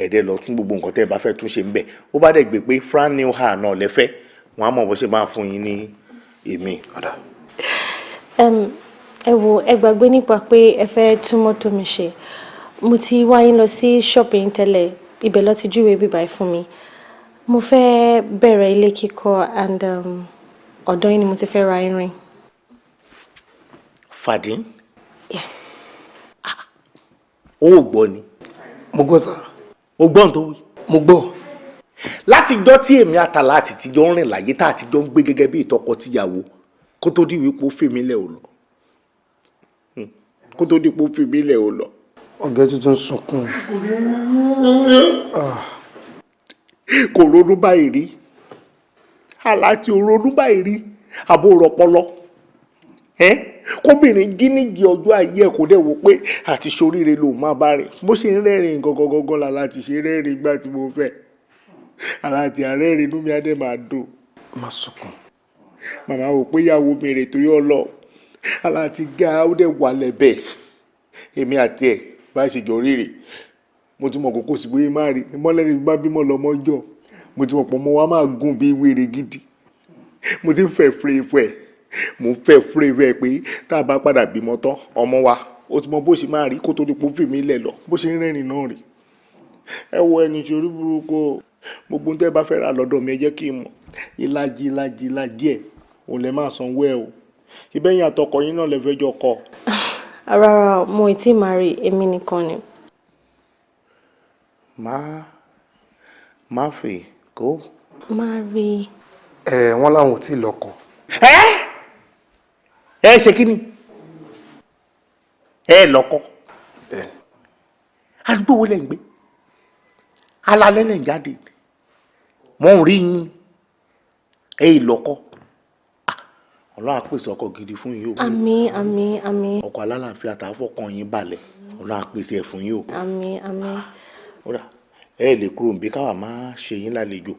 ẹ̀ẹ́dẹ́ lọ tún gbogbo nǹkan tẹ́ ẹ bá fẹ́ tún ṣe ń bẹ̀ ó bá dẹ̀ gbé pé brand new car náà lẹ́fẹ́ wọn á mọ̀ bó ṣe máa fún yín ní èmi. ẹ wo ẹ gbàgbé nípa pé ẹ fẹ́ tún mọ́tò mi ṣe mo ti wá yín lọ sí shopping tẹ́lẹ̀ ibẹ̀ lọ ti júwe bíbá fún mi mo fẹ́ bẹ̀rẹ̀ ilé kíkọ́ and ọ̀dọ̀ yín ni mo ti fẹ́ ra irin. Fadin? ó gbọ́ ni. mo gbọ́ sá. o gbọ́ n tó wí. mo gbọ́. láti jọ́ tí èmi àtàlà àti tìjọ́ ń rìn láyé tá àtijọ́ ń gbé gẹ́gẹ́ bí ìtọ́kọ tíyàwó kó tó di wípé ó fèmí lẹ̀ ò lọ kó tó di pé ó fèmí lẹ̀ ò lọ. ọ̀gá tuntun sunkún. kò ronú báyìí rí aláti ronú báyìí rí àbò rọpọlọ kóbìnrin gínígì ọjọ́ ayé ẹ̀ kó dẹ̀ wò pé àti soríire ló máa bá rìn bó ṣe ń rẹ́rìn gangan la láti ṣe rẹ́rìn gbà tí mo fẹ́ aláti àrẹ́rìn inú mi á dẹ̀ máa dùn. má sunkún. màmá wò pé ìyàwó mi rè torí ọlọ aláti ga ó dẹ̀ wà lẹ́bẹ̀ẹ́ èmi àti ẹ̀ bá ṣe jọ rírì mo ti mọ̀ kókó sí bóyá má rí mọ́lẹ́ni bá bímọ lọ́mọ́jọ́ mo ti mọ̀ pọ̀ mọ́ wa máa gùn bí wèrè gidi mo ti ń fẹ́ fúrefú ẹ̀ mo ń fẹ́ fúrefú ẹ̀ pé tá a bá padà bímọ tán ọmọ wa ó ti mọ bó ṣe máa rí kó tó di pò fèmí lẹ̀ lọ bó ṣe ń rẹ́rìn náà rí ẹ wo ẹni ṣorí burúkú gbogbo tẹ́ bá fẹ́ rà lọ́dọ̀ mi ẹ jẹ́ kí n mọ̀ ìlàjì ẹ̀ òun lè máa sanwó ẹ̀ o ìbẹ́yìn àtọkọ yín náà lè fẹ́ jọ kọ. rárá mo ì tí máa rí èmi nìkan ni. má fi kó. Marry. Wọ́n láwọn ò tí ì lọ́kọ. Ẹ ṣe kí ni? Ẹ lọ́kọ. Àdúgbò wo lẹ̀ ń gbé? Alalẹ́ lẹ̀ ń jáde. Wọ́n ń rí yín. Ẹ lọ́kọ. Ọlọ́run á pèsè ọkọ gidi fún yín o. Àmín, àmín, àmín. Ọkọ alálàáfíà tá a fọkàn yín balẹ̀. Ọlọ́run á pèsè ẹ̀ fún yín o. Àmín, àmín. Ọ̀rà ẹ lè kúrò níbí káwa máa ṣe yín lálejò.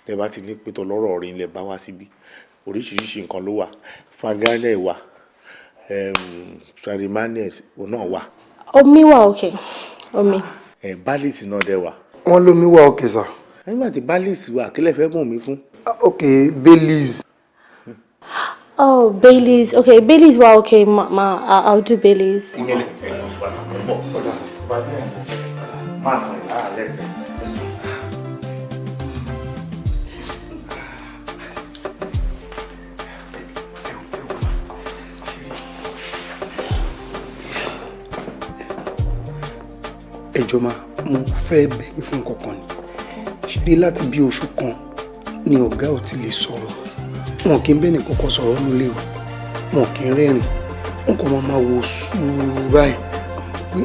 Tẹ́ bá ti ní pé tọ́lọ́rọ̀ ọ̀rẹ́ ilẹ̀ bá wá síbí. Oríṣiríṣi nǹkan ló wà. Fangálẹ̀ wà. Sarimaniel òun náà wà. Omi wà okay. Omi. Bálíìsì náà dẹ̀ wà. Wọ́n lómi wà okay sir. Nígbà tí bálíìsì wà kí lẹ fẹ́ gùn mí fún? Okay, Baileys. Oh, Baileys. Okay, Baileys wà okay. I'll do Baileys. Ẹjọ́ máa mo fẹ́ bẹ̀yìn fún kankan ni. Ṣé láti bí oṣù kan ni ọ̀gá ò ti lè sọ̀rọ̀. Wọn kì í bẹ́ẹ̀ nìkan kan sọ̀rọ̀ nílé o. Wọn kì í rẹ́rìn. Wọn kò máa wo sùúrù báyìí. Pé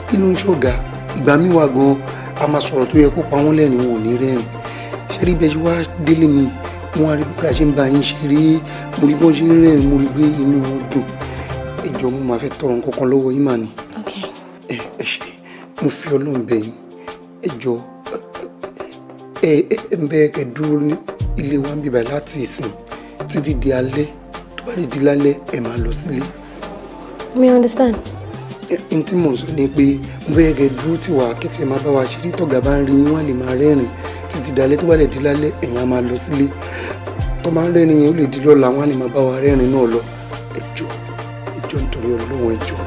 kí ló ń ṣọ̀gá? Ìgbà mi wà gan-an a máa sọ̀rọ̀ tó yẹ kó pa wọ́n lẹ́rìn wọn ò ní rẹ́rìn. Ṣé rí bẹ́ẹ̀ ṣe wá délé ni wọ́n á rí bí ká ṣe ń bá yín ṣeré. Mo rí bí wọ́n ṣe ń rẹ́rìn mo rí pé inú wọn dùn. Ẹjọ́ mo máa fẹ́ tọrọ nǹkan kan lọ́wọ́ yín mà ni. Ẹ ṣe mo fi Ọlọ́run bẹ̀ yín. Ẹjọ́ ń bẹ́ẹ̀ kẹ́ dúró ní ilé wa ń bíbá láti ìsìn títí di alẹ́ tó bá lè di lálẹ́ ẹ máa lọ sílé. Me understand. N tí mò ń sọ ni pé mo fẹ́ kẹ́ dúró tí wàá kẹ́tì máa bá wa ṣeré tọ́gà bá ń rí yín wọ́n á lè máa rẹ́rìn títí di alẹ́ tó bá lè di lálẹ́ ẹ̀yin á máa lọ sílé. Tó máa ń rẹ́rìn yẹn ó lè di lọ́la wọ́n á lè máa bá wa rẹ́rìn náà lọ. Ẹjọ́ nítorí Ọlọ́run ẹjọ́.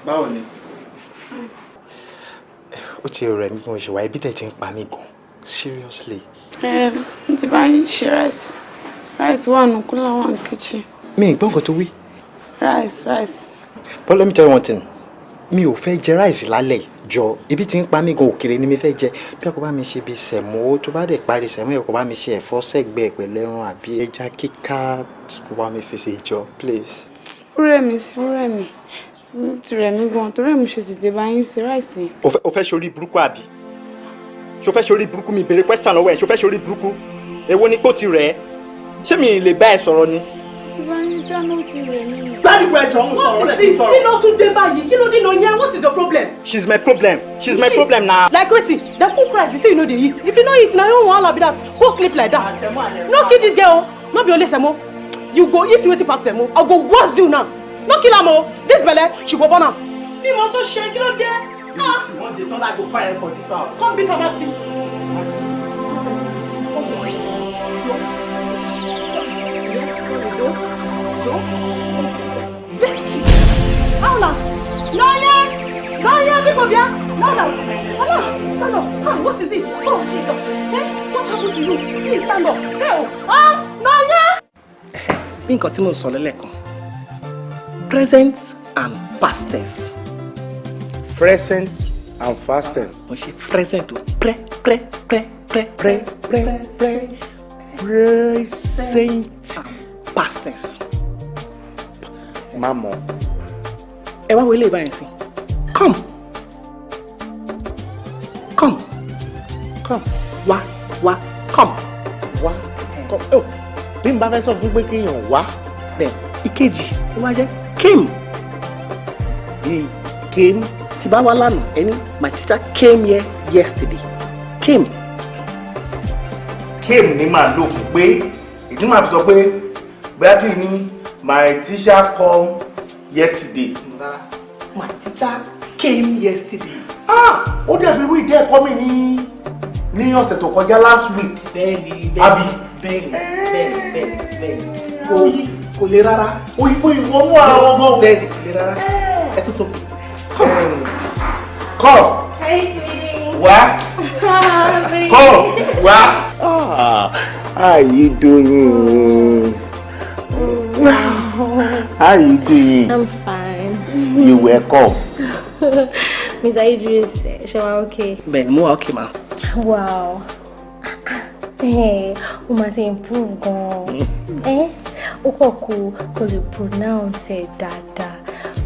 Báwo ni? Ó ti rẹ̀ mí bí mo ṣe wá ibi tẹ̀ ti ń pa mí gan. Seriously. Mo ti bá yín ṣe rice. Rice wà nù kúlà wà ní kitchen. Mi ì gbọ́ nǹkan tó wí. Rice. But let me tell you one thing. Mi ò fẹ́ jẹ rice lálẹ́ jọ. Ibi tí ń pa mí gan òkèlè ni mi fẹ́ jẹ. Bí a kò bá mi ṣe bí sẹ̀mó tó bá dẹ̀ parí sẹ̀mó ẹ̀ kò bá mi ṣe ẹ̀fọ́ sẹ́gbẹ̀ẹ́ pẹ̀lú ẹran àbí ẹja kíká kò bá mi fi ṣe jọ please. Ó rẹ̀ mí. Ti rẹ̀ mí gan torí mo ṣe tètè bá yín ṣe rice yẹn. O fẹ́ ṣorí burúkú àbí? Ṣo fẹ́ ṣorí burúkú mi béèrè question lọ́wọ́ ẹ̀ ṣo fẹ́ ṣorí burúkú? Èwo ni kò ti rẹ̀ ẹ́? Ṣé mi lè bá ẹ sọ̀rọ̀ ni? Ti bá yín dáná ti rẹ̀ mí. Gbádùn ẹjọ́ ń sọ̀rọ̀ lẹ́sìn sọ̀rọ̀. Kí ló tún dé báyìí? Kí ló dé lọ yẹn? What is the problem? She's my problem now. Like wetin? The food price you say you no dey eat. If you no eat na your wahala be that. Go sleep like that. No kill this girl. No be only semo. You go eat wetin pass semo. I go worse you now. No kill am o. This belle she go born am. Mi mo to ṣe kí ló dé? One day somebody go fire for this house. Come beat am see. Aula! Lawyer, people here. Stand up. What is it? Oh, Jesus. What happened to you? Please stand up. Lawyer! Bí nǹkan tí mo sọ lẹ́lẹ́kan. Present and past tense. Present and past tense. Mo ṣe present o. Present. Past tense. Mama. Ẹ wá wo ilé ìbáyìí sí. Come. Wá. Come. Oh, bí n bá fẹ́ sọ fún pé kéèyàn wá. Bẹ́ẹ̀ ìkejì ó wá jẹ́ came. He came. Tí bá wá lánàá ẹni my teacher came here yesterday. Came ni màá lò fún pé ìdí màá fi sọ pé bóyá kí ni my teacher come yesterday. My teacher came yesterday. Ó dàbí irú ìdí ẹ̀kọ́ mi ní ọ̀sẹ̀ tó kọjá last week. Bẹ́ẹ̀ni. Àbí. Bẹ́ẹ̀ni. kò lè rárá òyìnbó ìwọ mú ara wọn gan. bẹ́ẹ̀ni kò lè rárá ẹ tuntun. Come. Hey, sweetie. What? Come. What? How you doing? How you doing? I'm fine. You welcome. Mr. Idris, ṣé okay? Bẹ́ẹ̀ni, mo wà okay ma. Wow. O máa ti improve gan. O kò lè pronounce ẹ̀ dáadáa.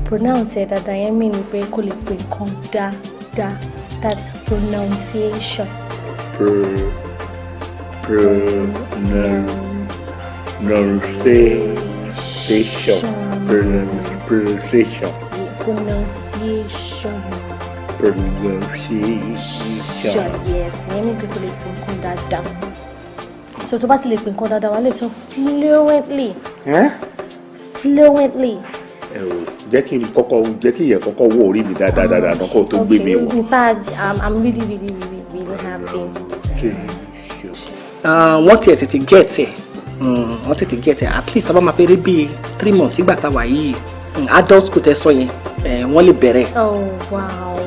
Pronounce ẹ̀ dáadáa yẹn mean pé kò lè pè nǹkan dáadáa. That's pronunciation. Pronunciation. Pronunciation. Yes, yẹn mean pé kò lè pè nǹkan dáadáa. So tó bá ti lè pè nǹkan dáadáa wà lè sọ fluently. Fluently. Jẹ́ kí ìyẹn kọ́kọ́ wọ orí mi dáadáa náà kó tó gbé mi wọ̀. In fact, I'm really happy. Wọ́n tiẹ̀ tètè get ẹ̀ at least tábà máa fẹ́rẹ́ bíi 3 months sígbà táwa yìí adult kò tẹ́ sọ yẹn wọ́n lè bẹ̀rẹ̀. Oh wow.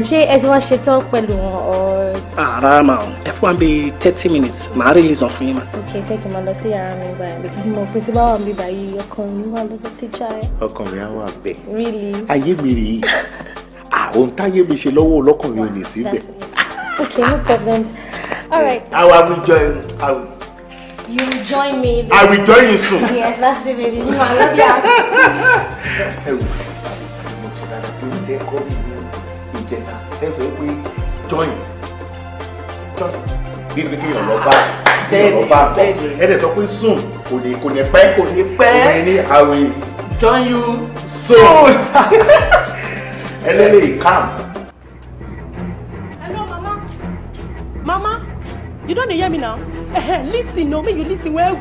Ṣé ẹ ti wá ṣetán pẹ̀lú wọn? Rárá ma ẹ fún wa bíi 30 minutes màá release wọn fún yín ma. Okay, jẹ́ kí n máa lọ sí yàrá mi báyìí because mo pè tí bá wà níbí báyìí ọkàn mi wà lọ́dọ̀ tíjà ẹ̀. Ọkàn mi á wà bẹ́ẹ̀. Really? Ayé mi rèé àwọn táyé mi ṣe lọ́wọ́ ọlọ́kàn mi ò ní síbẹ̀. Okay, no problem. All right. I will join. You will join me. I will join you soon. Yes, that's the baby. I love you. Join. Bí kí èèyàn lọ bá bọ̀ ẹ dẹ̀ sọ pé soon kò ní pẹ́ òun ní I will join you soon. Ẹlẹ́lẹ́ calm. Hello, Mama, you don't hear me now? Listen, no, me you listen well.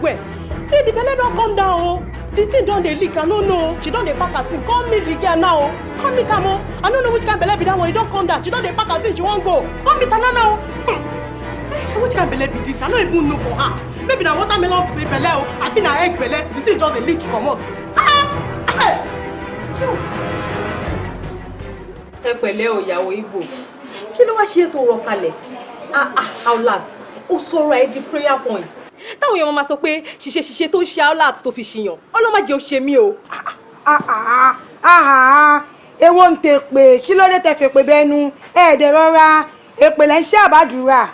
See, the belly don't come down, oh. The thing don't dey leak, I don't know. She don't dey pack her thing. Call me the girl now. Call me Tamo. I don't know which kind belly be that one. You don't come down. She don't dey pack her thing. She won't go. Call me Tana now. Which kind belly be this? I don't even know for her. Maybe na watermelon belly, oh. I think na egg belly. The thing just dey leak, come out. Ẹ pẹ̀lẹ́ o ìyàwó Igbo. Kí ló wá ṣe tó rọ kalẹ̀? Outlet. Ó sọ̀rọ̀ ẹ di prayer point. Táwọn èèyàn máa sọ pé ṣiṣẹ́ tó ń ṣe outlet tó fi ṣìyàn. Ọlọ́mọdé ò ṣe mí o. Èwo ń tẹ pé kí ló dé tẹ fẹ́ pé bẹ́nu ẹ̀ẹ́dẹ̀ rọra èpè lẹ́ ń ṣe àbádùúrà.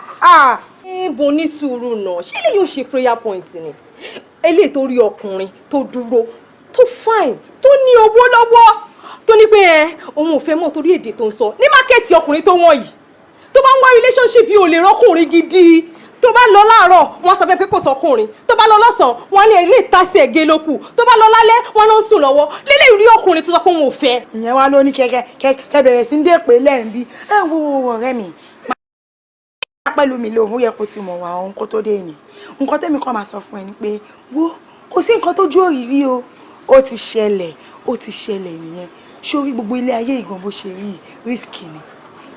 Bo ní sùúrù náà ṣé lè yóò ṣe prayer point ni? Eléyìí tó rí ọkùnrin tó dúró tó fine tó ní owó lọ́wọ́ tó ní pé òun ò fẹ́ mọ̀ torí èdè tó ń sọ ní mákẹ́ẹ̀tì ọkùnrin tó wọ̀n yìí tó bá ń wá relationship yìí ò lè rọ́kùnrin gidi tó bá lọ láàárọ̀ wọ́n sọ pé kò sọkùnrin tó bá lọ lọ́sàn-án wọ́n lè lè tàsí ẹ̀gẹ́ lókù tó bá lọ lálẹ́ wọ́n lọ ń sùn lọ́wọ́ lélẹ̀ rí ọkùnrin tó sọ pé òun ò fẹ́. ìyẹn wá ló ní kẹ bẹ̀rẹ̀ sí ń dé pé lẹ́ẹ̀nbí wo ọ̀rẹ́ mi pẹ̀lú mi lòun yẹ kó ti mọ̀ wá òun kó tó dé ni nǹkan tẹ́mi kan máa sọ fún ẹ ni pé wo kò sí nǹkan tójú òrìrí o ó ti ṣẹlẹ̀ nìyẹn sórí gbogbo ilé ayé ìgbọ̀n bó ṣe rí risky ni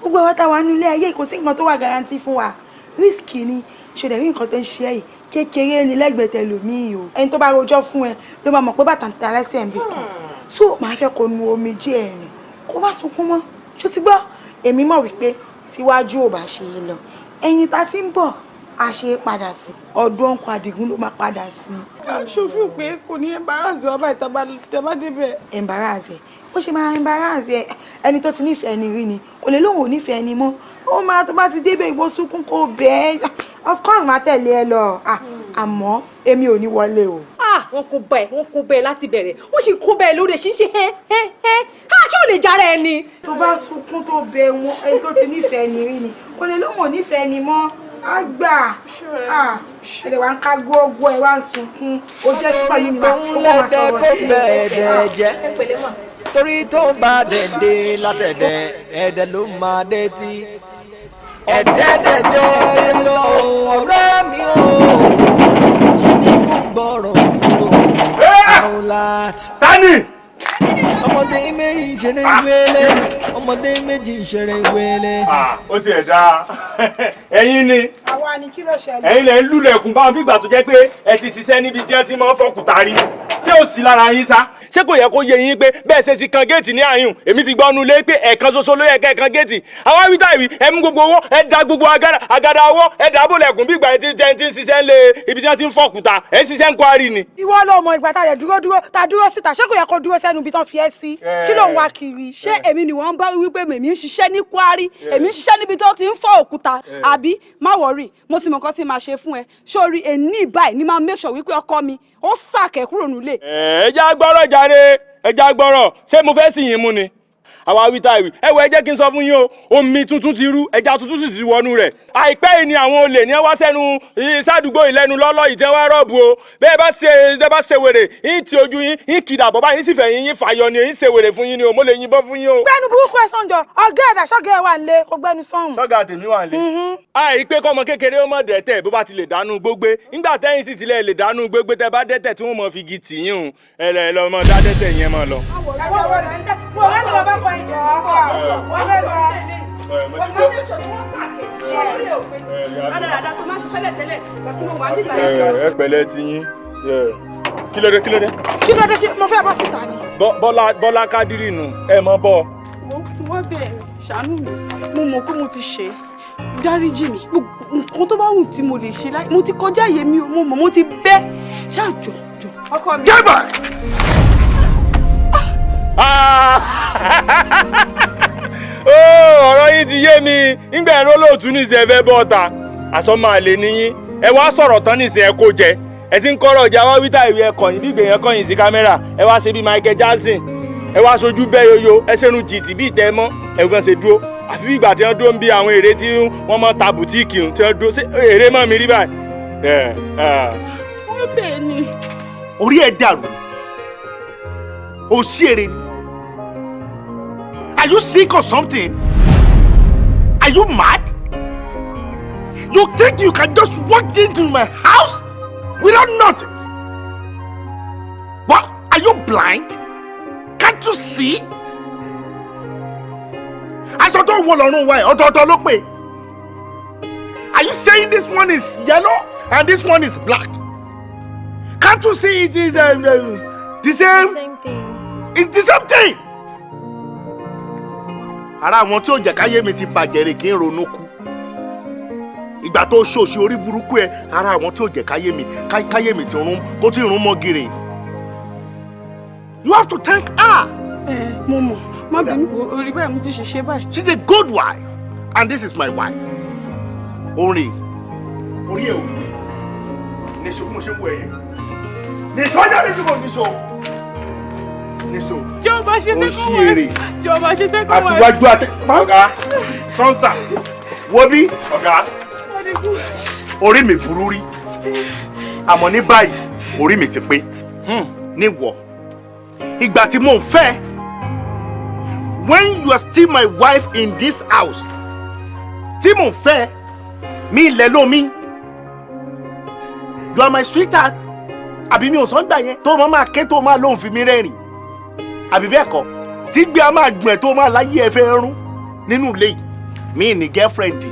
gbogbo àwọn táwa nínú ilé ayé kò sí nǹkan tó wà guarantee fún wa risky ni ṣòdẹ̀ rí nǹkan tó ń ṣe yìí kékeré ni lẹ́gbẹ̀ẹ́ tẹlòmíì o ẹni tó bá rojọ́ fún ẹ ló máa mọ̀ pé bàtà ń ta lẹ́sẹ̀ ń bì kan so màá fẹ́ kó nu omi jẹ́ ẹ̀rìn kó má sunkún mọ́ ṣó ti gbọ́ èmi mọ̀ wípé síwájú ò bá ṣe é lọ ẹ̀yìn tá ti ń bọ̀ a ṣe é padà sí ọdún ọkọ̀ Àdìgún ló máa padà sí. ṣòfin pé kò ní embarrass wa báyìí tẹ́bá débẹ̀. embarrass ẹ ó ṣe máa embarrass ẹ ẹni tó ti nífẹ̀ẹ́ ni rí ni kò lè lóun ò nífẹ̀ẹ́ ni mọ́ ó máa tó bá ti débẹ̀ ìwọ sunkún kó bẹ́ẹ̀ of course máa tẹ̀lé ẹ lọ àmọ́ èmi ò ní wọlé o. wọn kò bẹ́ẹ̀ láti bẹ̀rẹ̀ wọ́n sì kó bẹ́ẹ̀ lóde ṣíṣe ṣé ò lè jára ẹ ni. tó bá sunkún tó bẹ wọn ẹni tó ti nífẹ̀ẹ́ ni rí ni kò lè lóun ò nífẹ̀ẹ́ ni mọ́ àgbà ẹ̀rẹ̀ wa ń ká gógó ẹ̀ wá ń sunkún ó jẹ́ pẹ̀lú ma ó máa sọ̀rọ̀ sí ẹ̀ torí tó bá dẹ̀dẹ̀ látẹ̀dẹ̀ ẹ̀dẹ̀ ló máa dé tí ẹ̀dẹ̀dẹ̀dẹ̀ lọ ọ̀rẹ́ mi ò ṣe ní kó gbọ́rọ̀ lọ àwọn láti. Tani. ọmọdé méjì méjì ń ṣeré wẹ́lẹ́ ọmọdé méjì ń ṣeré wẹ́lẹ́. ó tiẹ̀ dáa ẹ̀yin ni àwa ni kí ló ṣẹlẹ̀. ẹ̀yin lẹ̀ ń lulẹ̀kùn báwọn bí ìgbà tó jẹ́ pé ẹ ti ṣiṣẹ́ níbi tí wọ́n ti máa ń fọkùtà rí ṣé ó sì lára yín sá ṣé kò yẹ kó yé yín pé bẹ́ẹ̀ ṣe ti kan géètì ní àyùn èmi ti gbọ́nu lé pé ẹ̀ẹ̀kan ṣoṣo ló yẹ kẹ́ kan géètì àwọn awítá ìwí ẹ mú gbogbo owó ẹ da gbogbo agada owó ẹ dàbò lẹ̀kùn bí ìgbà tí ń ṣiṣẹ́ lé ibi tí wọ́n ti ń fọkùtà ẹ ṣiṣẹ́ ń kwari ni. ìwọ ló mọ ìgbà tá a dúró síta ṣé kò yẹ kó dúró sẹ́nu ibi tán fi ẹ́ sí kí ló ń wá kiri ṣé èmi ni wọ́n bá wípé èmi ń ṣiṣẹ́ ní kwari èmi ń ṣiṣẹ́ níbi tó ti ń fọ́ òkúta àbí má wọ̀rì mo ti mọ̀ nǹkan tí màá ṣe fún ẹ sórí èní báyìí ni máa make sure wípé ọkọ mi ó sàkẹ́ kúrò nílé. ẹ já gbọ́rọ̀ jàre ẹ já gbọ́rọ̀ ṣé mo fẹ́ sì yín mú ni àwa wíta ìwì ẹ wọ ẹ jẹ́ kí n sọ fún yín o omi tuntun ti rú ẹja tuntun sì ti wọnú rẹ̀ àìpẹ́ yìí ni àwọn olè ní ẹ wá sẹ́nu sádùúgbò ìlẹ́nu lọ́lọ́ yìí tẹ́ wá rọ́ọ̀bù o bẹ́ẹ̀ bá ṣe wèrè yín ti ojú yín yín kìdà bọ́ báyìí sì fẹ́ yín fàyọ ni yín ṣe wèrè fún yín ni o mo lè yìnbọn fún yín o. gbẹ́nu burúkú ẹ sọ̀njọ́ ọ̀gá ẹ̀dá ṣọ́gà ẹ̀ wà ń lé kó gbẹ́nu sọ̀hún. ṣọ́gà tèmi wà ń lé. àìpé kọ́mọ kékeré ó mọ̀ dẹ́tẹ̀ bó bá ti lè dánú gbógbé nígbà tẹ́yìn sì tilẹ̀ lè dánú gbógbé tẹ́ bá dẹ́tẹ̀ tí wọ́n mọ̀ fi gi tì yín o ẹ lọ mọ dá dẹ́tẹ̀ yẹn mọ̀ lọ. ẹ pẹ̀lẹ́ ti yín kí ló dé. kí mo fẹ́ bọ́ síta ni. Bọ́lá Kádírì nù ẹ mọ bọ́. wọ́n bẹ̀ ṣàánú mi mo mọ̀ pé mo ti ṣe dáríjì mi nǹkan tó bá wù tí mo lè ṣe láì mo ti kọjá àyè mi mo mọ̀ mo ti bẹ́ ṣáàjọ ọkọ mi. gẹ́bà. ọ̀rọ̀ yín ti yé mi nígbà ẹ̀rọ lóòtú ní ìṣẹ́ fẹ́ bọ́ ọ̀tá àsọmọ àlè níyín ẹ wá sọ̀rọ̀ tán ní ìṣẹ́ ẹ kó jẹ ẹ ti ń kọ́rọ̀ ọjà wá wíta ìwé ẹ̀kọ́ yìí bí ìgbèyàn kọ́yìn sí kámẹ́rà ẹ wá ṣe bí Michael Jackson ẹ wá sojú bẹ́ yoyo ẹ ṣẹ́nu jìtì bí ìtẹ́ mọ́ ẹ̀gbọ́n ṣe dúró àfi bí ìgbà tí wọ́n dúró ń bí àwọn èrè tí wọ́n mọ́ ta bùtíìkì tí wọ́n dúró ṣé èrè mọ́ mi rí báyìí. wọ́n bẹ̀ ni. orí ẹ̀ dàrú òṣèré ni. Are you sick or something? Are you mad? You think you can just walk into my house without notice? What? Are you blind? Can't you see? Aṣọ tó wọ̀ lọ́rùn wa ọ̀tọ̀ọ̀tọ̀ ló pé. Are you saying this one is yellow and this one is black? Can't you see it is the same? Same thing. It's the same thing. Ara àwọn tí ó jẹ́ káyé mi ti bàjẹ́ rè kí n ronú kú. Ìgbà tó ṣòṣì orí burúkú ẹ ara àwọn tí ó jẹ́ káyé mi ti rún kó tí rún mọ́ gírì. You have to thank her. Mo mọ̀ má bínú orí báyìí mo ti ṣiṣẹ́ báyìí. She's a good wife and this is my wife. Orin orí ẹ̀ ò ní ní ṣe mo ṣe wọ ẹ̀yẹ. Ní ìtọ́jà ní ṣùgbọ́n ní ṣo. Jọba ṣe sẹ́kọ̀ọ́ wẹ̀. Jọba ṣe sẹ́kọ̀ọ́ wẹ̀. Àtiwájú àtẹ. Ọ̀gá Sọ́nsà wo bí. Ọ̀gá orí mi burú rí. Àmọ́ ní báyìí orí mi ti pé. Níwọ̀ ìgbà tí mò ń fẹ́. When you are still my wife in this house. Tí mò ń fẹ́ mi ilẹ̀ lómi. You are my sweetheart. Àbí mi ò sọ ń gbà yẹn tó máa ké tó máa lóun fi mi rẹ́rìn. Àbí bẹ́ẹ̀ kọ́ tí gbé a máa gbọ̀n tó máa láyé ẹ fẹ́ rún nínú ilé yìí mi ní girlfriend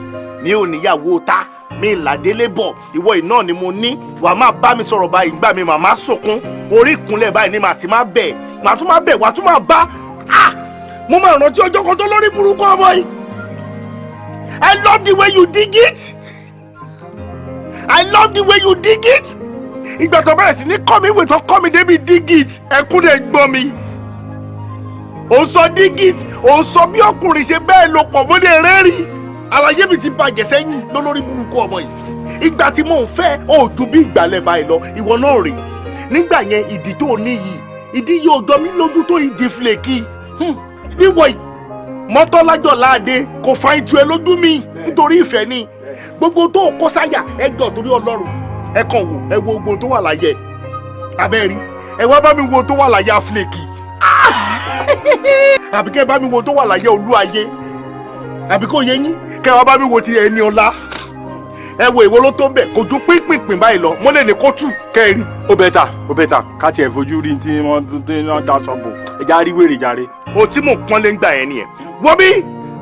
mi ò níyàwó ta mi làdélé bọ̀ ìwọ iná ni mo ní wàá máa bá mi sọ̀rọ̀ báyìí gbà mí màmá sọkún orí ìkúnlẹ̀ báyìí ni màá ti máa bẹ̀ màá tún máa bẹ̀ wàá tún máa bá mo máa rántí ọjọ́ kan tó lórí burúkú ọmọ yìí. I love the way you dig it. I love the way you dig it. Ìgbà tó bẹ̀rẹ̀ sí ní kọ́ mi ìwé tó kọ́ mi débi dig it ẹkún dẹ̀ gbọ́ mi. Ó sọ digit ó sọ bí ọkùnrin ṣe bẹ́ẹ̀ ló pọ̀ mọ́dé rẹ́rì àlàyé mi ti bàjẹ́ sẹ́yìn lólórí burúkú ọmọ yìí ìgbà tí mò ń fẹ́ ó ju bí ìgbàlẹ̀ báyìí lọ ìwọ náà rè nígbà yẹn ìdí tó ní yìí ìdí yóò jọ mí lójú tó ìdí fìlèkì níwọ̀ yìí mọ́tọ́lájọ́ láàdé kò fa ìtú ẹ lójú mi nítorí ìfẹ́ ni gbogbo tó kọ́ sáyà ẹ jọ torí Ọlọ́run ẹ kàn wò ẹ wo gbogbo tó wà láyé abẹ́rí ẹ wá bá mi wo tó wà láyé fìlèkì àbí kẹ́ bá mi wo tó wà láyé olú ayé àbí kò yé yín kẹ́ wá bá mi wo ti ẹni ọlá ẹ wo ìwo ló tó ń bẹ̀ kò ju pínpín báyìí lọ mo lè ní kó tù kẹrin. ó bẹ́tà ká tiẹ̀ fojú rí tí wọ́n dá sọ́bù ẹja rí wèrè jàre. o tí mò ń pọ́n lé ń gbà yẹn nìyẹn wọ́n bí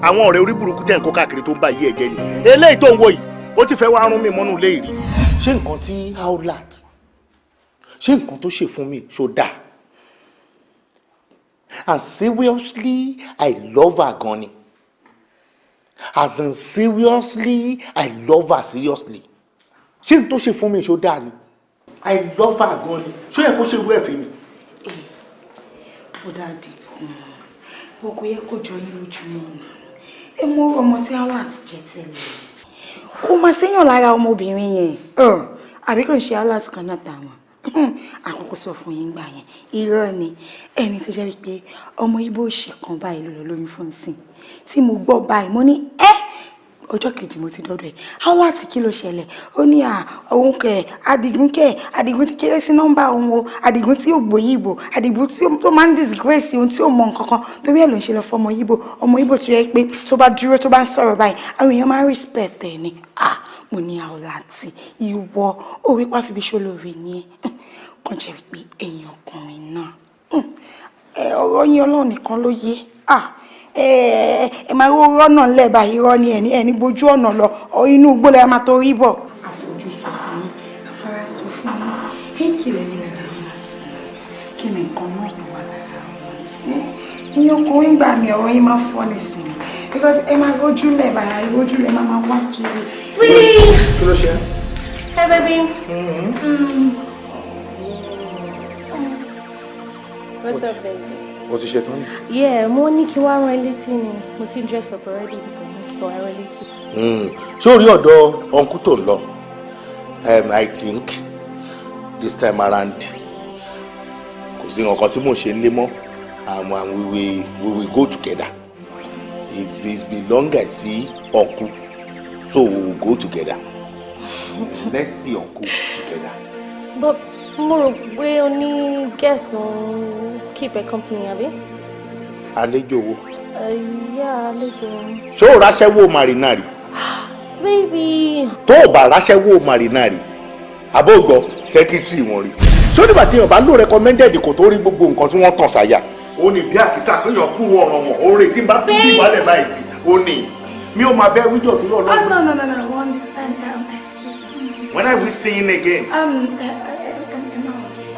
àwọn ọ̀rẹ́ orí burúkú tẹ̀ ń kó káàkiri tó ń bá yí ẹ̀jẹ̀ ni eléyìí tó ń wò yìí ó ti fẹ́ wá rún mi mọ́nú ilé ìrì. ṣé nǹkan tí Howlat ṣé nǹkan tó ṣe fún mi ṣó dáa and seriously I love her gan ni as in seriously I love her seriously ṣé n tó ṣe fún mi ṣó dáa ni I love her gan ni ṣó yẹ kó ṣe irú ẹ̀ fi mi. ó dáàdì wọn kò yẹ kó jọ yín lójúmọ́ ẹ mú ọmọ tí Howlat jẹ tẹ́lẹ̀ kó máa séyàn lára ọmọbìnrin yẹn àbí kò ń ṣe Howlat kan náà tàwọn àkókò sọ fún yín gbà yẹn irọ́ ni ẹni tó jẹ́ wípé ọmọ ibo òṣì kan báyìí ló lọ lóyún fún sí tí mo gbọ́ báyìí mo ní ọjọ́ kejì mo ti dọ́dọ̀ ẹ̀ Howlat kí ló ṣẹlẹ̀ ó ní òun Adigun Adigun ti kéré sí nọ́mbà òun o Adigun tí ò gbòyìnbó Adigun tí ó máa ń disgrace ohun tí ò mọ nǹkan kan torí ẹ̀ ló ń ṣe lọ fún ọmọ Ìgbò tó yẹ pé tó bá dúró tó bá ń sọ̀rọ̀ báyìí àwọn èèyàn máa ń respect ẹ̀ ni mo ní Howlat ìwọ òwe pàfibí ṣolóore ni kàn jẹ́ wípé èèyàn ọkùnrin náà ọ̀rọ̀ yín Ọlọ́run nìkan ló yé ẹ máa rọ rọ́nà ńlẹ̀ báyìí rọ́ ní ẹni bójú ọ̀nà lọ inú igbó lẹ́yìn máa torí bọ̀. àfojú sọ fún yín afárá sọ fún yín kí lè rí lára wọn àti kí ni nǹkan náà tó wà lára wọn àti ìyẹn ọkùnrin gbà mí ọ̀rọ̀ yín máa fọ́ nísìnyí because ẹ máa rójú lẹ̀ báyà rójú lẹ̀ máa wá kiri. Sweetie! kí ló ṣe? Hey baby. What's up baby? o ti ṣe tán. Yeah, mo ní kí wá rán ẹ létí ni mo ti dress up already kí wá rán ẹ létí. ṣé o rí ọ̀dọ̀ ọ̀nkú tó ń lọ I think this time around kò sí nǹkan tí mò ń ṣe ń lé mọ́ and we will go together it's been long I see ọ̀nkú so we will go together let's see ọ̀nkú together. But mo rò pé o ní guest on keep a company àbí. àlejò wo. Yeah, àlejò. ṣé o ráṣẹ́wó marinari. Baby. tó o bá ráṣẹ́wó marinari àbógbọ́ secretary wọn rí. ṣé ó nígbà tí èèyàn bá lò recommended kò tó rí gbogbo nǹkan tí wọ́n tàn sáyà. ó ní bí àkísà péyàn kú ọ̀ràn wọn ó retí bá tún bí ìwálẹ̀ báyìí sí ó ní mi ò máa bẹ́ wíjọ tó lọ lọ́wọ́. no I understand excuse me. When are we seeing again?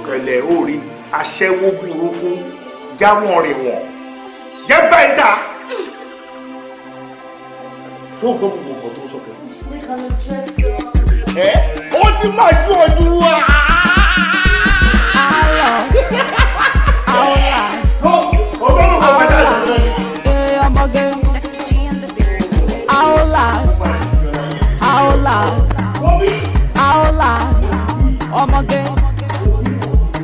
Kẹlẹ̀ orí aṣẹ́wó burúkú jáwọ́n rìn wọ̀n jẹ́ báyìí dá. ṣé o gbọ́ gbogbo nǹkan tó ń sọ kẹ́? Ó ti máa ṣú ọdún wa. Ọmọge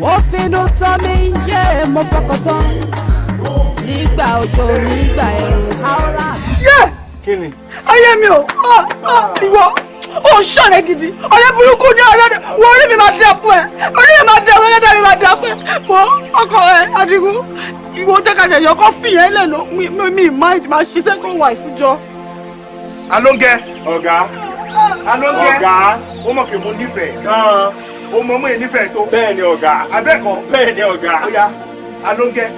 ó finú tán mi yé mo fọkàn tán nígbà òjò nígbà ẹ̀rùn Howlat. Kí ni? Ayé mi ò ìwọ ó ṣọ̀rẹ́ gidi ọ̀rẹ́ burúkú ní ọ̀rẹ́ wọ orí mi máa dẹ̀ fún ẹ orí mi máa dẹ̀ fún ẹ lẹ́dàá mi máa dẹ̀ fún ẹ fún ọkọ ẹ Adigun ìwọ jẹ́kajẹ̀ yọ kọ́ fìyẹn lẹ́nu mi mind máa ṣiṣẹ́ kó wà ìfúnjọ. Alóńgẹ́. Ọ̀gá. Alóńgẹ́. Ọ̀gá. Ó mọ̀ kí mo nífẹ̀ẹ́. O mọ̀ mọ́ ìnífẹ̀ẹ́ tó. Bẹ́ẹ̀ ni ọ̀gá. Abẹ́ẹ̀kọ́. Bẹ́ẹ̀ ni ọ̀gá. Ó yá Alóńgẹ́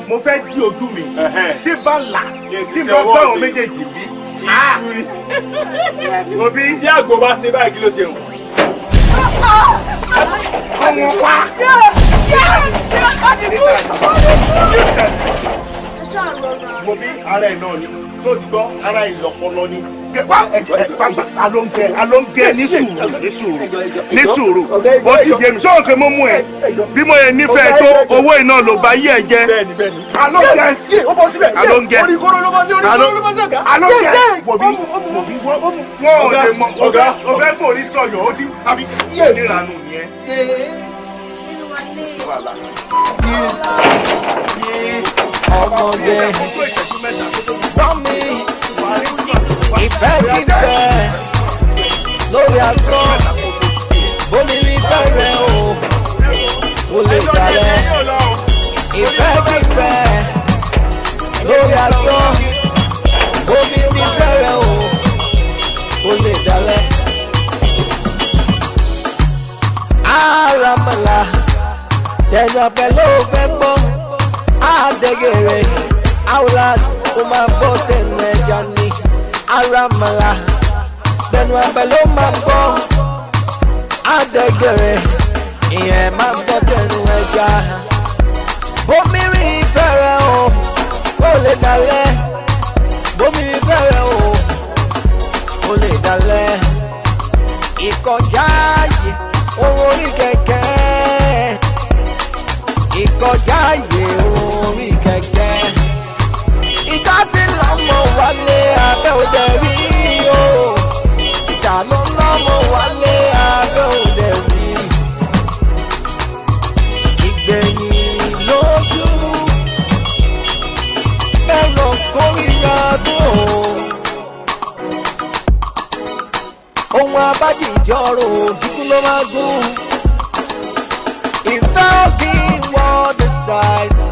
mo fẹ́ di ojú mi tí bá là tí bá bá àwọn méjèèjì bí. Òbí tí àgbo bá ṣe báyìí kí ló ṣe hùn. Ọmọ pa. Mo bí ara ẹ̀ náà ni tó ti gbọ́ ara ìlọpọlọ ni. Alóńgẹ́ ní sùúrù ó ti yé mi sọ́wọ́n kẹ́ mọ́ mú ẹ bí mo yẹ nífẹ̀ẹ́ tó owó iná ló bá yí ẹ jẹ́. Alóńgẹ́ wòbí wọ́n ò lè mọ ọ̀fẹ́ forí sọ̀yọ̀ ó ti tàbí yé níranú yẹn. Ọmọge gbọ́ mi ìfẹ́ kíkẹ́ lórí asán bómi ní fẹ́rẹ̀ o lè dalẹ̀ ìfẹ́ kíkẹ́ lórí asán bómi ní fẹ́rẹ̀ o lè dalẹ̀ tẹnu abẹ ló fẹ́ gbọ́ àdégèrè Outlast ó máa bọ́ tẹnu ẹja ní aramala tẹnu abẹ ló máa gbọ́ àdégèrè ìyẹn máa bọ́ tẹnu ẹja bómi rí fẹ́rẹ̀ o ó lè dalẹ̀ bómi rí fẹ́rẹ̀ o ó lè dalẹ̀ ìkọjá yìí ohun orí kẹ̀kẹ́ ìkọjá yìí ohun orí kẹ̀kẹ́ ìjà tí lọ́mọ wálé abẹ́ òde rí o ìjà ló lọ́mọ wálé abẹ́ òde rí ìgbẹ̀yìn lójú mẹ́rọ kórìíra tó ohun abájíjọ́rò dínkù ló máa gún ìfẹ́ òbí wọ́n decide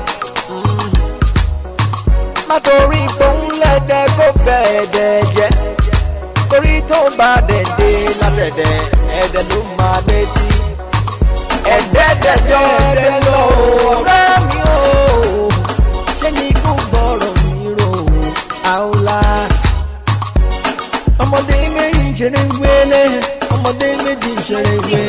má torí gbóhùn lẹ́dẹ̀ kó bẹ̀ẹ̀dẹ̀ jẹ́ torí tó bá dẹ̀dẹ̀ látẹ̀dẹ̀ ẹ̀dẹ̀ ló máa létí ẹ̀dẹ́dẹ̀jọ́ ẹ̀dẹ̀ lọ ọ̀rẹ́ mi ò ṣé ní kó gbọ́rọ̀ mi rò Outlast ọmọdé méjì ń ṣeré wélé ọmọdé méjì ń ṣeré wélé.